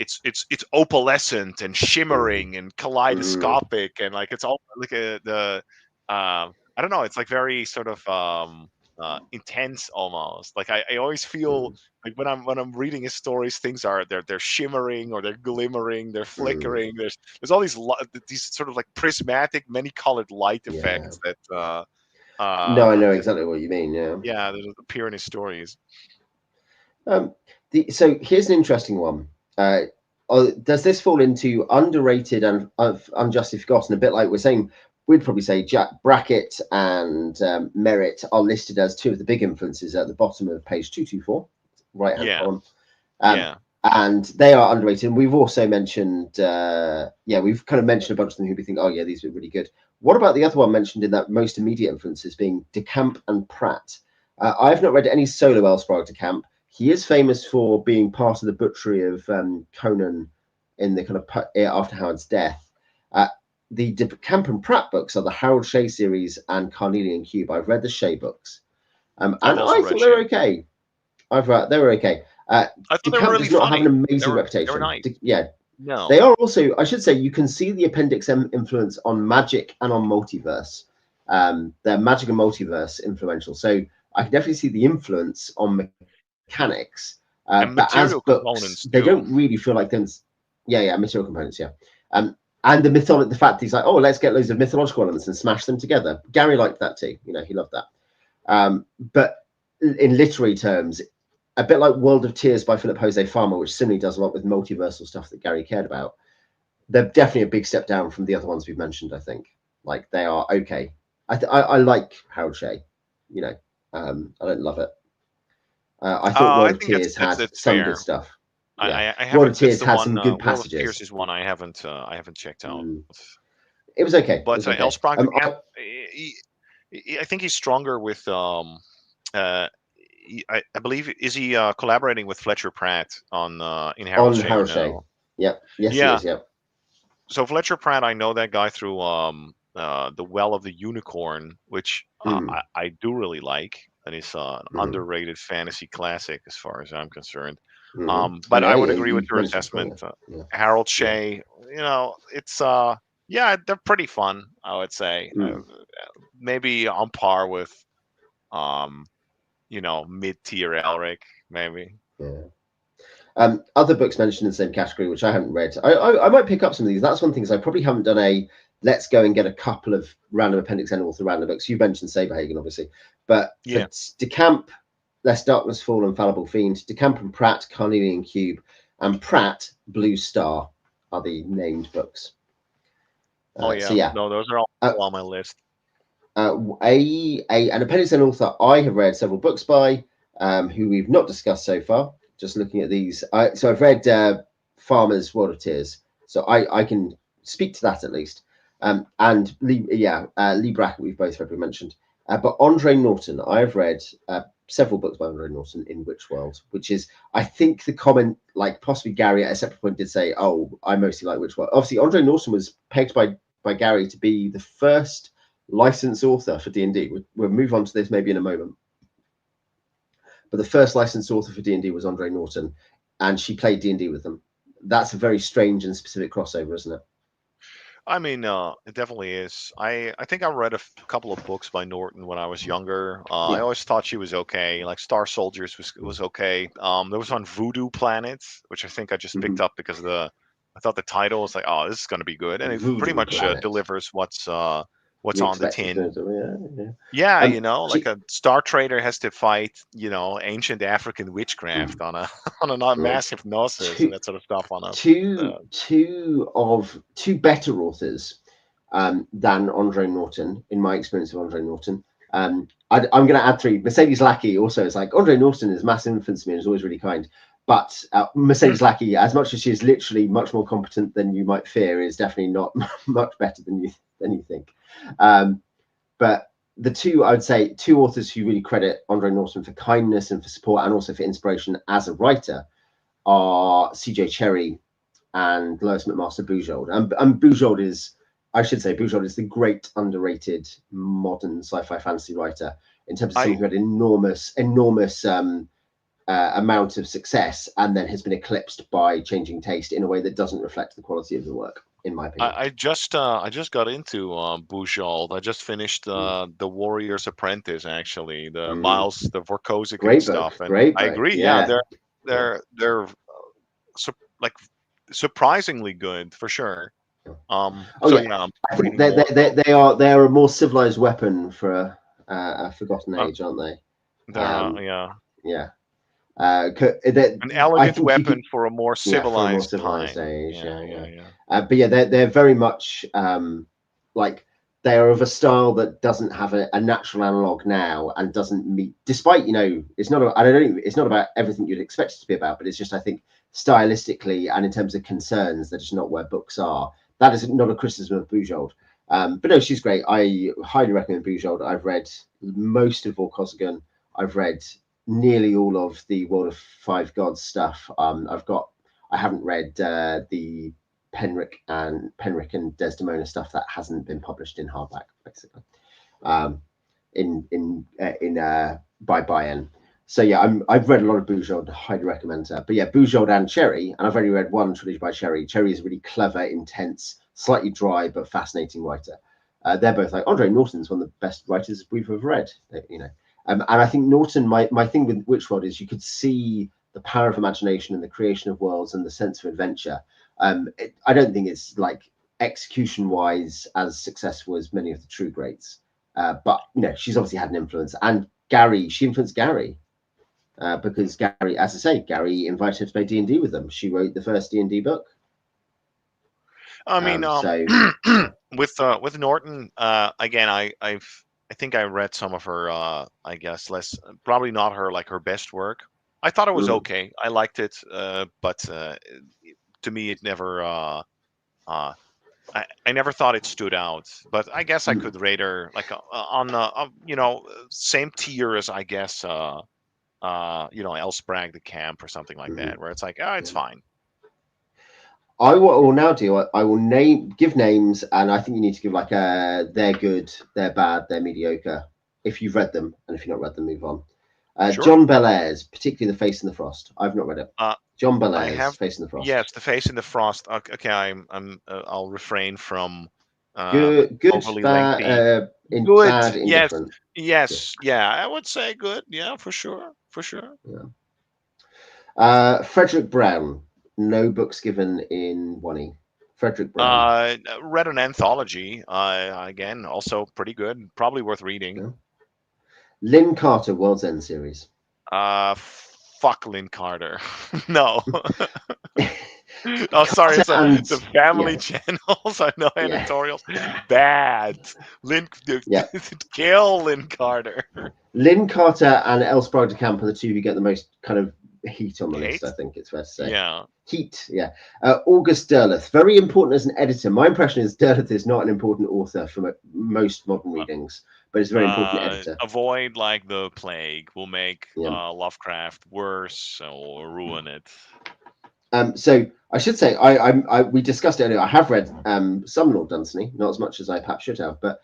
Speaker 2: opalescent and shimmering and kaleidoscopic, and like it's all like I don't know, it's like very sort of intense almost. Like I always feel like when I'm reading his stories, things are they're shimmering or they're glimmering, they're flickering. There's all these sort of like prismatic, many colored light effects that
Speaker 1: no, I know exactly what you mean.
Speaker 2: that appear in his stories.
Speaker 1: So here's an interesting one. Does this fall into underrated and unjustly forgotten? A bit like we're saying, we'd probably say Brackett and Merritt are listed as two of the big influences at the bottom of page 224, right hand column. And they are underrated. And we've also mentioned, we've kind of mentioned a bunch of them who we think, oh yeah, these are really good. What about the other one mentioned in that most immediate influences being De Camp and Pratt? I have not read any solo Elsprague De Camp. He is famous for being part of the butchery of Conan in the kind of after Howard's death. The De Camp and Pratt books are the Harold Shea series and Carnelian Cube. I've read the Shea books, and I thought they were okay. They were okay.
Speaker 2: I thought
Speaker 1: De
Speaker 2: they
Speaker 1: Camp
Speaker 2: were really
Speaker 1: does not
Speaker 2: funny.
Speaker 1: have an amazing reputation.
Speaker 2: They were nice.
Speaker 1: No, they are also. I should say you can see the Appendix N influence on magic and on multiverse. They're magic and multiverse influential. So I can definitely see the influence on mechanics.
Speaker 2: And
Speaker 1: but as
Speaker 2: material
Speaker 1: books,
Speaker 2: components
Speaker 1: they
Speaker 2: too.
Speaker 1: don't really feel like them. Yeah, material components. Yeah, and the fact he's like, oh, let's get loads of mythological elements and smash them together. Gary liked that too. He loved that. But in literary terms, a bit like World of Tears by Philip Jose Farmer, which similarly does a lot with multiversal stuff that Gary cared about. They're definitely a big step down from the other ones we've mentioned. I think like they are okay. I like Harold Shea. I don't love it. I thought World
Speaker 2: I
Speaker 1: of
Speaker 2: think
Speaker 1: Tears had
Speaker 2: that's
Speaker 1: some
Speaker 2: fair.
Speaker 1: good stuff. Yeah,
Speaker 2: I
Speaker 1: World of
Speaker 2: haven't. That's
Speaker 1: Tears
Speaker 2: the
Speaker 1: had
Speaker 2: one.
Speaker 1: some good
Speaker 2: World of Tears
Speaker 1: passages.
Speaker 2: is one I haven't checked out.
Speaker 1: It was okay.
Speaker 2: But
Speaker 1: It was okay.
Speaker 2: Elsprach the Camp, I think he's stronger with I believe is he collaborating with Fletcher Pratt on in Harold Shea or no?
Speaker 1: Yep. Yes,
Speaker 2: Yeah.
Speaker 1: he is. Yep.
Speaker 2: So Fletcher Pratt, I know that guy through the Well of the Unicorn, which I do really like, and it's an underrated fantasy classic as far as I'm concerned. But I would agree with your assessment. Harold Shea, it's they're pretty fun, I would say. Maybe on par with mid-tier Elric, maybe.
Speaker 1: Yeah. Other books mentioned in the same category, which I haven't read. I might pick up some of these. That's one thing, because I probably haven't done a let's go and get a couple of random Appendix N author random books. You mentioned Saberhagen, obviously. But for DeCamp, Lest Darkness Fall and Fallible Fiend, DeCamp and Pratt, Carnelian Cube, and Pratt, Blue Star are the named books. So yeah.
Speaker 2: No, those are all on my list.
Speaker 1: An Appendix N author I have read several books by, who we've not discussed so far. Just looking at these, so I've read Farmer's World of Tears, so I can speak to that at least. And Lee Brackett we've both read, we mentioned, but Andre Norton, I've read several books by Andre Norton in Witchworld, which is, I think the comment, like possibly Gary at a separate point did say, oh, I mostly like Witchworld. Obviously, Andre Norton was pegged by Gary to be the first licensed author for D&D. We'll move on to this maybe in a moment. But the first licensed author for D&D was Andre Norton, and she played D&D with them. That's a very strange and specific crossover, isn't it?
Speaker 2: I mean, it definitely is. I think I read a couple of books by Norton when I was younger. I always thought she was okay. Like Star Soldiers was okay. There was one Voodoo Planets, which I think I just picked up because I thought the title was like, oh, this is going to be good, and it pretty much delivers what's on the tin. Like a Star Trader has to fight, ancient African witchcraft on a massive Gnosis and that sort of stuff on a
Speaker 1: two better authors than Andre Norton, in my experience of Andre Norton. I'm going to add three. Mercedes Lackey also is like, Andre Norton is massive influence to me and is always really kind. But Mercedes Lackey, as much as she is literally much more competent than you might fear, is definitely not much better than you think. But the two, I would say, two authors who really credit Andre Norton for kindness and for support and also for inspiration as a writer are C.J. Cherryh and Lois McMaster Bujold. And Bujold is, I should say, Bujold is the great underrated modern sci-fi fantasy writer in terms of someone who had enormous amount of success and then has been eclipsed by changing taste in a way that doesn't reflect the quality of the work, in my opinion.
Speaker 2: I just got into Bujold. I just finished the Warrior's Apprentice, actually, the Miles, the Vorkosigan stuff, and I agree. Yeah, they're like surprisingly good for sure.
Speaker 1: I think they are a more civilized weapon for a forgotten age, aren't they?
Speaker 2: An elegant weapon for a more civilized
Speaker 1: age. But they're very much like they are of a style that doesn't have a natural analog now and doesn't meet, despite it's not about everything you'd expect it to be about, but it's just, I think, stylistically and in terms of concerns, they're just not where books are. That is not a criticism of Bujold. But no, she's great. I highly recommend Bujold. I've read most of Vorkosigan. I've read nearly all of the World of Five Gods stuff. I haven't read the Penric and Desdemona stuff that hasn't been published in hardback, basically, by Bayern. So yeah, I've read a lot of Bujold. Highly recommend her. But yeah, Bujold and Cherryh, and I've only read one trilogy by Cherryh. Cherryh is a really clever, intense, slightly dry but fascinating writer. They're both like Andre Norton's one of the best writers we've ever read. And I think Norton, my thing with Witchworld is you could see the power of imagination and the creation of worlds and the sense of adventure. I don't think it's like execution wise as successful as many of the true greats, but she's obviously had an influence. And she influenced Gary, because Gary, as I say, Gary invited her to play D&D with them. She wrote the first D&D book.
Speaker 2: I mean, with Norton, again, I think I read some of her, I guess probably not her best work. I thought it was okay. I liked it, but to me, it never. I never thought it stood out. But I guess I could rate her like on same tier as I guess El Spragg the Camp or something like that, where it's like, it's fine.
Speaker 1: I will now do. I will give names, and I think you need to give like they're good, they're bad, they're mediocre. If you've read them, and if you've not read them, move on. Sure. John Bellairs, particularly The Face in the Frost. I've not read it. John Bellairs, Face in the Frost.
Speaker 2: Yes, The Face in the Frost. Okay, I'll refrain from
Speaker 1: good,
Speaker 2: overly
Speaker 1: bad,
Speaker 2: lengthy.
Speaker 1: Good, bad, indifferent.
Speaker 2: Yes, yeah, I would say good. Yeah, for sure.
Speaker 1: Yeah. Frederick Brown. No books given in 1E. Frederick Brown.
Speaker 2: Read an anthology. Again, also pretty good. Probably worth reading.
Speaker 1: Yeah. Lynn Carter, World's End series.
Speaker 2: Fuck Lynn Carter. No. Oh, sorry. It's the family channels. I know editorials. Bad. Kill Lynn Carter.
Speaker 1: Lynn Carter and El Spragg de Camp are the two who get the most kind of heat on the list, I think it's fair to say.
Speaker 2: Yeah.
Speaker 1: Heat, yeah. August Derleth, very important as an editor. My impression is Derleth is not an important author from most modern readings, but it's a very important editor.
Speaker 2: Avoid like the plague will make Lovecraft worse or ruin it.
Speaker 1: So I should say, we discussed it earlier. I have read some Lord Dunsany, not as much as I perhaps should have, but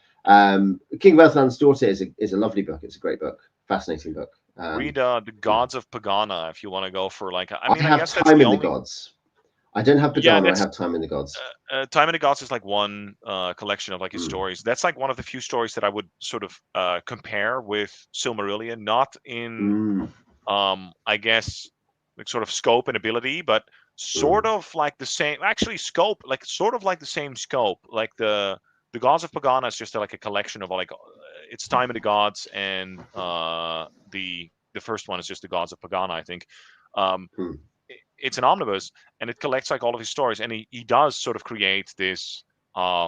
Speaker 1: King of Earthland's Daughter is a lovely book. It's a great book, fascinating book.
Speaker 2: Read The Gods of Pagana if you want to go for like.
Speaker 1: I guess Time in the Gods. I don't have Pagana. I have Time in the Gods.
Speaker 2: Time in the Gods is like one collection of like his stories. That's like one of the few stories that I would sort of compare with Silmarillion, not in I guess like sort of scope and ability, but sort of like the same. Actually, scope like sort of like the same scope. Like the Gods of Pagana is just like a collection of like it's Time in the Gods, and the first one is just the Gods of Pagana, I think. It's an omnibus, and it collects like all of his stories, and he does sort of create this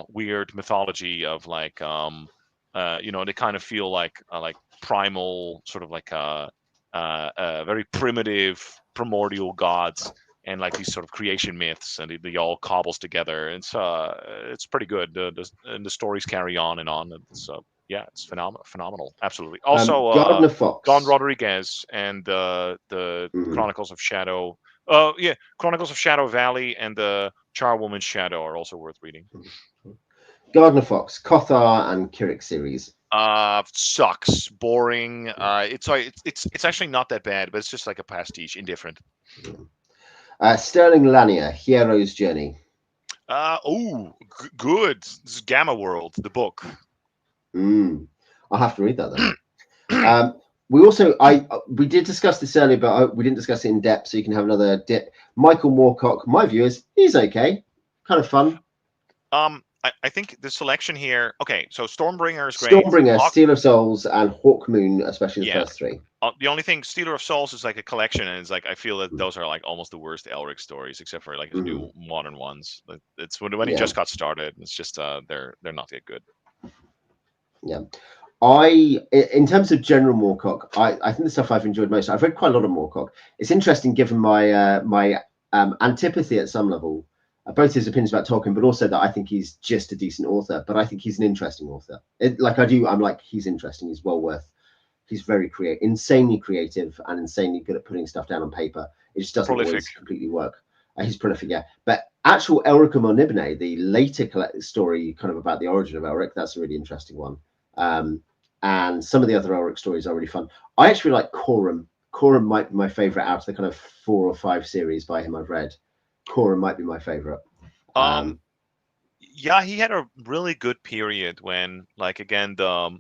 Speaker 2: weird mythology of like they kind of feel like primal, sort of like very primitive primordial gods, and like these sort of creation myths, and they all cobbles together. It's pretty good. And the stories carry on and on. So yeah, it's phenomenal. Absolutely. Also,
Speaker 1: Gardner Fox,
Speaker 2: Don Rodriguez, and the Chronicles of Shadow. Chronicles of Shadow Valley and the Charwoman's Shadow are also worth reading.
Speaker 1: Gardner Fox, Kothar and Kirik series.
Speaker 2: Sucks, boring. It's actually not that bad, but it's just like a pastiche, indifferent.
Speaker 1: Sterling Lanier, Hero's Journey.
Speaker 2: Good. This is Gamma World, the book.
Speaker 1: I'll have to read that then. We also, we did discuss this earlier, but we didn't discuss it in depth, so you can have another dip. Michael Moorcock, my view is he's okay, kind of fun.
Speaker 2: I think the selection here. Okay, so Stormbringer is great.
Speaker 1: Stormbringer, Stealer of Souls, and Hawkmoon, especially the first three.
Speaker 2: The only thing, Stealer of Souls is like a collection, and it's like I feel that those are like almost the worst Elric stories, except for like the new modern ones. It's when he just got started. It's just they're not yet good. Yeah.
Speaker 1: In terms of general Moorcock, I think the stuff I've enjoyed most. I've read quite a lot of Moorcock. It's interesting, given my my antipathy at some level, both his opinions about Tolkien, but also that I think he's just a decent author. But I think he's an interesting author. I'm like, he's interesting. He's well worth. He's very insanely creative, and insanely good at putting stuff down on paper. It just doesn't always completely work. He's prolific, yeah. But actual Elric and Nibene, the later story, kind of about the origin of Elric, that's a really interesting one. And some of the other Elric stories are really fun. I actually like Corum. Corum might be my favorite out of the kind of 4 or 5 series by him I've read. Corum might be my favorite.
Speaker 2: Yeah, he had a really good period when, like, again, the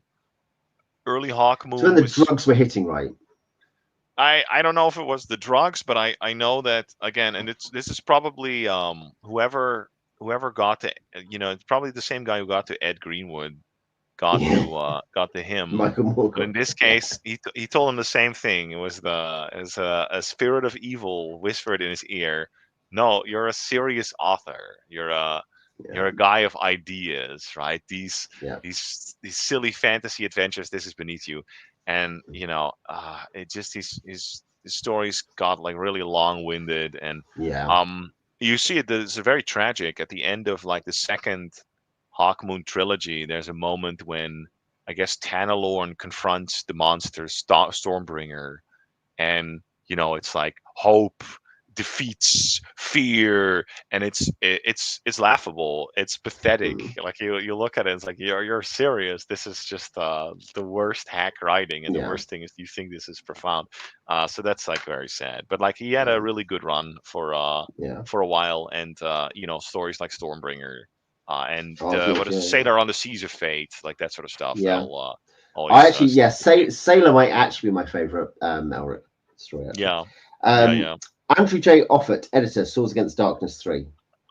Speaker 2: early Hawkmoon.
Speaker 1: So when the drugs were hitting, right?
Speaker 2: I don't know if it was the drugs, but I know that again, and this is probably whoever got to, it's probably the same guy who got to Ed Greenwood got to him.
Speaker 1: Michael
Speaker 2: But in
Speaker 1: Moorcock.
Speaker 2: this case, he told him the same thing. It was as a spirit of evil whispered in his ear, "No, you're a serious author. You're a guy of ideas, right? These silly fantasy adventures. This is beneath you." And it just his stories got like really long-winded, and you see it. It's very tragic at the end of like the second Hawkmoon trilogy. There's a moment when I guess Tanalorn confronts the monster Stormbringer, and it's like hope defeats fear, and it's laughable, it's pathetic. Like you look at it, it's like you're serious. This is just the worst hack writing, and the worst thing is you think this is profound. So that's like very sad. But like he had a really good run for a while, and stories like Stormbringer. And what is Sailor on the Seas of Fate, like that sort of stuff. That'll always.
Speaker 1: I actually, Sailor might actually be my favorite Elric story. Actually.
Speaker 2: Yeah.
Speaker 1: Andrew J. Offit, editor, Swords Against Darkness 3.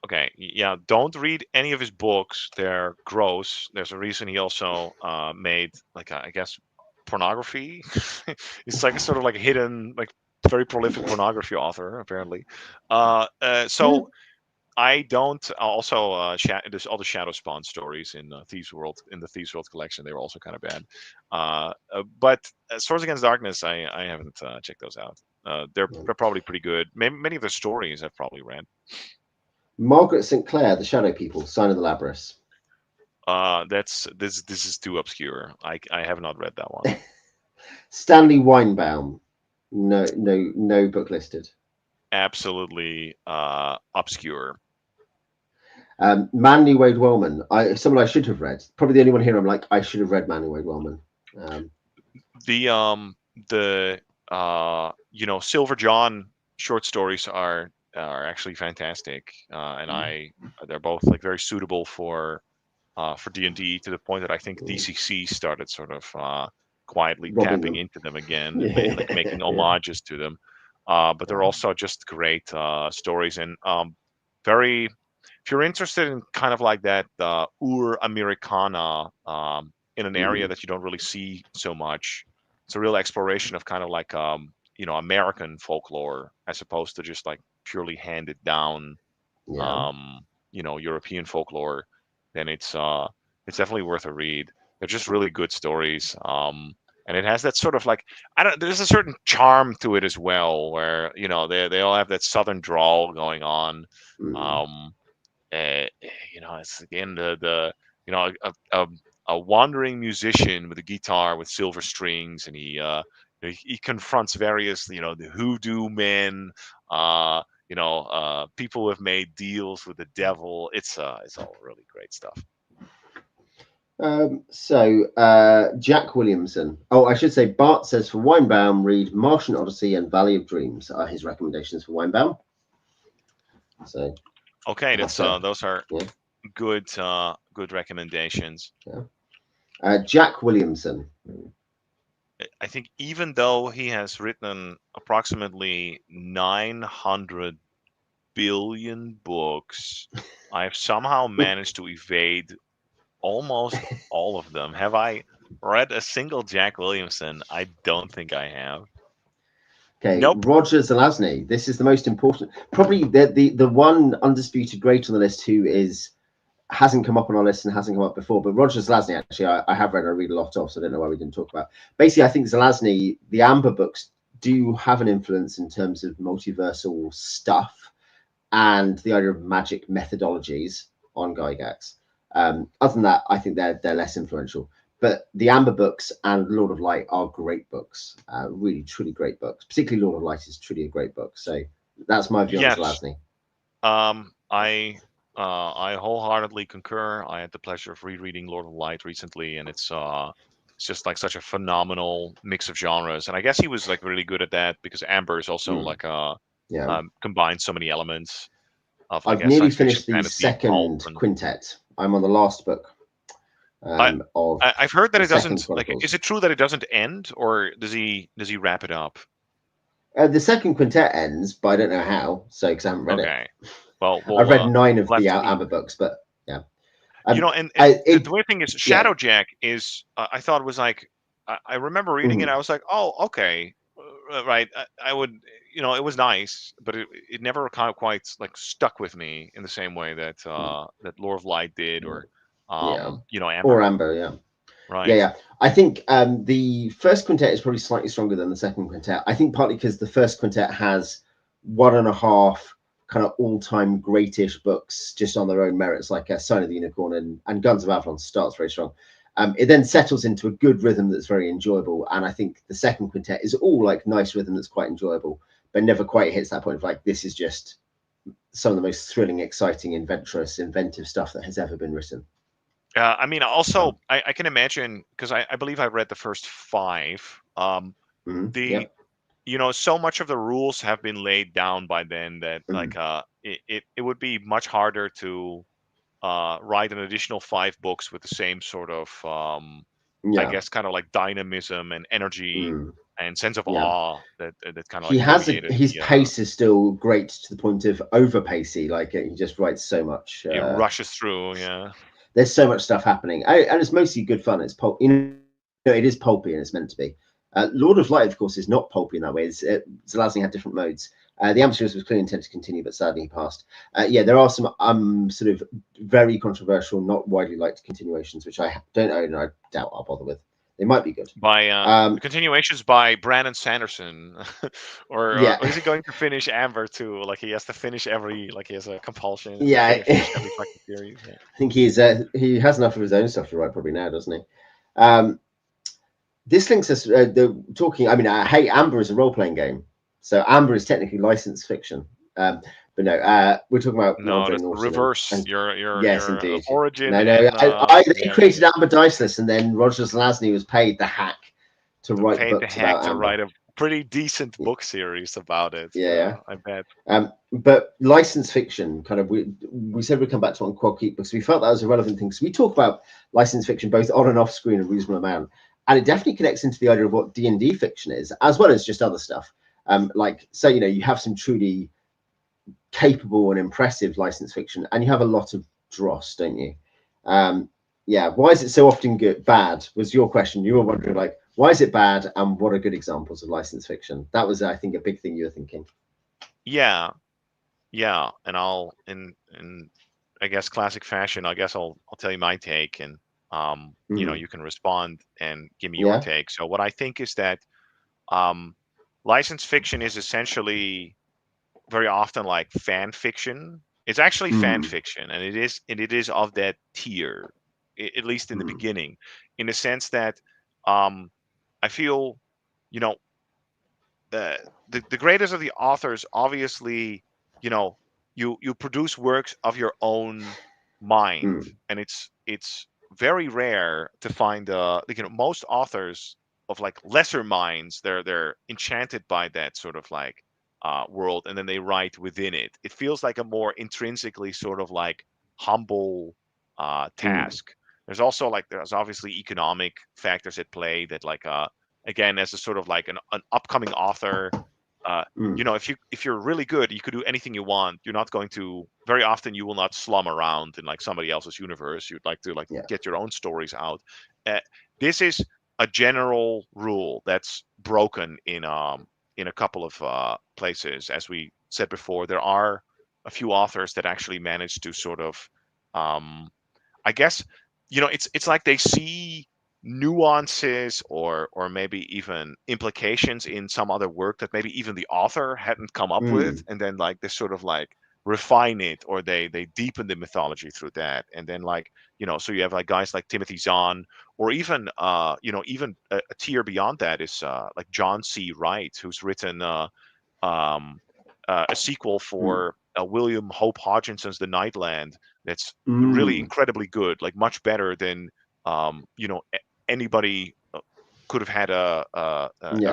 Speaker 2: Okay, yeah. Don't read any of his books; they're gross. There's a reason he also made like I guess pornography. He's like a sort of like hidden, like very prolific pornography author, apparently. So. I don't also there's all the Shadow Spawn stories in Thieves World, in the Thieves World collection. They were also kind of bad. But Swords Against Darkness, I haven't checked those out. They're probably pretty good. Many of the stories I've probably read.
Speaker 1: Margaret St. Clair, The Shadow People, Sign of the Labrys.
Speaker 2: This is too obscure. I have not read that one.
Speaker 1: Stanley Weinbaum, no book listed.
Speaker 2: Absolutely obscure.
Speaker 1: Manly Wade Wellman, someone I should have read. Probably the only one here I'm like, I should have read Manly Wade Wellman.
Speaker 2: The Silver John short stories are actually fantastic, and they're both like very suitable for D&D, to the point that I think DCC started sort of quietly tapping into them again and making homages to them. But they're also just great stories, and very. If you're interested in kind of like that Americana in an area that you don't really see so much, it's a real exploration of kind of like American folklore as opposed to just like purely handed down European folklore. Then it's definitely worth a read. They're just really good stories. And it has that sort of like there's a certain charm to it as well, where they all have that southern drawl going on. It's again a wandering musician with a guitar with silver strings, and he confronts various the hoodoo men, people who have made deals with the devil. It's all really great stuff.
Speaker 1: Jack Williamson. Oh, I should say Bart says for Weinbaum, read Martian Odyssey and Valley of Dreams are his recommendations for Weinbaum. So
Speaker 2: okay, those are good recommendations.
Speaker 1: Jack Williamson.
Speaker 2: I think even though he has written approximately 900 billion books, I've somehow managed to evade almost all of them. Have I read a single Jack Williamson? I don't think I have.
Speaker 1: Okay,
Speaker 2: nope.
Speaker 1: Roger Zelazny. This is the most important. Probably the one undisputed great on the list who hasn't come up on our list and hasn't come up before. But Roger Zelazny, actually, I have read. I read a lot of, so I don't know why we didn't talk about. Basically, I think Zelazny, the Amber books, do have an influence in terms of multiversal stuff and the idea of magic methodologies on Gygax. Other than that, I think they're less influential. But the Amber books and Lord of Light are great books, really, truly great books. Particularly Lord of Light is truly a great book. So that's my view on Zelazny.
Speaker 2: I wholeheartedly concur. I had the pleasure of rereading Lord of Light recently, and it's just like such a phenomenal mix of genres. And I guess he was like really good at that because Amber is also like combines so many elements of.
Speaker 1: I've nearly finished the second quintet. I'm on the last book.
Speaker 2: I've heard that it doesn't like. Is it true that it doesn't end, or does he wrap it up?
Speaker 1: The second quintet ends, but I don't know how. So because I haven't read it.
Speaker 2: Well,
Speaker 1: I've read 9 of the
Speaker 2: let's see.
Speaker 1: Amber books, but yeah.
Speaker 2: And the weird thing is, Shadowjack is. I thought it was like. I remember reading it. I was like, oh, okay, right. I would. It was nice, but it never kind of quite like stuck with me in the same way that that Lore of Light did, or Amber.
Speaker 1: Or Amber, yeah.
Speaker 2: Right.
Speaker 1: Yeah. I think the first quintet is probably slightly stronger than the second quintet. I think partly because the first quintet has 1.5 kind of all-time greatish books just on their own merits, like Sign of the Unicorn and Guns of Avalon starts very strong. It then settles into a good rhythm that's very enjoyable, and I think the second quintet is all like nice rhythm that's quite enjoyable, but never quite hits that point of like, this is just some of the most thrilling, exciting, adventurous, inventive stuff that has ever been written.
Speaker 2: I mean, also, I can imagine, because I believe I read the first 5. So much of the rules have been laid down by then that like it would be much harder to write an additional 5 books with the same sort of I guess kind of like dynamism and energy and sense of awe that kind of like
Speaker 1: his pace is still great to the point of over pacey. Like he just writes so much.
Speaker 2: It rushes through. Yeah.
Speaker 1: There's so much stuff happening, and it's mostly good fun. It's it is pulpy, and it's meant to be. Lord of Light, of course, is not pulpy in that way. Zelazny had different modes. The Amsterdam was clearly intended to continue, but sadly he passed. There are some sort of very controversial, not widely liked continuations, which I don't own, and I doubt I'll bother with. They might be good.
Speaker 2: By continuations by Brandon Sanderson, or is he going to finish Amber too? Like he has to finish every, like he has a compulsion.
Speaker 1: Yeah,
Speaker 2: finish every fucking series. Yeah.
Speaker 1: I think he has enough of his own stuff to write probably now, doesn't he? This links us talking. I mean, hey, Amber is a role-playing game, so Amber is technically licensed fiction. But no, we're talking about
Speaker 2: the reverse.
Speaker 1: Yes,
Speaker 2: your
Speaker 1: indeed.
Speaker 2: origin.
Speaker 1: They created Amber Diceless, and then Roger Zelazny was paid the hack to write books about Amber.
Speaker 2: To write a pretty decent book series about it.
Speaker 1: Yeah,
Speaker 2: I bet.
Speaker 1: But licensed fiction, kind of, we said we'd come back to on Quad Keep because we felt that was a relevant thing. So we talk about licensed fiction both on and off screen a reasonable amount, and it definitely connects into the idea of what D&D fiction is, as well as just other stuff. You have some truly capable and impressive licensed fiction, and you have a lot of dross, don't you? Why is it so often bad? Was your question. You were wondering, like, why is it bad, and what are good examples of licensed fiction? That was, I think, a big thing you were thinking.
Speaker 2: Yeah, and I'll in I guess classic fashion. I guess I'll tell you my take, and you can respond and give me your take. So what I think is that licensed fiction is essentially very often like fan fiction. It's actually fan fiction, and it is of that tier, at least in the beginning, in the sense that I feel, the greatest of the authors, obviously, you produce works of your own mind, and it's very rare to find most authors of like lesser minds, they're enchanted by that sort of like world, and then they write within it. It feels like a more intrinsically sort of like humble task. There's also like, there's obviously economic factors at play that like again, as a sort of like an upcoming author, if you're really good, you could do anything you want. You're not going to, very often you will not slum around in like somebody else's universe. You'd like to get your own stories out. This is a general rule that's broken in a couple of places. As we said before, there are a few authors that actually manage to sort of I guess it's like they see nuances or maybe even implications in some other work that maybe even the author hadn't come up with, and then like they sort of like refine it, or they deepen the mythology through that. And then like so you have like guys like Timothy Zahn, or even even a tier beyond that is like John C. Wright, who's written a sequel for William Hope Hodgson's The Nightland that's really incredibly good, like much better than anybody could have had a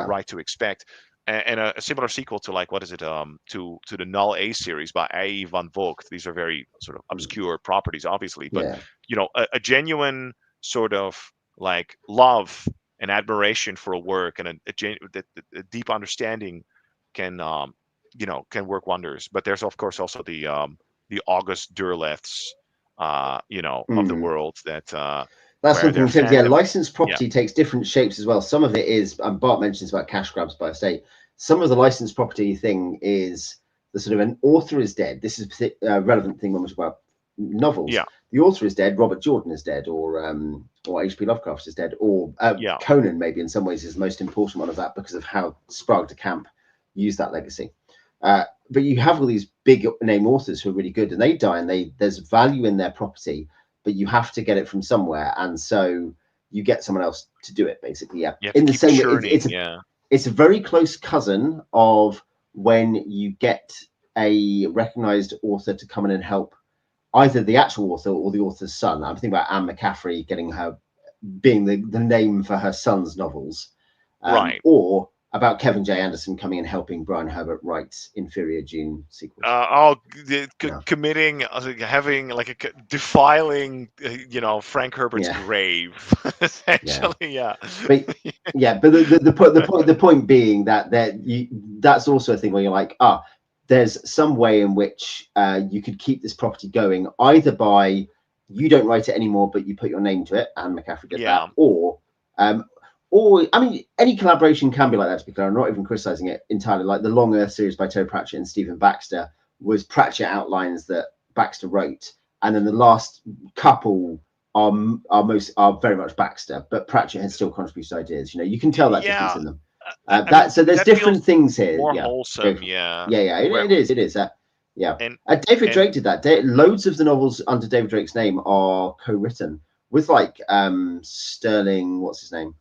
Speaker 2: right to expect. And a similar sequel to like, what is it, to the Null A series by A. van Vogt. These are very sort of obscure properties, obviously, but a genuine sort of like love and admiration for a work, and a deep understanding can can work wonders. But there's of course also the August Derleths, of the world that
Speaker 1: that's
Speaker 2: where
Speaker 1: one thing
Speaker 2: their
Speaker 1: in terms. Yeah,
Speaker 2: fandom.
Speaker 1: licensed property takes different shapes as well. Some of it is, Bart mentions about cash grabs by estate. Some of the licensed property thing is the sort of an author is dead. This is a relevant thing when we talk about novels.
Speaker 2: Yeah.
Speaker 1: The author is dead. Robert Jordan is dead, or H.P. Lovecraft is dead, or Conan maybe in some ways is the most important one of that because of how Sprague de Camp used that legacy. But you have all these big name authors who are really good, and they die, and there's value in their property, but you have to get it from somewhere, and so you get someone else to do it, basically. Yeah, in the same way, it's a very close cousin of when you get a recognized author to come in and help either the actual author or the author's son. I'm thinking about Anne McCaffrey being the name for her son's novels,
Speaker 2: right?
Speaker 1: Or about Kevin J. Anderson coming and helping Brian Herbert write Inferior Dune sequels.
Speaker 2: Committing, having defiling, Frank Herbert's grave, essentially.
Speaker 1: But the point being that's also a thing where you're like, there's some way in which you could keep this property going, either by you don't write it anymore, but you put your name to it, and McCaffrey did that, or I mean, any collaboration can be like that, to be clear. I'm not even criticizing it entirely. Like the Long Earth series by Terry Pratchett and Stephen Baxter was Pratchett outlines that Baxter wrote, and then the last couple are very much Baxter, but Pratchett has still contributed ideas. You can tell that difference in them. So there's different things here.
Speaker 2: More wholesome,
Speaker 1: It is. David Drake did that. Loads of the novels under David Drake's name are co-written with Sterling. What's his name?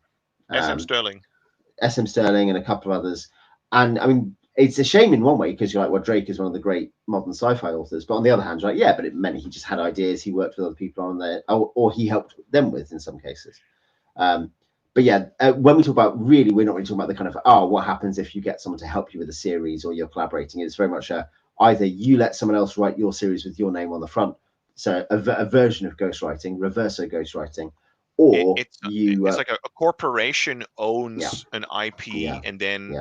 Speaker 2: SM Sterling,
Speaker 1: and a couple of others. And I mean, it's a shame in one way because you're like, well, Drake is one of the great modern sci-fi authors, but on the other hand, you're like, but it meant he just had ideas. He worked with other people on there, or he helped them with in some cases. But when we talk about we're not really talking about the kind of what happens if you get someone to help you with a series or you're collaborating. It's very much either you let someone else write your series with your name on the front, so a version of ghostwriting, reverso ghostwriting. Or
Speaker 2: it's like a corporation owns an IP, and then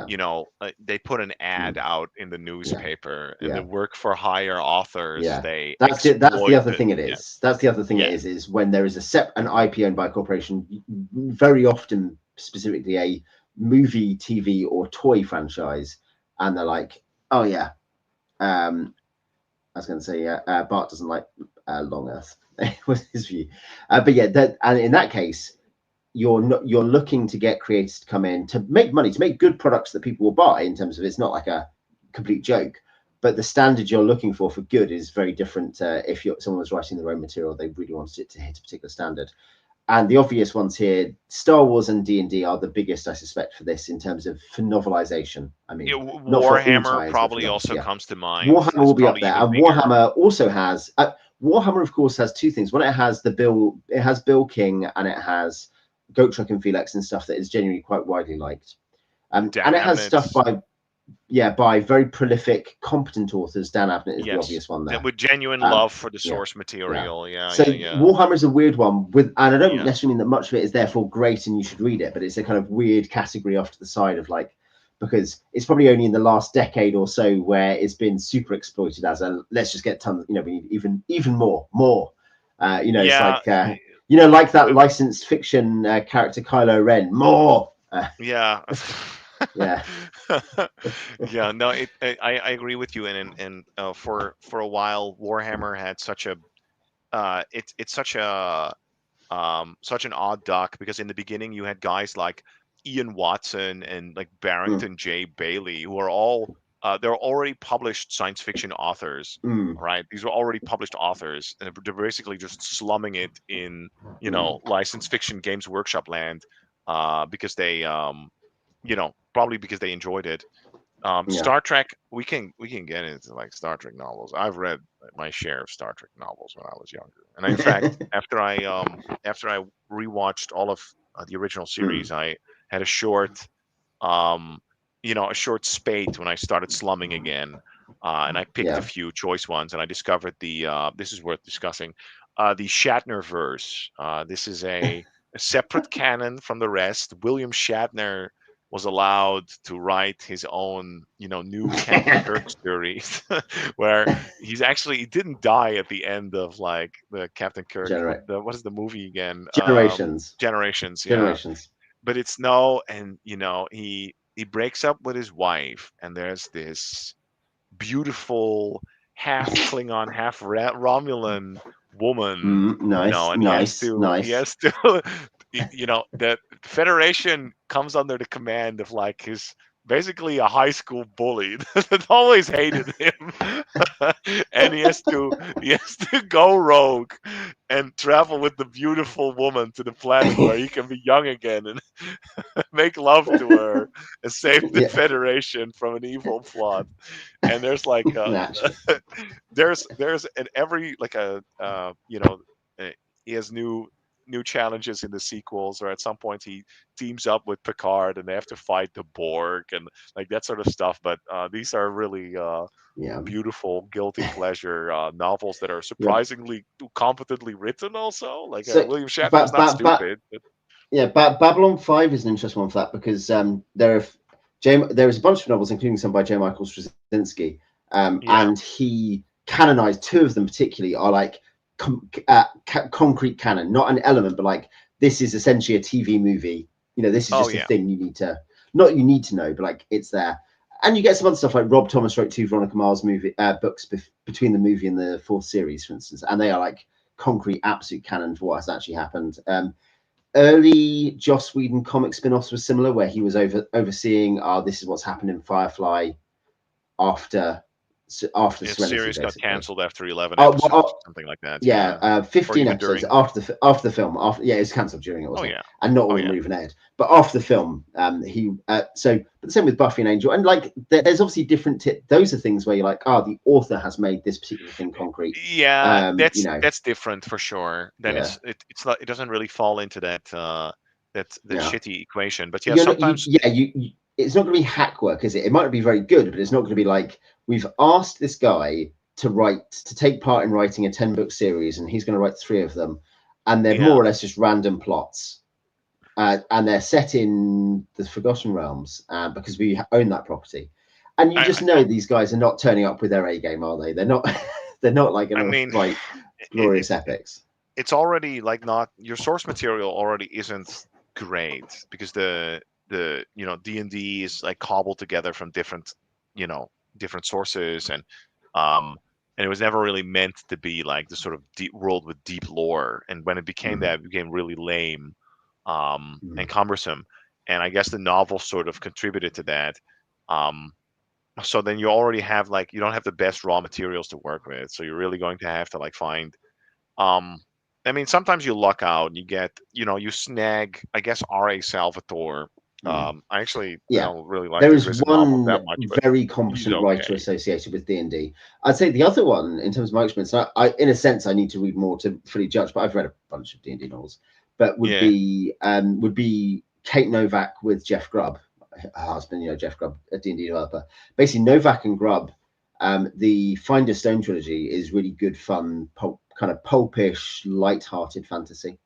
Speaker 2: they put an ad out in the newspaper, and the work for hire authors. That's
Speaker 1: the other thing. It is that's the other thing. It is when there is an IP owned by a corporation, very often specifically a movie, TV, or toy franchise, and they're like, I was going to say, Bart doesn't like Long Earth. Was his view, and in that case, you're looking to get creators to come in to make money, to make good products that people will buy. In terms of, it's not like a complete joke, but the standard you're looking for good is very different. If someone was writing their own material, they really wanted it to hit a particular standard. And the obvious ones here, Star Wars and D&D are the biggest, I suspect, for this in terms of for novelization. I mean,
Speaker 2: Warhammer probably also comes to mind.
Speaker 1: Warhammer will be up there, and Warhammer also has Warhammer, of course, has two things. One, it has Bill King, and it has Goat Truck and Felix and stuff that is genuinely quite widely liked. And it has stuff by very prolific, competent authors. Dan Abnett is the obvious one there.
Speaker 2: With genuine love for the source material.
Speaker 1: So Warhammer is a weird one, and I don't necessarily mean that much of it is therefore great and you should read it, but it's a kind of weird category off to the side of because it's probably only in the last decade or so where it's been super exploited as let's just get tons. We need even more. It's like like that licensed fiction character Kylo Ren. More.
Speaker 2: No, I agree with you, and for a while Warhammer had such a it's such an odd duck, because in the beginning you had guys like Ian Watson and Barrington J. Bailey, who are all they're already published science fiction authors, right? These were already published authors, and they're basically just slumming it in licensed fiction Games Workshop land, because they probably because they enjoyed it. Star Trek, we can get into Star Trek novels. I've read my share of Star Trek novels when I was younger, and in fact, after I rewatched all of the original series, I had a short spate when I started slumming again, and I picked a few choice ones, and I discovered this is worth discussing, the Shatner verse. This is a separate canon from the rest. William Shatner was allowed to write his own, new Captain Kirk series, where he didn't die at the end of like the Captain Kirk. What is the movie again?
Speaker 1: Generations.
Speaker 2: Generations. Yeah.
Speaker 1: Generations.
Speaker 2: But it's no, and he breaks up with his wife, and there's this beautiful half Klingon, half Romulan woman.
Speaker 1: Nice,
Speaker 2: And
Speaker 1: nice.
Speaker 2: he has to, the Federation comes under the command of like his basically a high school bully that always hated him, and he has to go rogue and travel with the beautiful woman to the planet where he can be young again and make love to her and save the Federation from an evil plot. And there's like there's an every like he has new challenges in the sequels, or at some point he teams up with Picard and they have to fight the Borg and like that sort of stuff. But these are really beautiful guilty pleasure novels that are surprisingly competently written. Also, like William Shatner's not stupid.
Speaker 1: Babylon 5 is an interesting one for that, because there is a bunch of novels, including some by J. Michael Straczynski, and he canonized two of them particularly are like concrete canon, not an element, but like this is essentially a TV movie. This is just a thing you need to know, but like it's there. And you get some other stuff like Rob Thomas wrote two Veronica Mars books between the movie and the fourth series, for instance, and they are like concrete, absolute canon for what has actually happened. Early Joss Whedon comic spin-offs was similar, where he was overseeing, this is what's happened in Firefly after
Speaker 2: the series got cancelled after 11 episodes, something like that.
Speaker 1: 15 episodes after the film. It was cancelled during it, wasn't it? And not all the movie aired, but after the film, but the same with Buffy and Angel, and like there's obviously different. Those are things where you're like, the author has made this particular thing concrete.
Speaker 2: That's different for sure. Then it's not. It doesn't really fall into that shitty equation. But sometimes
Speaker 1: it's not going to be hack work, is it? It might be very good, but it's not going to be like, we've asked this guy to take part in writing a 10-book series, and he's going to write 3 of them, and they're more or less just random plots, and they're set in the Forgotten Realms because we own that property, and you just know these guys are not turning up with their A game, are they? They're not. They're not like going to write glorious epics.
Speaker 2: It's already like not your source material already isn't great, because the D&D is like cobbled together from different sources, and it was never really meant to be like the sort of deep world with deep lore, and when it became that, it became really lame and cumbersome, and I guess the novel sort of contributed to that. So then you already have like, you don't have the best raw materials to work with, so you're really going to have to like find sometimes you luck out and you get, you snag, I guess, R.A. Salvatore. I actually don't really like
Speaker 1: there is one that much, very competent writer associated with D&D. I'd say the other one, in terms of my experience, I in a sense I need to read more to fully judge, but I've read a bunch of D&D novels, but would be Kate Novak with Jeff Grubb, her husband, Jeff Grubb, a D&D developer. Basically Novak and Grubb, the Finder Stone trilogy is really good fun, kind of pulpish, light-hearted fantasy.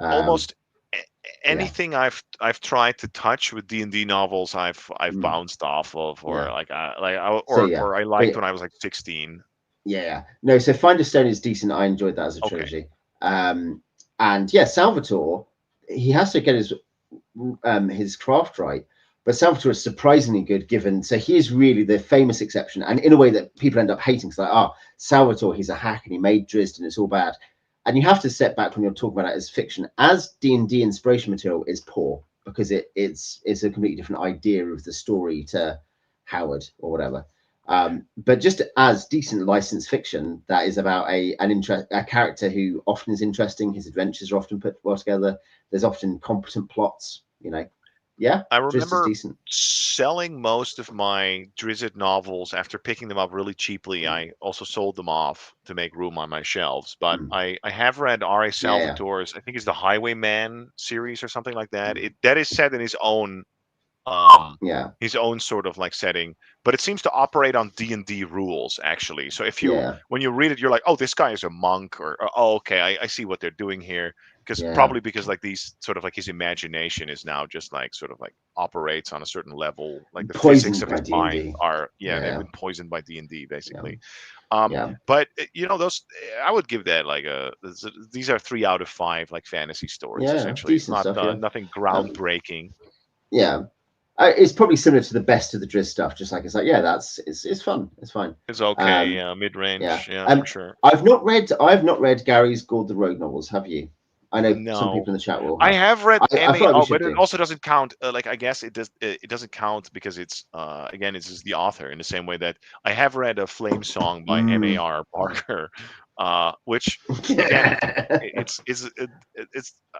Speaker 2: Almost anything I've tried to touch with D&D novels, I've bounced off of, or or I liked when I was like 16.
Speaker 1: No, so Finder Stone is decent. I enjoyed that as a trilogy. And Salvatore, he has to get his craft right, but Salvatore is surprisingly good, given, so he is really the famous exception, and in a way that people end up hating. It's like, Salvatore, he's a hack and he made Drizzt and it's all bad. And you have to step back when you're talking about it as fiction. As D&D inspiration material is poor, because it's a completely different idea of the story to Howard or whatever. But just as decent licensed fiction, that is about a character who often is interesting. His adventures are often put well together. There's often competent plots,
Speaker 2: I remember selling most of my Drizzt novels after picking them up really cheaply. I also sold them off to make room on my shelves. But I have read R.A. Salvatore's, I think it's the Highwayman series or something like that. That is set in his own his own sort of like setting, but it seems to operate on D&D rules actually. So if when you read it, you're like, oh, this guy is a monk, or oh, okay, I see what they're doing here. Because probably because like these sort of like his imagination is now just like sort of like operates on a certain level, like the physics of his mind are they've been poisoned by D&D basically. But those, I would give that like these are 3 out of 5 like fantasy stories essentially. It's not stuff, nothing groundbreaking.
Speaker 1: It's probably similar to the best of the Driz stuff, just like it's like it's fun, it's fine,
Speaker 2: it's okay. Mid-range, for sure.
Speaker 1: I've not read Gary's Gord the Rogue novels. Have you? I know some people in the chat will.
Speaker 2: I have read but it also doesn't count. Like I guess it does. It doesn't count because it's again, it's just the author, in the same way that I have read a Flame Song by M.A.R. Parker, which again, it's.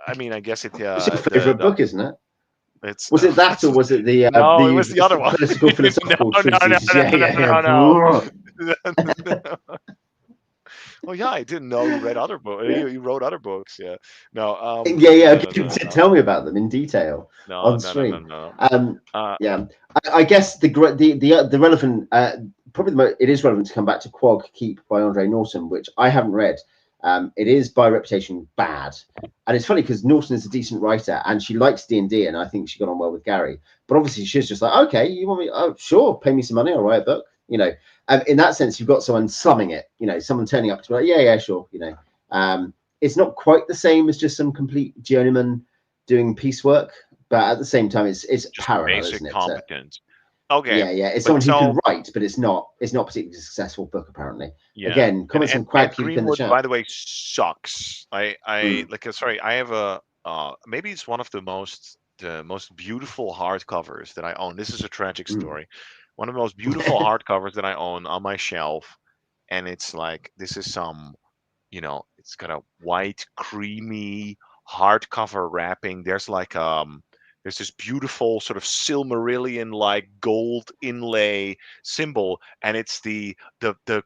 Speaker 2: I mean, I guess it.
Speaker 1: It's your favorite book, isn't it?
Speaker 2: Was
Speaker 1: it that, or was it the?
Speaker 2: No, it was the other one.
Speaker 1: Political philosophical
Speaker 2: no. Well, yeah, I didn't know you read other books. You wrote other books, yeah. No.
Speaker 1: Tell me about them in detail on stream. I guess the relevant, probably it is relevant to come back to Quag Keep by Andre Norton, which I haven't read. It is by reputation bad, and it's funny because Norton is a decent writer and she likes D&D, and I think she got on well with Gary. But obviously, she's just like, okay, you want me? Oh, sure, pay me some money, I'll write a book. In that sense, you've got someone slumming it. Someone turning up to be like, yeah, sure. It's not quite the same as just some complete journeyman doing piecework, but at the same time, it's parallel,
Speaker 2: basic
Speaker 1: isn't it?
Speaker 2: Competence. Okay.
Speaker 1: Yeah. It's someone who can write, but it's not a particularly successful book, apparently. Again, comments on Quag Keep in the chat.
Speaker 2: By the way, sucks. I have a maybe it's one of the most beautiful hardcovers that I own. This is a tragic story. One of the most beautiful hardcovers that I own on my shelf, and it's like, this is some, it's got a white creamy hardcover wrapping. There's like there's this beautiful sort of Silmarillion like gold inlay symbol, and it's the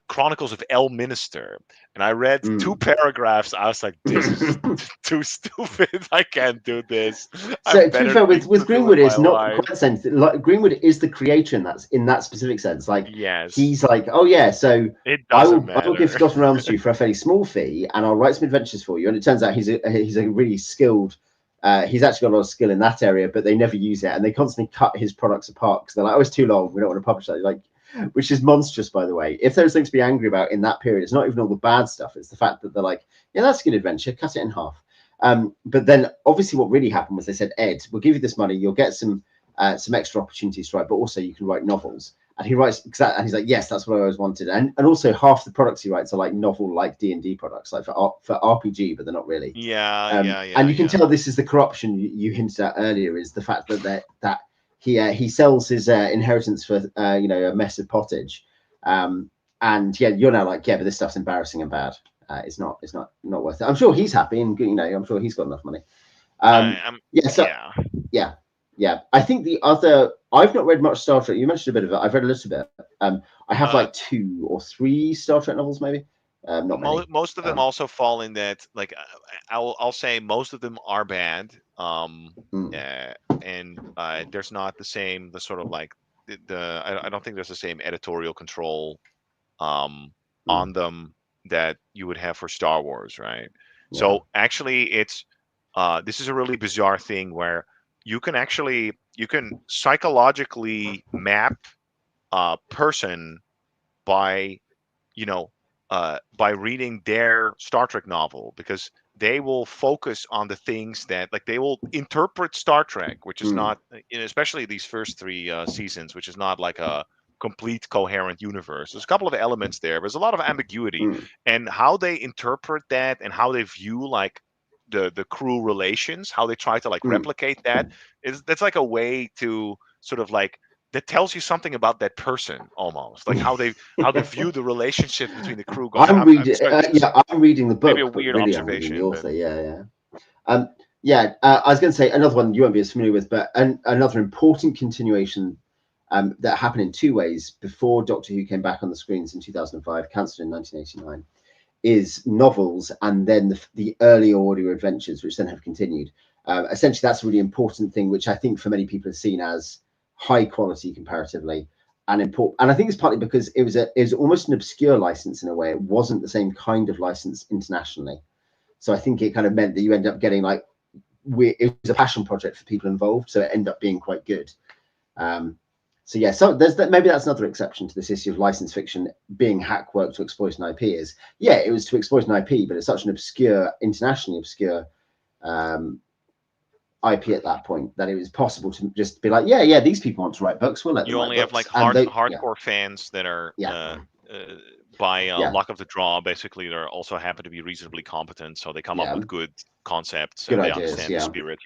Speaker 2: Chronicles of Elminster. And I read 2 paragraphs. I was like, this is too stupid. I can't do this.
Speaker 1: So to be fair, with Greenwood, it's not quite the same. Like, Greenwood is the creator in that specific sense. Like, he's like, oh yeah, so I will give Forgotten Realms to you for a fairly small fee, and I'll write some adventures for you. And it turns out he's a really skilled. He's actually got a lot of skill in that area, but they never use it, and they constantly cut his products apart because they're like, oh, it's too long, we don't want to publish that. Like, which is monstrous, by the way. If there's things to be angry about in that period, it's not even all the bad stuff. It's the fact that they're like, yeah, that's a good adventure, cut it in half. But then obviously what really happened was they said, Ed, we'll give you this money, you'll get some extra opportunities to write, but also you can write novels. And he writes exactly, and he's like, yes, that's what I always wanted. And also half the products he writes are like novel, like D&D products, like for RPG, but they're not really. And you can tell this is the corruption you hinted at earlier, is the fact that he sells his inheritance for a mess of pottage. And you're now like, yeah, but this stuff's embarrassing and bad. It's not worth it. I'm sure he's happy, and I'm sure he's got enough money. I think the other, I've not read much Star Trek. You mentioned a bit of it. I've read a little bit. I have like 2 or 3 Star Trek novels, maybe. Not many.
Speaker 2: Most of them also fall in that, like, I'll say most of them are bad. And there's not the sort of like I don't think there's the same editorial control on them that you would have for Star Wars, right? So actually, it's this is a really bizarre thing where you can psychologically map a person by reading their Star Trek novel, because they will focus on the things that, like, they will interpret Star Trek, which is not, especially these first 3 seasons, which is not like a complete coherent universe. There's a couple of elements there, but there's a lot of ambiguity, and how they interpret that and how they view like the crew relations, how they try to like replicate that's like a way to sort of like, that tells you something about that person, almost like how they view the relationship between the crew.
Speaker 1: I'm reading the book.
Speaker 2: Maybe a weird observation.
Speaker 1: The author, I was going to say another one you won't be as familiar with, but another important continuation that happened in 2 ways before Doctor Who came back on the screens in 2005, cancelled in 1989, is novels, and then the early audio adventures, which then have continued. Essentially, that's a really important thing, which I think for many people is seen as high quality comparatively, and important. And I think it's partly because it was almost an obscure license in a way. It wasn't the same kind of license internationally. So I think it kind of meant that you end up getting like, it was a passion project for people involved, so it ended up being quite good. So yeah, so maybe that's another exception to this issue of license fiction being hack work to exploit an IP. Is it was to exploit an IP, but it's such an obscure, internationally obscure IP at that point that it was possible to just be like, yeah, these people want to write books. We'll let them.
Speaker 2: You only have like hardcore fans that are by luck of the draw. Basically, they also happen to be reasonably competent, so they come up with good concepts and they understand the spirit.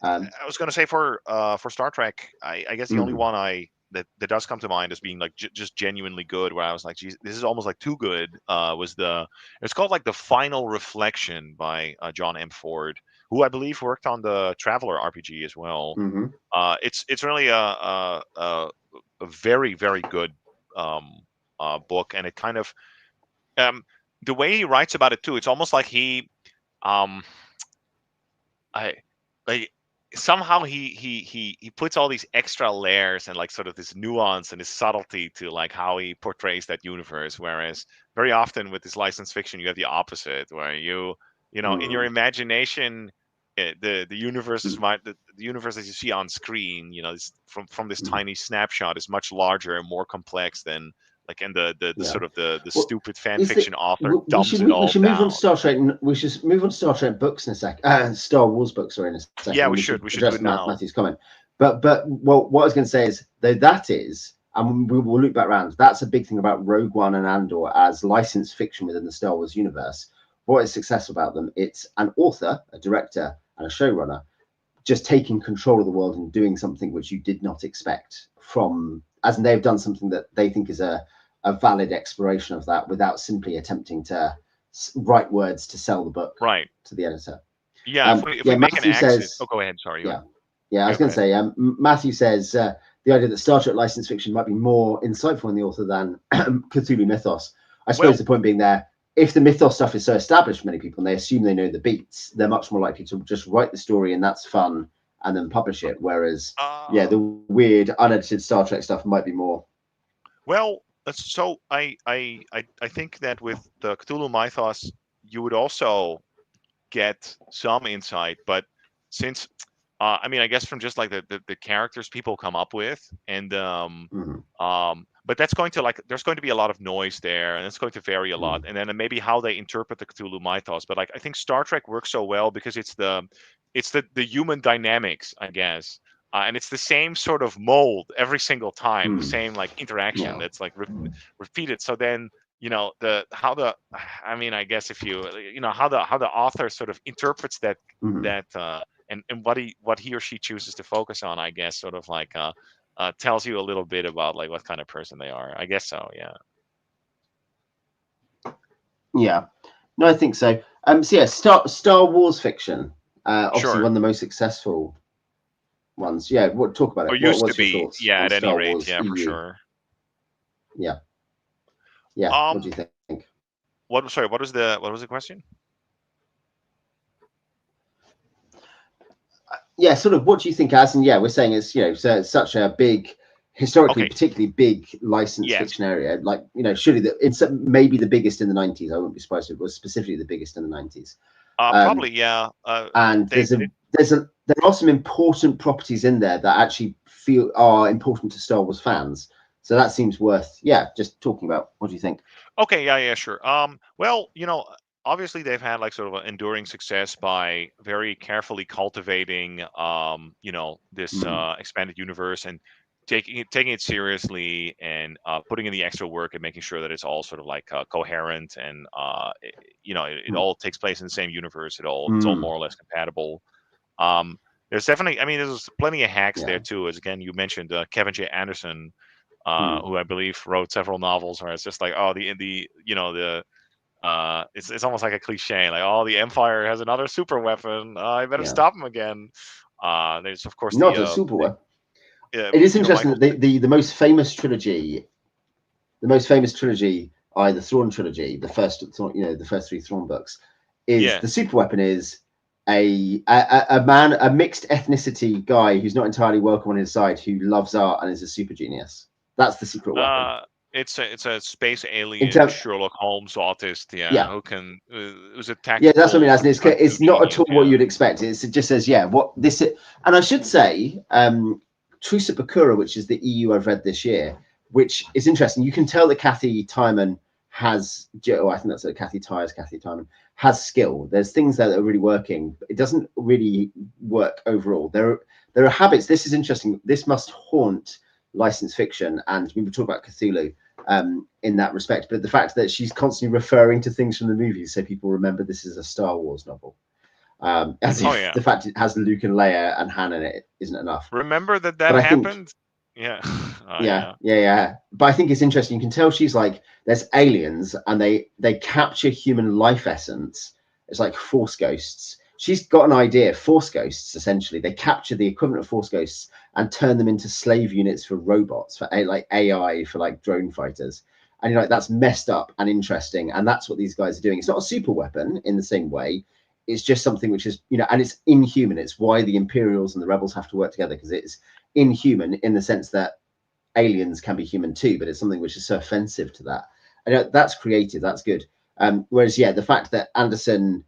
Speaker 2: I was going to say for Star Trek, I guess the only one that does come to mind as being like just genuinely good, where I was like, geez, this is almost like too good. It's called like The Final Reflection by John M. Ford, who I believe worked on the Traveler RPG as well. It's really a very, very good book, and it kind of the way he writes about it too, it's almost like somehow he puts all these extra layers and like sort of this nuance and this subtlety to like how he portrays that universe, whereas very often with this licensed fiction you have the opposite, where you know in your imagination the universe is the universe that you see on screen, you know, from this tiny snapshot is much larger and more complex than like in the sort of the stupid fan fiction author dumps it all down.
Speaker 1: We should move on to Star Trek. We should move on to Star Trek books in a sec. Star Wars books are in a second.
Speaker 2: Yeah, we should do it now.
Speaker 1: Matthew's comment. But well, what I was going to say is that is, and we will loop back around. That's a big thing about Rogue One and Andor as licensed fiction within the Star Wars universe. What is successful about them? It's an author, a director, and a showrunner just taking control of the world and doing something which you did not expect from, as in they've done something that they think is a valid exploration of that without simply attempting to write words to sell the book to the editor.
Speaker 2: Yeah, if we make an accent. Oh, go ahead. Sorry.
Speaker 1: I was going to say, Matthew says the idea that Star Trek license fiction might be more insightful in the author than Cthulhu mythos. I suppose the point being there, if the mythos stuff is so established for many people and they assume they know the beats, they're much more likely to just write the story and that's fun and then publish it. Whereas, the weird unedited Star Trek stuff might be more.
Speaker 2: Well, so I think that with the Cthulhu mythos, you would also get some insight, but since I mean, I guess from just like the characters people come up with, and but that's going to there's going to be a lot of noise there, and it's going to vary a lot, and then maybe how they interpret the Cthulhu mythos. But like I think Star Trek works so well because it's the human dynamics, I guess. And it's the same sort of mold every single time, the same like interaction that's like repeated. So then, you know, I mean, I guess if you know how the author sort of interprets that and what he or she chooses to focus on, I guess, sort of like tells you a little bit about like what kind of person they are. I guess so.
Speaker 1: Yeah. No, I think so. So yeah, Star Wars fiction, obviously one of the most successful ones. Yeah, talk about it.
Speaker 2: Or used to be. Yeah, at any rate. Yeah, for sure.
Speaker 1: Yeah. Yeah. What do you think?
Speaker 2: What was the question?
Speaker 1: Yeah, sort of. What do you think, as? And we're saying it's so it's such a big, historically particularly big licensed fiction area. Like surely it's maybe the biggest in the 90s. I wouldn't be surprised if it was specifically the biggest in the 90s.
Speaker 2: Probably, yeah.
Speaker 1: And there are some important properties in there that actually are important to Star Wars fans. So that seems worth just talking about. What do you think?
Speaker 2: Okay, yeah, sure. Well, obviously they've had like sort of an enduring success by very carefully cultivating this expanded universe and taking it seriously and putting in the extra work and making sure that it's all sort of like coherent and it all takes place in the same universe. It's all more or less compatible. There's definitely, I mean, there's plenty of hacks there too. As again, you mentioned Kevin J. Anderson, who I believe wrote several novels where it's just like, it's almost like a cliche, like, the Empire has another super weapon. I better stop him again. There's of course
Speaker 1: not a super weapon. It is interesting that the most famous trilogy, the Thrawn trilogy, the first three Thrawn books, is the super weapon is a mixed ethnicity guy who's not entirely welcome on his side, who loves art and is a super genius. That's the secret weapon.
Speaker 2: It's a space alien Sherlock Holmes autist, who can it was a tactical.
Speaker 1: Yeah, that's what I mean. It's not at all what you'd expect. It just says, what this is. And I should say, Trusa Bakura, which is the EU I've read this year, which is interesting. You can tell that Kathy Timon has, I think that's Kathy Timon has skill. There's things there that are really working. It doesn't really work overall. There are habits. This is interesting. This must haunt licensed fiction, and we were talking about Cthulhu in that respect. But the fact that she's constantly referring to things from the movies, so people remember this is a Star Wars novel. As if the fact it has Luke and Leia and Han in it isn't enough.
Speaker 2: Remember that happened? Yeah.
Speaker 1: Yeah. But I think it's interesting. You can tell she's like, there's aliens and they capture human life essence. It's like Force ghosts. She's got an idea. Force ghosts, essentially, they capture the equivalent of Force ghosts and turn them into slave units for robots, for like AI, for like drone fighters. And you're like, that's messed up and interesting. And that's what these guys are doing. It's not a super weapon in the same way. It's just something which is, and it's inhuman. It's why the Imperials and the Rebels have to work together, because it's inhuman in the sense that aliens can be human too, but it's something which is so offensive to that. And that's creative. That's good. Whereas, the fact that Anderson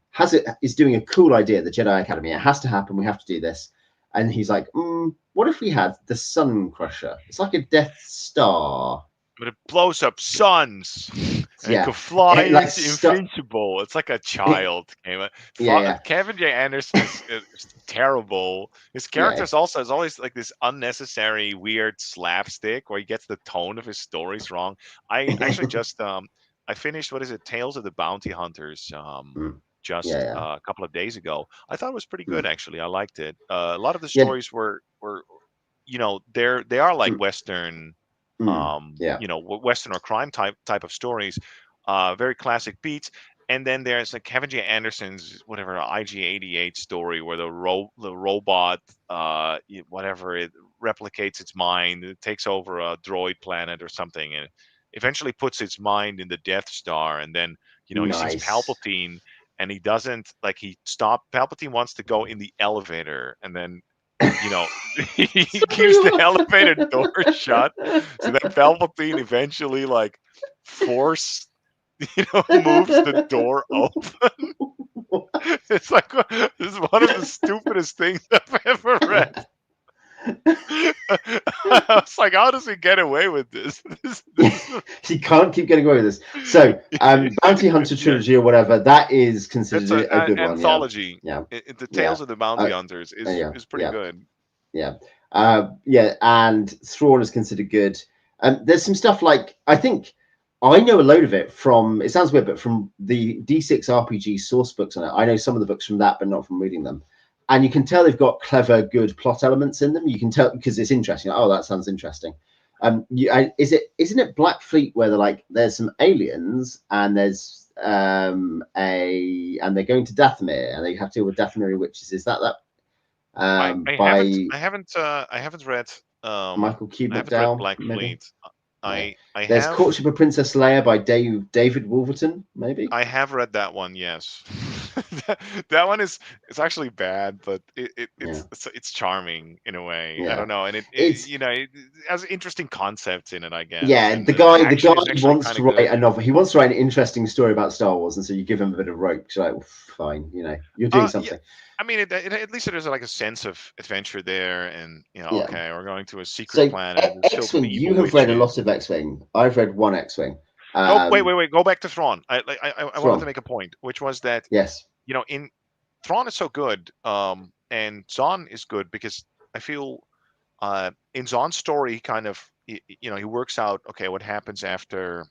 Speaker 1: is doing a cool idea, the Jedi Academy, it has to happen. We have to do this. And he's like, what if we had the Sun Crusher? It's like a Death Star.
Speaker 2: But it blows up suns. And it can fly. It's invincible. It's like a child. Kevin J. Anderson is terrible. His character is always like this unnecessary, weird slapstick where he gets the tone of his stories wrong. I actually just I finished, what is it, Tales of the Bounty Hunters a couple of days ago. I thought it was pretty good, actually. I liked it. A lot of the stories were they are like Western. Western or crime type of stories, very classic beats. And then there's like Kevin J. Anderson's IG-88 story where the robot it replicates its mind, it takes over a droid planet or something, and eventually puts its mind in the Death Star. And then he sees Palpatine, and he doesn't Palpatine wants to go in the elevator, and then he keeps the elevator door shut, so that Palpatine eventually force moves the door open. It's like, this is one of the stupidest things I've ever read. I was like, how does he get away with this?
Speaker 1: He can't keep getting away with this. So, Bounty Hunter trilogy or whatever, that is considered a good
Speaker 2: anthology.
Speaker 1: One.
Speaker 2: The Tales of the Bounty Hunters is pretty good.
Speaker 1: And Thrawn is considered good. There's some stuff like, I think I know a load of it from, it sounds weird, but from the D6 RPG source books on it. I know some of the books from that, but not from reading them. And you can tell they've got clever, good plot elements in them. You can tell because it's interesting. Oh, that sounds interesting. Isn't it Black Fleet where they're like, there's some aliens and there's and they're going to Dathomir and they have to deal with Dathomiri witches. Is that?
Speaker 2: I haven't read
Speaker 1: Michael Q. McDowell.
Speaker 2: Black Fleet.
Speaker 1: There's Courtship of Princess Leia by David Wolverton, maybe.
Speaker 2: I have read that one, yes. that one is actually bad, but it's charming in a way. I don't know, and it has interesting concepts in it, I guess.
Speaker 1: Yeah, the guy wants to write a novel. He wants to write an interesting story about Star Wars, and so you give him a bit of rope. You're like, well, fine, you're doing something.
Speaker 2: Yeah. I mean, at least there's like a sense of adventure there, and okay, we're going to a secret planet.
Speaker 1: X-Wing, you have read a lot of X-Wing. I've read one X-Wing.
Speaker 2: Wait, go back to Thrawn. I wanted to make a point, which was that in Thrawn is so good, and Zahn is good because I feel in Zahn's story, he kind of he works out what happens after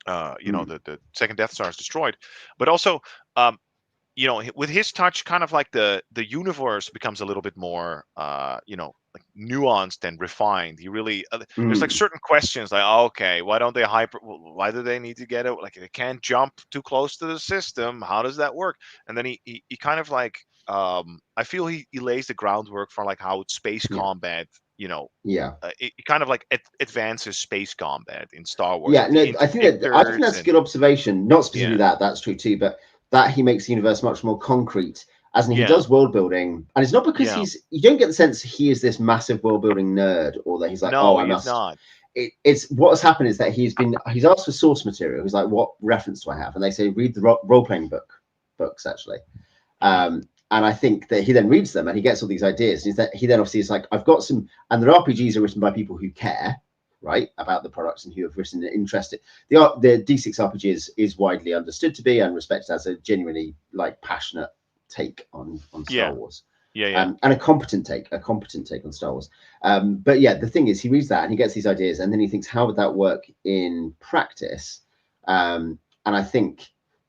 Speaker 2: the second Death Star is destroyed, but also with his touch, kind of like the universe becomes a little bit more, like nuanced and refined. He really there's like certain questions like, why don't they why do they need to get it? Like they can't jump too close to the system. How does that work? And then he kind of like, I feel he lays the groundwork for like how space combat, it kind of like advances space combat in Star Wars.
Speaker 1: Yeah, no, I think that's a good observation. Not specifically that's true too, but that he makes the universe much more concrete. As in, he does world building, and it's not because you don't get the sense he is this massive world building nerd, or that he's like,
Speaker 2: he's not.
Speaker 1: It's what has happened is that he's asked for source material. He's like, what reference do I have? And they say, read the role playing books actually. And I think that he then reads them and he gets all these ideas. And he then obviously is like, I've got some, and the RPGs are written by people who care, right, about the products and who have written an interested. The D6 RPG is widely understood to be and respected as a genuinely like passionate take on Star Wars. And a competent take on Star Wars. But yeah, the thing is, he reads that and he gets these ideas, and then he thinks, how would that work in practice? And I think,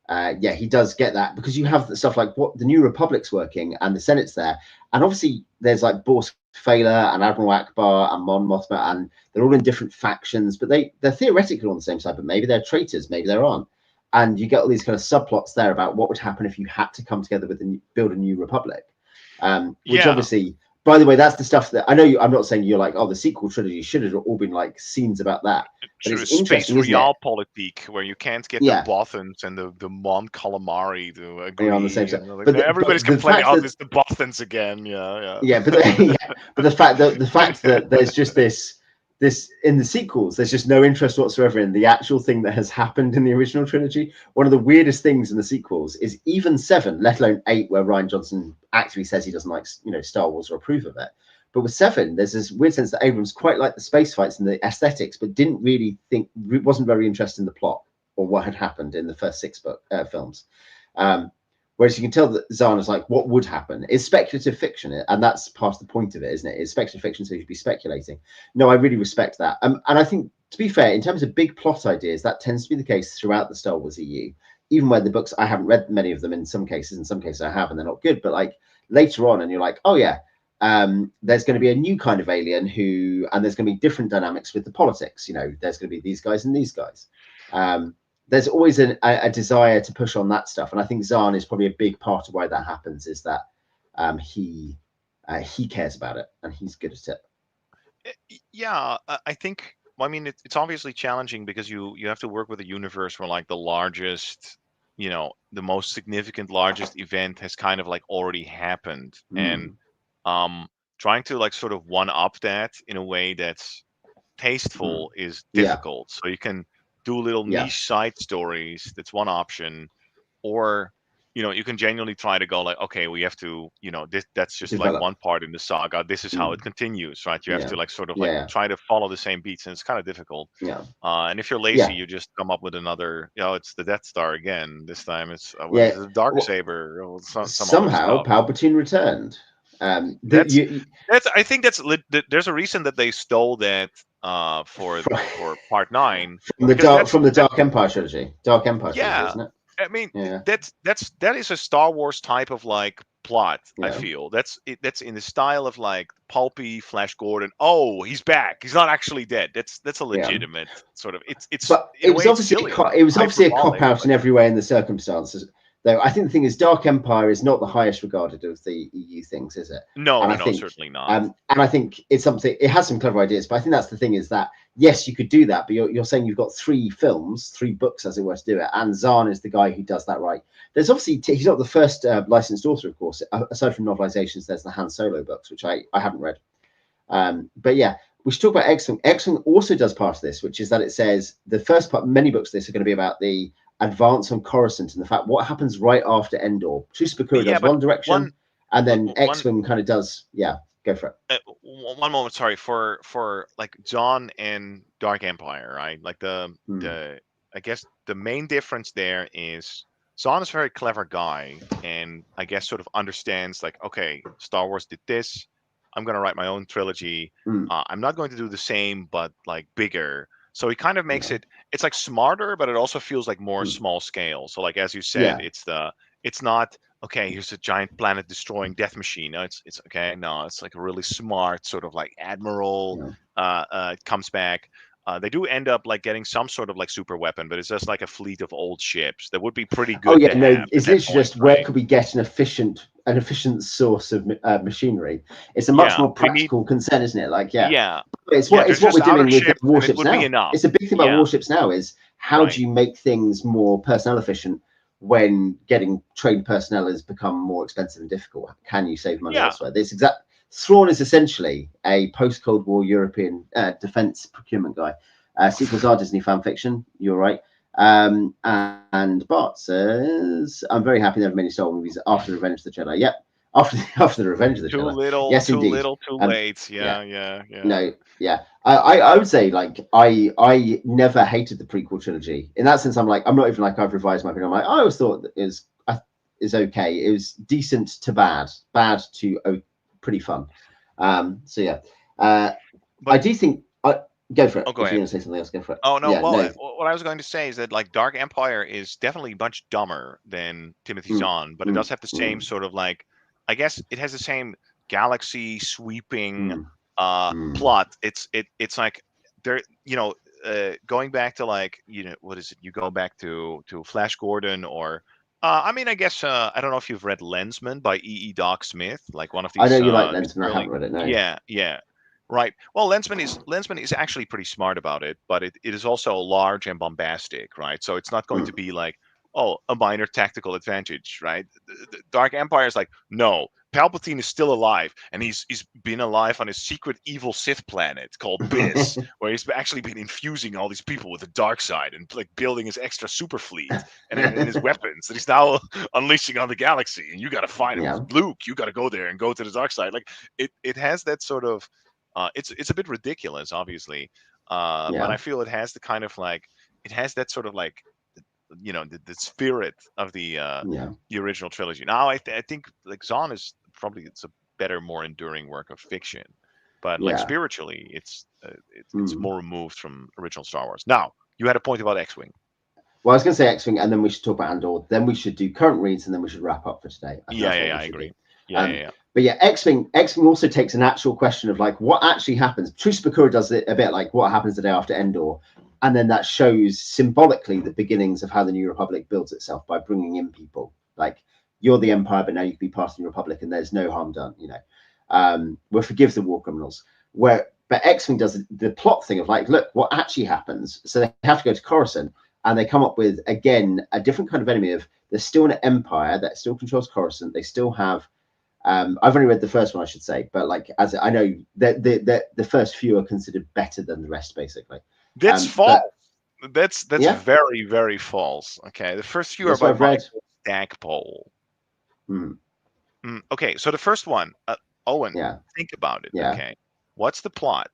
Speaker 1: he does get that, because you have the stuff like what the New Republic's working, and the Senate's there, and obviously there's like Borsk Failer and Admiral Akbar and Mon Mothma, and they're all in different factions, but they're theoretically on the same side, but maybe they're traitors, maybe they aren't. And you get all these kind of subplots there about what would happen if you had to come together with build a new republic. Which obviously, by the way, that's the stuff that I know. I'm not saying you're like, oh, the sequel trilogy should have all been like scenes about that.
Speaker 2: But it's interesting, realpolitik, where you can't get the Bothans and the Mon Calamari to agree on the same side. But everybody's complaining, it's the Bothans again.
Speaker 1: But the fact that there's just this in the sequels, there's just no interest whatsoever in the actual thing that has happened in the original trilogy. One of the weirdest things in the sequels is even 7, let alone 8, where Rian Johnson actually says he doesn't like, Star Wars or approve of it. But with 7, there's this weird sense that Abrams quite liked the space fights and the aesthetics, but didn't really wasn't very interested in the plot or what had happened in the first 6 films. Whereas you can tell that Zahn is like, what would happen? It's speculative fiction, and that's part of the point of it, isn't it? It's speculative fiction, so you should be speculating. No, I really respect that. And I think, to be fair, in terms of big plot ideas, that tends to be the case throughout the Star Wars EU. Even where the books, I haven't read many of them in some cases I have, and they're not good. But like later on, and you're like, oh yeah, there's going to be a new kind of alien and there's going to be different dynamics with the politics. There's going to be these guys and these guys. There's always a desire to push on that stuff, and I think Zahn is probably a big part of why that happens. Is that he cares about it and he's good at it.
Speaker 2: Yeah, I think. Well, I mean, it's obviously challenging because you have to work with a universe where like the largest, the most significant, largest event has kind of like already happened, and trying to like sort of one up that in a way that's tasteful is difficult. So you can do little niche side stories. That's one option, or you can genuinely try to go like, okay, we have to, that's just like one part in the saga. This is how it continues, right? You have to like sort of like try to follow the same beats, and it's kind of difficult. And if you're lazy, you just come up with another. It's the Death Star again. This time it's the Darksaber.
Speaker 1: Somehow Palpatine returned.
Speaker 2: I think there's a reason that they stole that for part 9
Speaker 1: from the Dark Empire trilogy. Dark Empire trilogy, isn't it?
Speaker 2: I mean, that is a Star Wars type of like plot. I feel that's in the style of like pulpy Flash Gordon. Oh, he's back. He's not actually dead. That's a legitimate sort of.
Speaker 1: It was obviously a cop out in every way in the circumstances. Though I think the thing is, Dark Empire is not the highest regarded of the EU things, is it?
Speaker 2: No, certainly not.
Speaker 1: And I think it's something. It has some clever ideas, but I think that's the thing is that yes, you could do that, but you're saying you've got 3 books, as it were, to do it, and Zahn is the guy who does that right. There's obviously he's not the first licensed author, of course. Aside from novelizations, there's the Han Solo books, which I haven't read. But yeah, we should talk about X-Wing. X-Wing also does part of this, which is that it says the first part. Many books of this are going to be about the advance on Coruscant and the fact what happens right after Endor. Tsuspakura does one direction, and then X-Wing kind of does. Yeah, go for it.
Speaker 2: One moment, sorry, for like John and Dark Empire, right? Like the I guess the main difference there is Zahn is a very clever guy, and I guess sort of understands like, okay, Star Wars did this. I'm going to write my own trilogy. I'm not going to do the same, but like bigger. So he kind of makes it's like smarter, but it also feels like more small scale. So like, as you said, it's not, okay, here's a giant planet destroying death machine. No, it's okay. No, it's like a really smart sort of like admiral comes back. They do end up like getting some sort of like super weapon, but it's just like a fleet of old ships that would be pretty good.
Speaker 1: Oh yeah, no, it's literally just where could we get an efficient source of machinery? It's a much more practical concern, isn't it? Like it's what we're doing with warships now. It's a big thing about warships now is how do you make things more personnel efficient when getting trained personnel has become more expensive and difficult. Can you save money elsewhere? This exact Thrawn is essentially a post-Cold War European defense procurement guy. Sequels are Disney fan fiction. You're right. And Bart says, I'm very happy there are many Star Wars movies after Revenge of the Jedi. Yep. After the Revenge of the Jedi.
Speaker 2: Little,
Speaker 1: yes,
Speaker 2: too
Speaker 1: indeed.
Speaker 2: little, too late. Yeah.
Speaker 1: No, yeah. I would say, like, I never hated the prequel trilogy. In that sense, I'm not even like I've revised my opinion. I'm like, I always thought that is okay. It was decent to bad to pretty fun. So yeah. But I do think go for it.
Speaker 2: Oh, go ahead.
Speaker 1: You're going to say something else, go for it.
Speaker 2: Oh, no. What I was going to say is that, like, Dark Empire is definitely much dumber than Timothy Zahn, but it does have the same sort of, like, I guess it has the same galaxy sweeping plot. It's like there, going back to, like, what is it? You go back to Flash Gordon, or I mean, I guess I don't know if you've read Lensman by E. Doc Smith, like one of these.
Speaker 1: I know you like Lensman. I haven't read it. No.
Speaker 2: Yeah. Right. Well, Lensman is actually pretty smart about it, but it is also large and bombastic, right? So it's not going to be like, oh, a minor tactical advantage, right? The Dark Empire is like, no, Palpatine is still alive, and he's been alive on a secret evil Sith planet called Biss, where he's actually been infusing all these people with the dark side and, like, building his extra super fleet and his weapons that he's now unleashing on the galaxy. And you got to fight him, Luke. You got to go there and go to the dark side. Like, it has that sort of. It's a bit ridiculous, obviously, but I feel it has the kind of, like, it has that sort of, like, the spirit of the original trilogy. Now, I think, like, Zahn is probably a better, more enduring work of fiction, but like spiritually, it's more removed from original Star Wars. Now, you had a point about X-Wing.
Speaker 1: Well, I was going to say X-Wing, and then we should talk about Andor. Then we should do current reads, and then we should wrap up for today.
Speaker 2: I agree. Yeah.
Speaker 1: But yeah, X-Wing also takes an actual question of, like, what actually happens. Truce Bakura does it a bit like what happens the day after Endor, and then that shows symbolically the beginnings of how the New Republic builds itself by bringing in people. Like, you're the Empire, but now you can be part of the New Republic, and there's no harm done. We'll forgive the war criminals. But X-Wing does the plot thing of, like, look, what actually happens. So they have to go to Coruscant, and they come up with, again, a different kind of enemy. Of there's still an Empire that still controls Coruscant. They still have. I've only read the first one, I should say, but, like, as I know that the first few are considered better than the rest, basically.
Speaker 2: That's false. That's very, very false. Okay, the first few are by Michael Stackpole. Okay, so the first one, Owen. Think about it. Okay, what's the plot?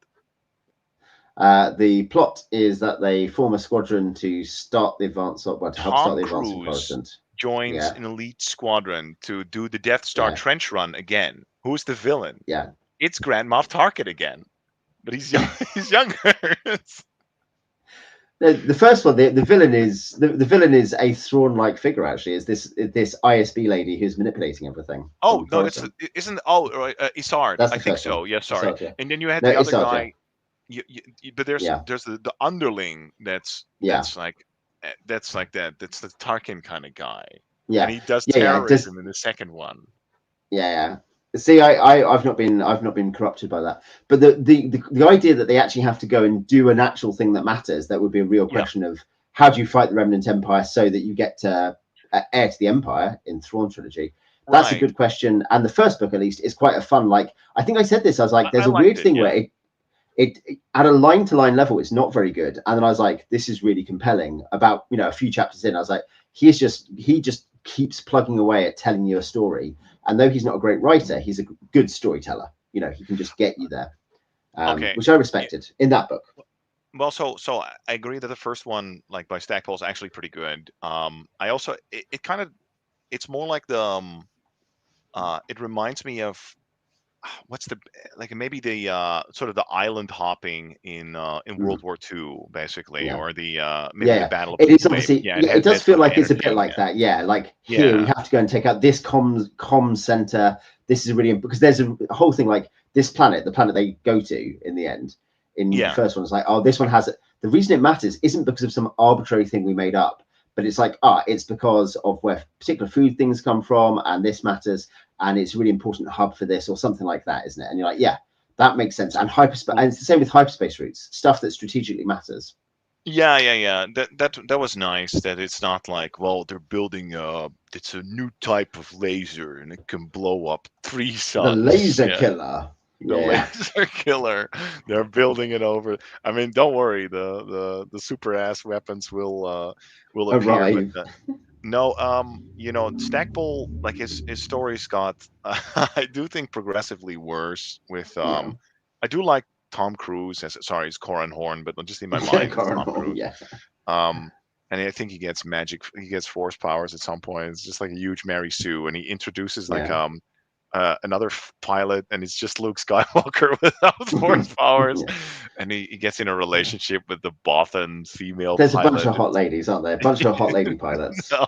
Speaker 1: The plot is that they form a squadron to start the advance, to help start the advance of Coruscant.
Speaker 2: Joins an elite squadron to do the Death Star trench run again. Who's the villain? It's Grand Moff Tarkin again, but he's young, he's younger.
Speaker 1: The first one, the villain is the villain is a Thrawn-like figure. Actually, is this ISB lady who's manipulating everything?
Speaker 2: Oh no, Isard. I think so. Yeah, sorry. Isard, And then you had the other guy. But there's the underling that's like that's the Tarkin kind of guy. And he does terrorism in the second one. See, I've not been corrupted by that. But the idea that they actually have to go and do an actual thing that matters, that would be a real question of how do you fight the Remnant Empire so that you get to heir to the Empire in Thrawn trilogy. That's a good question. And the first book, at least, is quite a fun. Like, I think I said this. I was like, there's a weird thing where it at a line-to-line level, it's not very good. And then I was like, this is really compelling. About a few chapters in, I was like, he just keeps plugging away at telling you a story. And though he's not a great writer, he's a good storyteller. He can just get you there, which I respected in that book. Well, so I agree that the first one, like by Stackpole, is actually pretty good. I also it's more like the it reminds me of what's the maybe the sort of the island hopping in World War II, basically, or the maybe the Battle of
Speaker 1: it is obviously it does feel like it's a bit like that. Here we have to go and take out this comms center. This is really because there's a whole thing like this planet, the planet they go to in the end. In the first one, it's like, oh, this one has it. The reason it matters isn't because of some arbitrary thing we made up, but it's like, it's because of where particular food things come from, and this matters, and it's a really important hub for this, or something like that, isn't it? And you're like, that makes sense. And hyperspace, and it's the same with hyperspace routes, stuff that strategically matters.
Speaker 2: Yeah. That was nice. That it's not like, well, they're building it's a new type of laser and it can blow up 3
Speaker 1: The
Speaker 2: suns.
Speaker 1: laser
Speaker 2: Yeah,
Speaker 1: killer.
Speaker 2: the
Speaker 1: Yeah.
Speaker 2: laser killer. They're building it over. I mean, don't worry. The super ass weapons will appear, but
Speaker 1: Arrive.
Speaker 2: no. Stackpole, like his stories got I do think progressively worse with
Speaker 1: Yeah.
Speaker 2: I do like Tom Cruise as, sorry, it's Corin Horn, but just in my
Speaker 1: Yeah,
Speaker 2: mind it's
Speaker 1: Corin
Speaker 2: Tom
Speaker 1: Horn,
Speaker 2: Cruise.
Speaker 1: yeah.
Speaker 2: Um, and I think he gets force powers at some point. It's just like a huge Mary Sue, and he introduces like
Speaker 1: Yeah.
Speaker 2: another pilot, and it's just Luke Skywalker without force powers,
Speaker 1: Yeah.
Speaker 2: and he gets in a relationship with the Bothan female
Speaker 1: There's a bunch
Speaker 2: pilot.
Speaker 1: of hot ladies, aren't there? A bunch of hot lady pilots.
Speaker 2: No.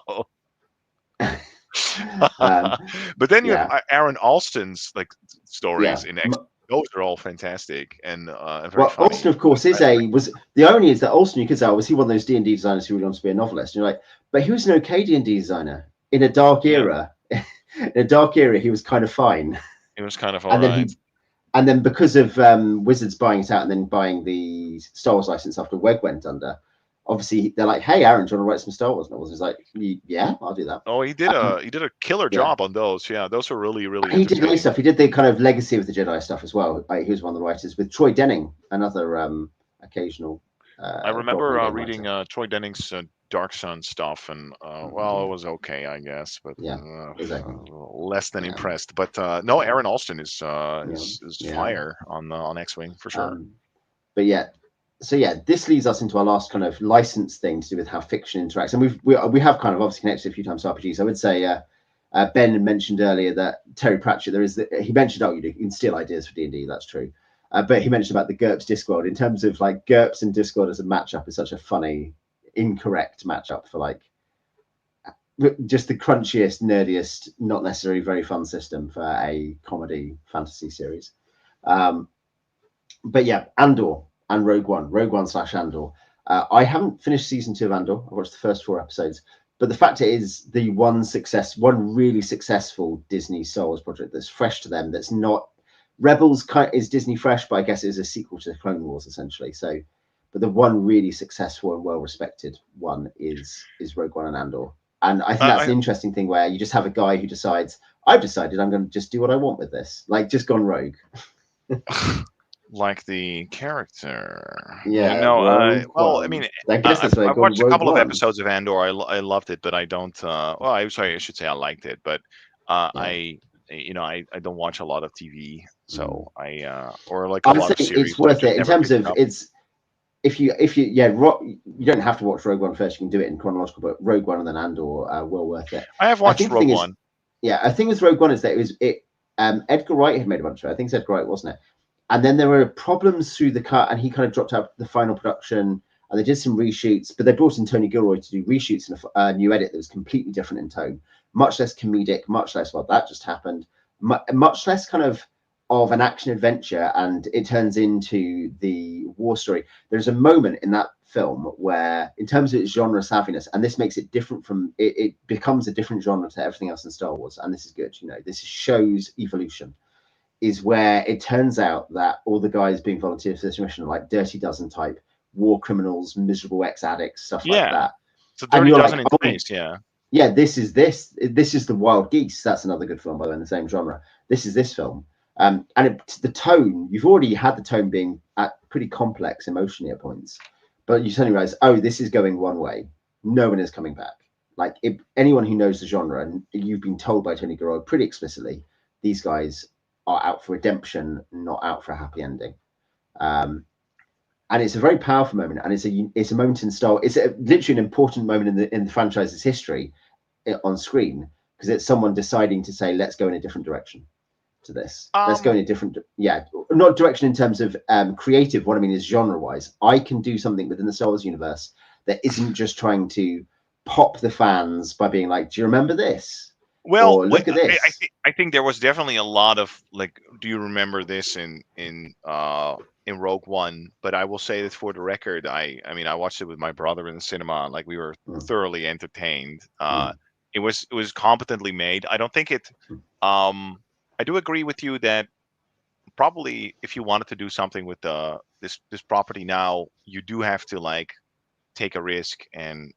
Speaker 1: um,
Speaker 2: But then you have
Speaker 1: yeah.
Speaker 2: Aaron Alston's like
Speaker 1: Yeah.
Speaker 2: stories in X. Those are all fantastic and very
Speaker 1: Well,
Speaker 2: funny.
Speaker 1: Alston, of course, was the irony is that Alston, you could say, was he one of those D&D designers who really wants to be a novelist? And you're like, but he was an okay D&D designer in a dark
Speaker 2: Yeah,
Speaker 1: era. In a dark era, he was kind of fine.
Speaker 2: it was kind of all
Speaker 1: And then
Speaker 2: right.
Speaker 1: and then because of Wizards buying it out and then buying the Star Wars license after WEG went under, obviously they're like, hey, Aaron, do you want to write some Star Wars novels? He's like, yeah, I'll do that.
Speaker 2: Oh, he did a killer
Speaker 1: Yeah.
Speaker 2: job on those. Yeah, those were really
Speaker 1: He did great
Speaker 2: entertaining.
Speaker 1: stuff. He did the kind of Legacy of the Jedi stuff as well. He was one of the writers with Troy Denning, another occasional.
Speaker 2: I remember
Speaker 1: game
Speaker 2: reading
Speaker 1: writer.
Speaker 2: Troy Denning's Dark Sun stuff, and well, it was okay, I guess, but
Speaker 1: Yeah, exactly.
Speaker 2: less than
Speaker 1: Yeah.
Speaker 2: impressed. But no, Aaron Alston is
Speaker 1: Yeah.
Speaker 2: fire on X-Wing for sure.
Speaker 1: But yeah, so yeah, this leads us into our last kind of license thing to do with how fiction interacts, and we have kind of obviously connected a few times to RPGs. I would say Ben mentioned earlier that Terry Pratchett, he mentioned, oh, you can steal ideas for D&D, that's true. But he mentioned about the GURPS Discworld. In terms of like GURPS and Discworld as a matchup is such a funny, incorrect matchup for like just the crunchiest, nerdiest, not necessarily very fun system for a comedy fantasy series. But yeah, Andor and Rogue One/Andor. I haven't finished season 2 of Andor. I watched the first 4 episodes. But the fact is, the one really successful Disney Star Wars project that's fresh to them, that's not Rebels is Disney fresh, but I guess it is a sequel to the Clone Wars essentially. So, but the one really successful and well-respected one is Rogue One and Andor. And I think that's an interesting thing where you just have a guy who decides, I've decided I'm going to just do what I want with this, like just gone rogue.
Speaker 2: Like the character.
Speaker 1: Yeah.
Speaker 2: Well, I mean,
Speaker 1: I guess that's why
Speaker 2: I
Speaker 1: I've gone
Speaker 2: watched a
Speaker 1: Rogue
Speaker 2: couple of
Speaker 1: One.
Speaker 2: episodes of Andor. I loved it, but I don't. Well, I'm sorry, I should say I liked it, but I don't watch a lot of TV, so or like a
Speaker 1: I would
Speaker 2: lot of
Speaker 1: say
Speaker 2: series.
Speaker 1: it's worth
Speaker 2: Just
Speaker 1: it in
Speaker 2: never
Speaker 1: terms
Speaker 2: picked it
Speaker 1: of
Speaker 2: up.
Speaker 1: if you you don't have to watch Rogue One first. You can do it in chronological, but Rogue One and then Andor well worth it.
Speaker 2: I have watched Rogue One.
Speaker 1: I think with Rogue One is that Edgar Wright had made a bunch of it. I think it's Edgar Wright, wasn't it? And then there were problems through the cut, and he kind of dropped out the final production. And they did some reshoots, but they brought in Tony Gilroy to do reshoots in a new edit that was completely different in tone, much less comedic, much less, well, that just happened, much less kind of an action adventure, and it turns into the war story. There's a moment in that film where, in terms of its genre savviness, and this makes it different from it becomes a different genre to everything else in Star Wars, and this is good. This shows evolution. Is where it turns out that all the guys being volunteers for this mission are like Dirty Dozen type war criminals, miserable ex-addicts, stuff like that.
Speaker 2: So Dirty Dozen in space,
Speaker 1: yeah. This is the Wild Geese. That's another good film, by the way, in the same genre. This is this film, and the tone. You've already had the tone being pretty complex emotionally at points, but you suddenly realize, oh, this is going one way. No one is coming back. Like anyone who knows the genre, and you've been told by Tony Gilroy pretty explicitly, these guys are out for redemption, not out for a happy ending. And it's a very powerful moment, and it's a moment in Star Wars. It's literally an important moment in the franchise's history on screen, because it's someone deciding to say, let's go in a different direction to this. Let's go in a different, not direction in terms of creative. What I mean is genre-wise. I can do something within the Star Wars universe that isn't just trying to pop the fans by being like, do you remember this?
Speaker 2: Well,
Speaker 1: look at this.
Speaker 2: I think there was definitely a lot of like, do you remember this in Rogue One? But I will say that for the record, I mean, I watched it with my brother in the cinema. Like, we were thoroughly entertained. It was competently made. I don't think it. I do agree with you that probably if you wanted to do something with this property now, you do have to like take a risk and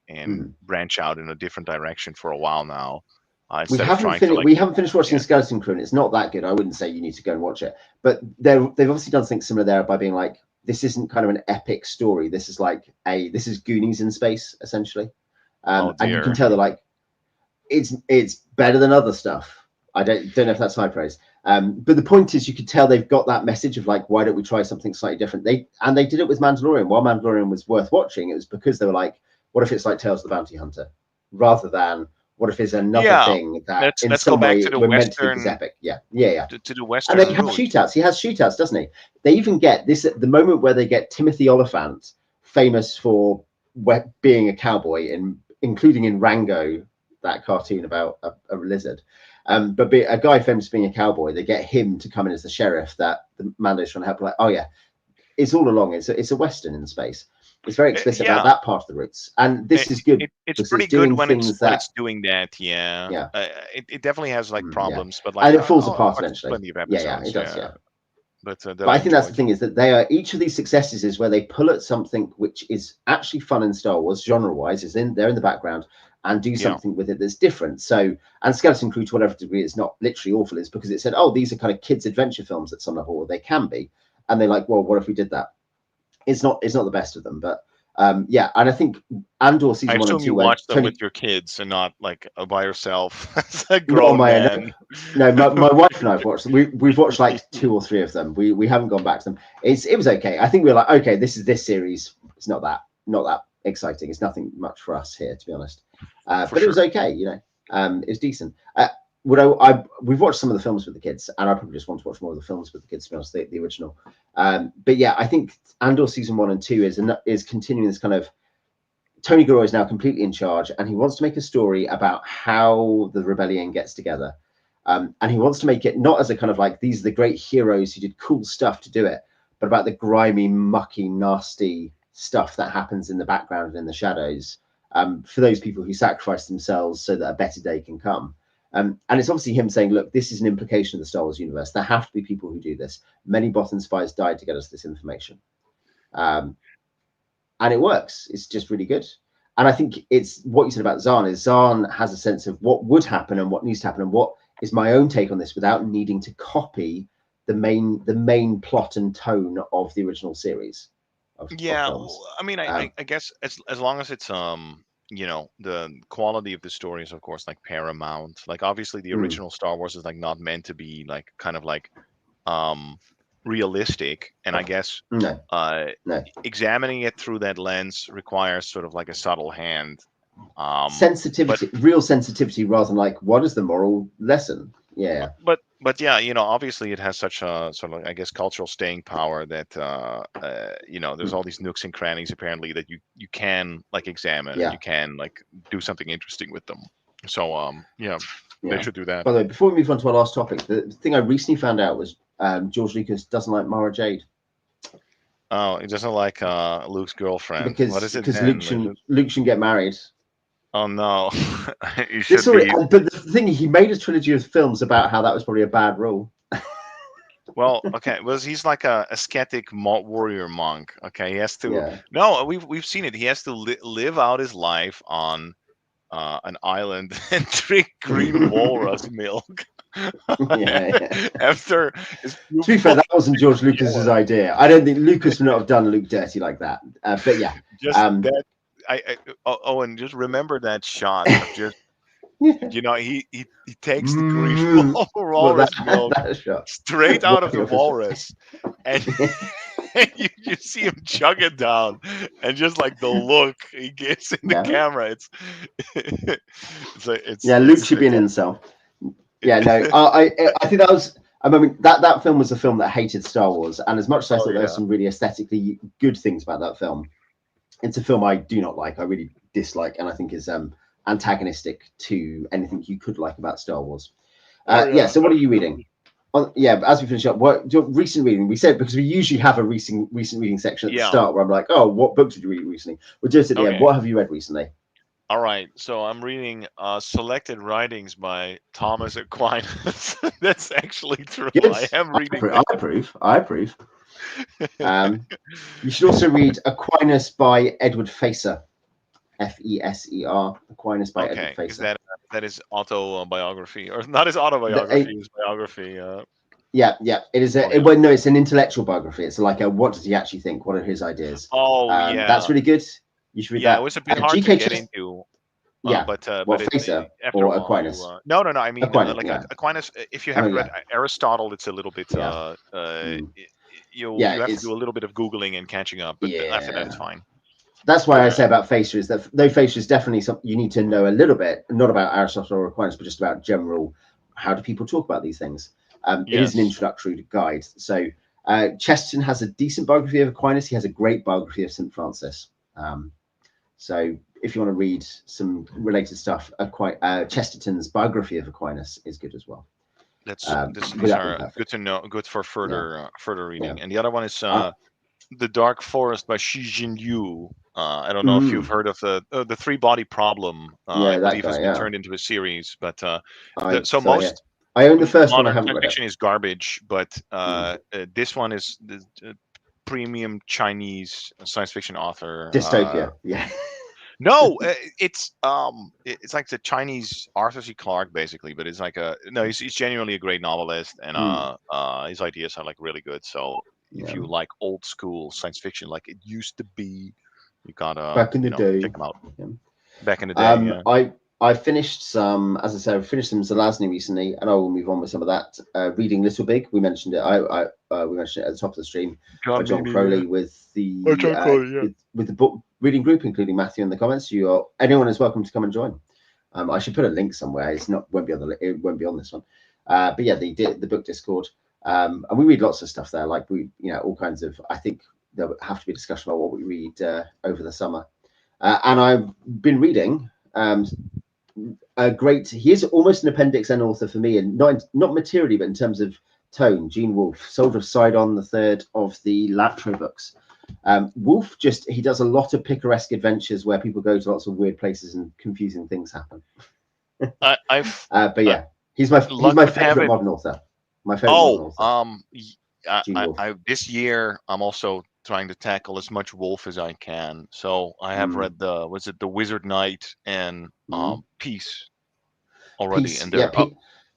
Speaker 2: branch out in a different direction for a while now.
Speaker 1: We
Speaker 2: Instead of
Speaker 1: haven't
Speaker 2: trying
Speaker 1: finished.
Speaker 2: to like,
Speaker 1: We haven't finished watching
Speaker 2: yeah.
Speaker 1: Skeleton Crew, and it's not that good. I wouldn't say you need to go and watch it, but they've obviously done something similar there by being like, this isn't kind of an epic story. This is like this is Goonies in space, essentially. And you can tell they're like, it's better than other stuff. I don't know if that's high praise. But the point is, you could tell they've got that message of like, why don't we try something slightly different? They did it with Mandalorian. While Mandalorian was worth watching, it was because they were like, what if it's like Tales of the Bounty Hunter, rather than what if it's another thing that in some way we're meant to think is epic? Yeah.
Speaker 2: To the Western.
Speaker 1: And they have shootouts. He has shootouts, doesn't he? They even get this at the moment where they get Timothy Oliphant, famous for being a cowboy, including in Rango, that cartoon about a lizard. But a guy famous for being a cowboy, they get him to come in as the sheriff that the Mando's trying to help. Like, oh yeah, it's all along. It's a Western in space. It's very explicit about that part of the roots, and this is good.
Speaker 2: It's pretty good when it's doing that. Yeah. It definitely has like problems, but like,
Speaker 1: and it falls apart eventually.
Speaker 2: Plenty of episodes,
Speaker 1: it does. Yeah.
Speaker 2: But
Speaker 1: I think that's the thing, is that they are, each of these successes is where they pull at something which is actually fun in Star Wars, genre-wise, they're in the background, and do something with it that's different. So, and Skeleton Crew, to whatever degree, it's not literally awful. It's because it said, oh, these are kind of kids' adventure films at some level, or they can be, and they're like, well, what if we did that? It's not the best of them, but and I think Andor season 1 and 2.
Speaker 2: You watched them with your kids and not like by yourself as a grown man.
Speaker 1: No, my wife and I've watched them. We've watched like 2 or 3 of them. We haven't gone back to them. It was okay. I think we were like, okay, this series. It's not that exciting. It's nothing much for us here, to be honest. But it was okay. It was decent. We've watched some of the films with the kids, and I probably just want to watch more of the films with the kids, to be honest, the original. But yeah, I think Andor season 1 and 2 is continuing this kind of, Tony Gilroy is now completely in charge, and he wants to make a story about how the rebellion gets together. And he wants to make it not as a kind of like, these are the great heroes who did cool stuff to do it, but about the grimy, mucky, nasty stuff that happens in the background and in the shadows, for those people who sacrifice themselves so that a better day can come. And it's obviously him saying, look, this is an implication of the Star Wars universe. There have to be people who do this. Many Bothan spies died to get us this information. And it works. It's just really good. And I think it's what you said about Zahn, is Zahn has a sense of what would happen and what needs to happen, and what is my own take on this without needing to copy the main plot and tone of the original series. Of films.
Speaker 2: I mean, I guess as long as it's the quality of the story is, of course, like paramount. Like, obviously the original Star Wars is like not meant to be like kind of like realistic, and I guess examining it through that lens requires sort of like a subtle hand,
Speaker 1: sensitivity, real sensitivity, rather than like, what is the moral lesson?
Speaker 2: But yeah, obviously it has such a sort of, I guess, cultural staying power that there's all these nooks and crannies apparently that you can like examine, and you can like do something interesting with them. So they should do that.
Speaker 1: By the way, before we move on to our last topic, the thing I recently found out was George Lucas doesn't like Mara Jade.
Speaker 2: Oh, he doesn't like Luke's girlfriend.
Speaker 1: Because
Speaker 2: what is it?
Speaker 1: Because Luke shouldn't get married.
Speaker 2: Oh no!
Speaker 1: But the thing, he made a trilogy of films about how that was probably a bad rule.
Speaker 2: Well, okay, he's like a ascetic warrior monk. Okay, he has to. Yeah. No, we've seen it. He has to live out his life on an island and drink green walrus milk. After,
Speaker 1: to be fair, that wasn't George Lucas's idea. I don't think Lucas would not have done Luke dirty like that. But yeah,
Speaker 2: just that. Owen, just remember that shot of just he takes the green walrus milk straight out of the walrus, and you see him chug it down, and just like the look he gives in the camera, it's
Speaker 1: Luke should be an incel. Yeah, no, I think that was. I mean, that film was a film that hated Star Wars, and as much as I thought there were some really aesthetically good things about that film, it's a film I do not like. I really dislike, and I think is antagonistic to anything you could like about Star Wars. So what are you reading? As we finish up, recent reading, we said, because we usually have a recent reading section at the start where I'm like, oh, what books did you read recently? We'll do it at the end. What have you read recently?
Speaker 2: All right, so I'm reading Selected Writings by Thomas Aquinas. That's actually true.
Speaker 1: Yes,
Speaker 2: I am reading.
Speaker 1: I approve. You should also read Aquinas by Edward Facer. Feser, Aquinas by Edward
Speaker 2: Is
Speaker 1: Facer.
Speaker 2: that is autobiography, or not his autobiography, his biography?
Speaker 1: Yeah. It is well, no, it's an intellectual biography. It's like what does he actually think? What are his ideas?
Speaker 2: Yeah,
Speaker 1: that's really good. You should read that.
Speaker 2: It was a bit hard to get into. But
Speaker 1: Facer
Speaker 2: after
Speaker 1: or
Speaker 2: a while,
Speaker 1: Aquinas?
Speaker 2: No. I mean,
Speaker 1: Aquinas,
Speaker 2: Aquinas. If you haven't read Aristotle, it's a little bit. You have to do a little bit of googling and catching up, but after that, it's fine.
Speaker 1: That's why I say about Facer is that though Facer is definitely something you need to know a little bit, not about Aristotle or Aquinas, but just about general. How do people talk about these things? It is an introductory guide. So Chesterton has a decent biography of Aquinas. He has a great biography of St. Francis. So if you want to read some related stuff, Chesterton's biography of Aquinas is good as well.
Speaker 2: These are good to know, good for further reading. And the other one is The Dark Forest by Xi Jinyu. I don't know if you've heard of the three body problem. I believe has been turned into a series, but
Speaker 1: I own the first one. I haven't read it.
Speaker 2: Fiction is garbage, but this one is the premium Chinese science fiction author.
Speaker 1: Dystopia.
Speaker 2: No, it's like the Chinese Arthur C. Clarke basically, but it's like he's genuinely a great novelist, and his ideas are like really good. So if you like old school science fiction, like it used to be, you gotta
Speaker 1: back in the day
Speaker 2: check them out. Back in the day,
Speaker 1: I finished some, as I said, I finished some Zelazny recently, and I will move on with some of that. Reading Little Big, we mentioned it. We mentioned it at the top of the stream by John Crowley with the with the book reading group, including Matthew in the comments. Anyone is welcome to come and join. I should put a link somewhere. It won't be on this one. But yeah, they did the book Discord, and we read lots of stuff there. Like all kinds of. I think there'll have to be a discussion about what we read over the summer. And I've been reading. He is almost an Appendix N author for me, and not materially, but in terms of tone. Gene Wolfe, Soldier of Sidon, the third of the Latro books. Wolfe he does a lot of picaresque adventures where people go to lots of weird places and confusing things happen. But yeah, he's my favorite modern author. My favorite modern author.
Speaker 2: This year I'm also trying to tackle as much Wolfe as I can. So I have read the Wizard Knight and Peace already, and they're up,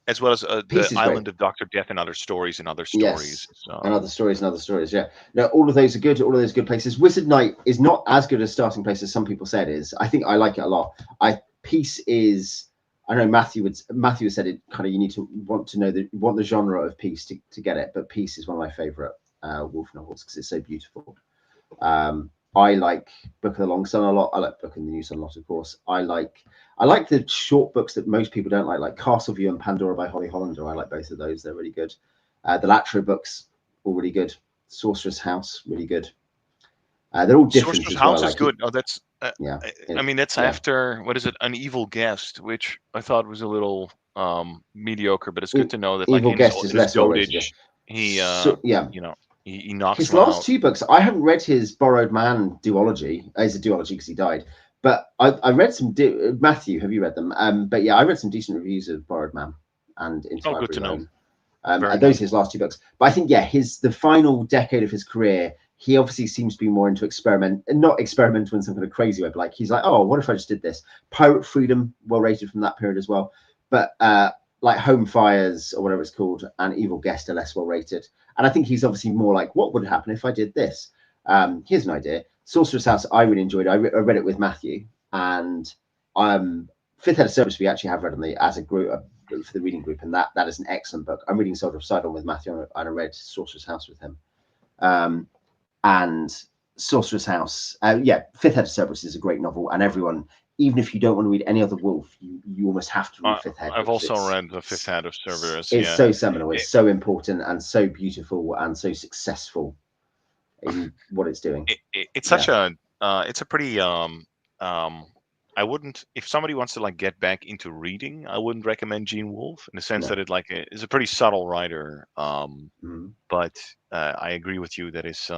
Speaker 2: as well as the Island of Dr. Death and Other Stories and Other Stories.
Speaker 1: And Other Stories. Yeah. No, all of those are good. All of those good places. Wizard Knight is not as good a starting place as some people said it is. I think I like it a lot. Peace is. I know Matthew said it kind of. You need to want the genre of Peace to get it, but Peace is one of my favorite Wolfe novels because it's so beautiful. I like Book of the Long Sun a lot. I like Book of the New Sun a lot, of course. I like the short books that most people don't like Castleview and Pandora by Holly Hollander. I like both of those. They're really good. The Latro books, all really good. Sorcerer's House, really good. They're all different.
Speaker 2: Sorcerer's House is good. Oh, that's I mean, that's after what is it? An Evil Guest, which I thought was a little mediocre, but it's good to know that
Speaker 1: Evil Guest is less
Speaker 2: dotage. He he knocks
Speaker 1: his last two books. I haven't read his Borrowed Man duology. It's a duology because he died. But I read some. Matthew, have you read them? But yeah, I read some decent reviews of Borrowed Man and Into
Speaker 2: good to know.
Speaker 1: Those are his last two books. But I think the final decade of his career, he obviously seems to be more into not experimental in some kind of crazy way, but like he's like, oh, what if I just did this? Pirate Freedom, well rated from that period as well. But like Home Fires or whatever it's called, and Evil Guest are less well rated. And I think he's obviously more like, what would happen if I did this? Here's an idea. Sorcerer's House, I really enjoyed. I read it with Matthew, and Fifth Head of Cerberus we actually have read as a group for the reading group, and that is an excellent book. I'm reading Soldier of Sidon with Matthew, and I read Sorcerer's House with him. And Sorcerer's House, Fifth Head of Cerberus is a great novel, and everyone, even if you don't want to read any other Wolfe, you almost have to read Fifth Head.
Speaker 2: I've also read the Fifth Head of Cerberus.
Speaker 1: It's so seminal. It's so important and so beautiful and so successful in what it's doing.
Speaker 2: It's such a. It's a pretty. I wouldn't. If somebody wants to like get back into reading, I wouldn't recommend Gene Wolfe in the sense that it is a pretty subtle writer. But I agree with you that it's.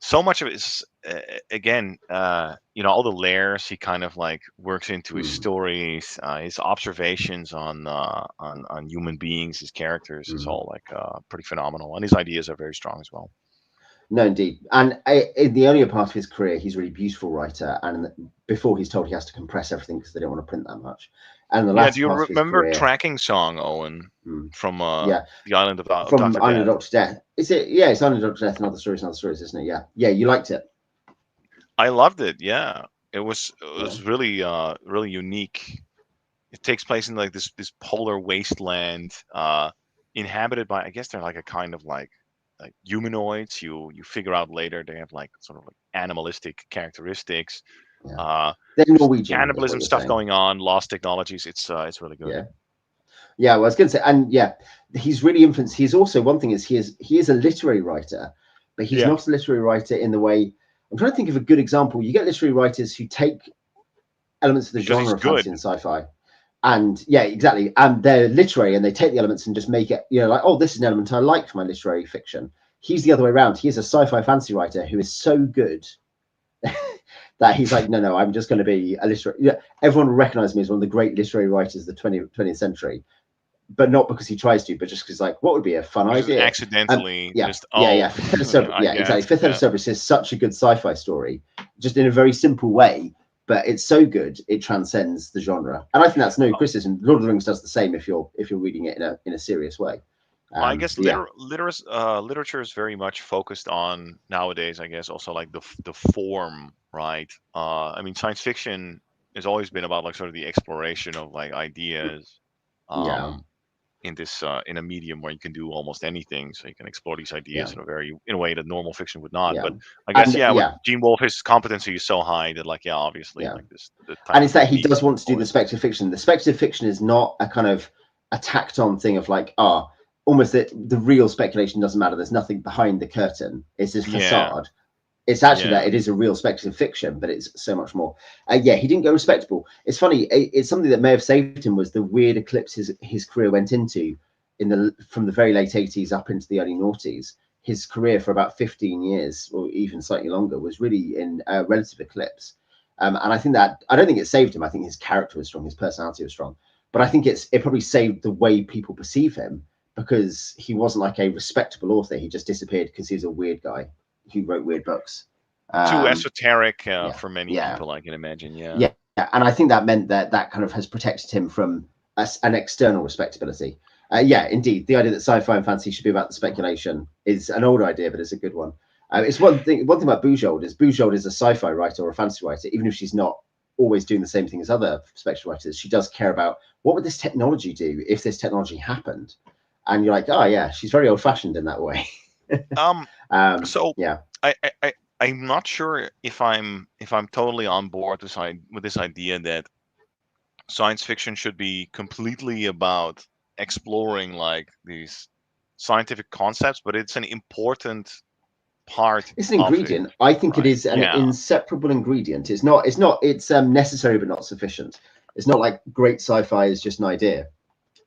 Speaker 2: So much of it is again, all the layers he kind of like works into his stories, his observations on human beings, his characters is all like pretty phenomenal, and his ideas are very strong as well.
Speaker 1: No, indeed. And in the earlier part of his career, he's a really beautiful writer. And before he's told he has to compress everything because they don't want to print that much. And the last
Speaker 2: do you
Speaker 1: part of his
Speaker 2: remember
Speaker 1: career,
Speaker 2: Tracking Song, Owen, from the Island of
Speaker 1: from
Speaker 2: Dr.
Speaker 1: Island of
Speaker 2: Death?
Speaker 1: Dr. Death? Is it? Yeah, it's Island of Dr. Death and Other Stories, isn't it? Yeah, you liked it.
Speaker 2: I loved it. Yeah, it was really really unique. It takes place in like this polar wasteland, inhabited by, I guess they're like a kind of like humanoids. You figure out later they have like sort of like animalistic characteristics.
Speaker 1: They're Norwegian.
Speaker 2: Cannibalism stuff going on, lost technologies. It's really good.
Speaker 1: Yeah. Well, I was going to say, and he's really influenced. He's also, one thing is he is a literary writer, but he's not a literary writer in the way. I'm trying to think of a good example. You get literary writers who take elements of the genre of fantasy and sci-fi, and exactly, and they're literary and they take the elements and just make it, like, oh, this is an element I like for my literary fiction. He's the other way around. He is a sci-fi fantasy writer who is so good that he's like, no, I'm just going to be a literary. Everyone will recognize me as one of the great literary writers of the 20th century, but not because he tries to, but just because, like, what would be a fun idea?
Speaker 2: Accidentally,
Speaker 1: exactly. Fifth Head of Cerberus is such a good sci-fi story, just in a very simple way, but it's so good it transcends the genre. And I think that's no criticism. Lord of the Rings does the same if you're reading it in a serious way.
Speaker 2: I guess literature is very much focused on nowadays, I guess, also like the form, right? I mean, science fiction has always been about like sort of the exploration of like ideas. In this in a medium where you can do almost anything, so you can explore these ideas in a way that normal fiction would not. But I guess with Gene Wolfe, his competency is so high that like obviously like this.
Speaker 1: And it's that he does want to do the speculative fiction. The speculative fiction is not a kind of a tacked on thing of like almost the real speculation doesn't matter. There's nothing behind the curtain. It's this facade. It's actually that it is a real speculative fiction, but it's so much more. He didn't go respectable. It's funny. It's something that may have saved him was the weird eclipse his career went into from the very late 80s up into the early noughties. His career for about 15 years or even slightly longer was really in a relative eclipse. And I think that, I don't think it saved him. I think his character was strong. His personality was strong. But I think it probably saved the way people perceive him, because he wasn't like a respectable author. He just disappeared because he's a weird guy who wrote weird books.
Speaker 2: Too esoteric for many people, I can imagine.
Speaker 1: Yeah. And I think that meant that kind of has protected him from an external respectability. Indeed, the idea that sci-fi and fantasy should be about the speculation is an old idea, but it's a good one. It's one thing about Bujold is a sci-fi writer or a fantasy writer, even if she's not always doing the same thing as other speculative writers. She does care about what would this technology do if this technology happened, and you're like, oh yeah, she's very old-fashioned in that way.
Speaker 2: I'm not sure if I'm totally on board with this idea that science fiction should be completely about exploring like these scientific concepts, but it's an important part.
Speaker 1: It's an ingredient. I think it is an inseparable ingredient. It's necessary but not sufficient. It's not like great sci-fi is just an idea.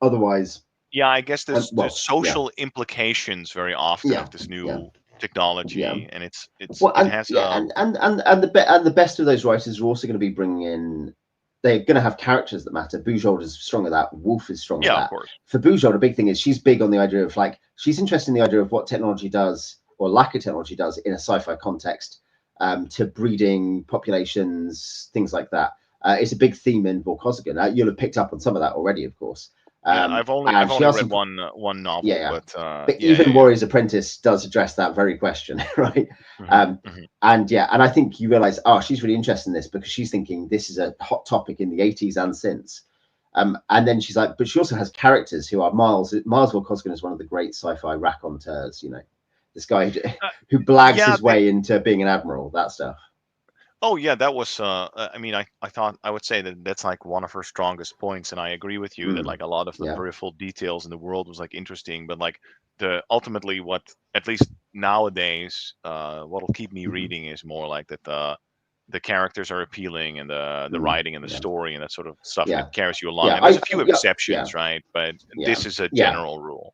Speaker 1: Otherwise,
Speaker 2: I guess there's social implications very often of this new technology, and it has
Speaker 1: the best of those writers are also going to be bringing in. They're going to have characters that matter. Bujold is strong at that. Wolfe is strong at that. Of course. For Bujold, a big thing is she's big on the idea of like she's interested in the idea of what technology does or lack of technology does in a sci-fi context to breeding populations, things like that. It's a big theme in Vorkosigan. You'll have picked up on some of that already, of course.
Speaker 2: I've only read one novel,
Speaker 1: but even Warrior's Apprentice does address that very question, right? And I think you realize, she's really interested in this because she's thinking this is a hot topic in the 80s and since. And then she's like, but she also has characters who are Miles Vorkosigan is one of the great sci-fi raconteurs, this guy who blags his way into being an admiral, that stuff.
Speaker 2: Oh yeah, that was. I mean, I thought I would say that that's like one of her strongest points, and I agree with you that like a lot of the peripheral details in the world was like interesting, but like ultimately what, at least nowadays, what'll keep me reading is more like that the characters are appealing and the writing and the story and that sort of stuff that carries you along. And there's a few exceptions, right? But this is a general rule.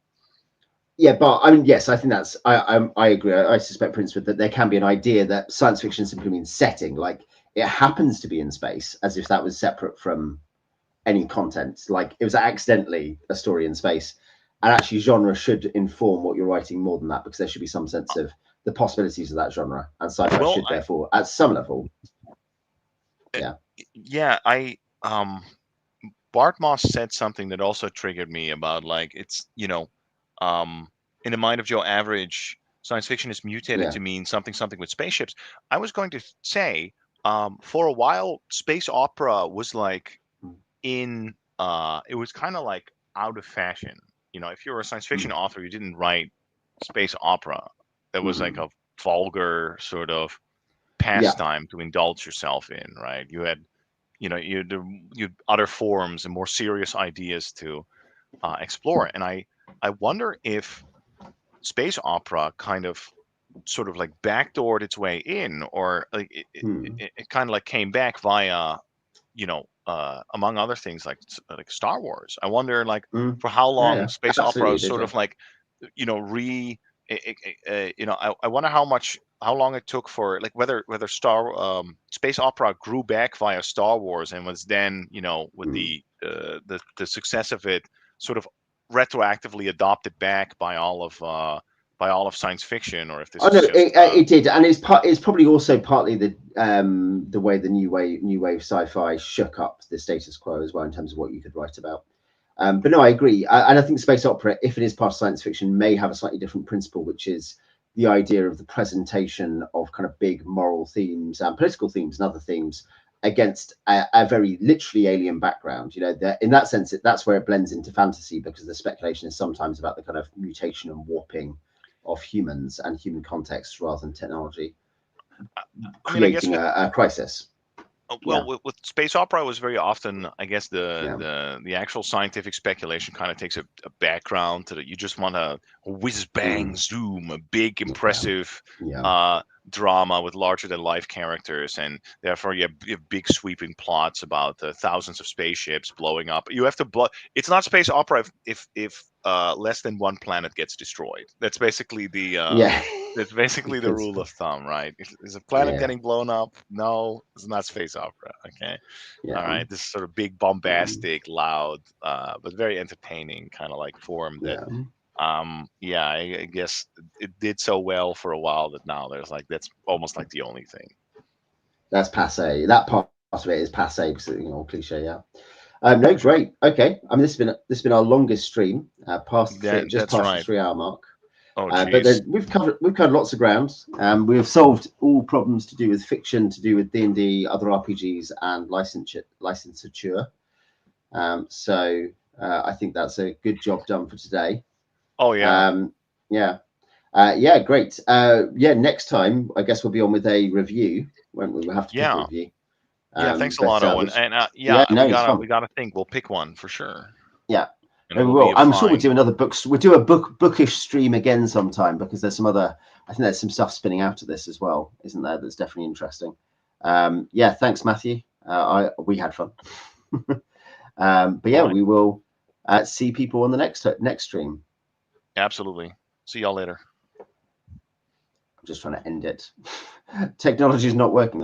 Speaker 1: Yeah, but I mean, yes, I think that's. I agree. I suspect, Prince, that there can be an idea that science fiction simply means setting, like it happens to be in space, as if that was separate from any content. Like it was accidentally a story in space, and actually, genre should inform what you're writing more than that, because there should be some sense of the possibilities of that genre, and sci-fi should therefore, at some level,
Speaker 2: Bart Moss said something that also triggered me about, like, it's, you know, in the mind of Joe Average, science fiction is mutated to mean something with spaceships. I was going to say, for a while, space opera was like it was kind of like out of fashion. You know, if you were a science fiction author, you didn't write space opera. That was like a vulgar sort of pastime to indulge yourself in, right? You had, you know, you had other forms and more serious ideas to explore. And I wonder if space opera kind of sort of like backdoored its way in, or like it kind of like came back via, you know, among other things, like Star Wars. I wonder, like, for how long space opera is sort of like, you know, you know, I wonder how long it took for, like, whether space opera grew back via Star Wars and was then, you know, with the success of it, sort of retroactively adopted back by all of science fiction, or if this is just,
Speaker 1: it did, and it's probably also partly the way the new wave sci-fi shook up the status quo as well in terms of what you could write about. But no, I agree, and I think space opera, if it is part of science fiction, may have a slightly different principle, which is the idea of the presentation of kind of big moral themes and political themes and other themes against a very literally alien background. You know, in that sense, that's where it blends into fantasy, because the speculation is sometimes about the kind of mutation and warping of humans and human context rather than technology creating a crisis.
Speaker 2: Well, with space opera, it was very often, I guess, the actual scientific speculation kind of takes a background to that. You just want a whiz bang zoom, a big impressive drama with larger than life characters, and therefore you have big sweeping plots about thousands of spaceships blowing up. You have to blow. It's not space opera if less than one planet gets destroyed. That's basically that's basically the rule of thumb, right? Is a planet getting blown up? No, it's not space opera. Okay. All right. This is sort of big, bombastic, loud, but very entertaining kind of like form that, I guess it did so well for a while that now there's like, that's almost like the only thing.
Speaker 1: That's passe. That part of it is passe, because, you know, cliche. No, great. Okay. I mean, this has been our longest stream, past the 3-hour mark. But we've covered lots of ground. We have solved all problems to do with fiction, to do with D&D, other RPGs, and licensure. So I think that's a good job done for today.
Speaker 2: Oh yeah.
Speaker 1: Great. Next time I guess we'll be on with a review. When we have to pick a review.
Speaker 2: Thanks a lot, Owen. And we gotta think. We'll pick one for sure.
Speaker 1: Yeah. I'm sure we'll do another books. We'll do a bookish stream again sometime, because there's some other. I think there's some stuff spinning out of this as well, isn't there? That's definitely interesting. Thanks, Matthew. We had fun. We will see people on the next stream.
Speaker 2: Absolutely. See y'all later.
Speaker 1: I'm just trying to end it. Technology is not working though.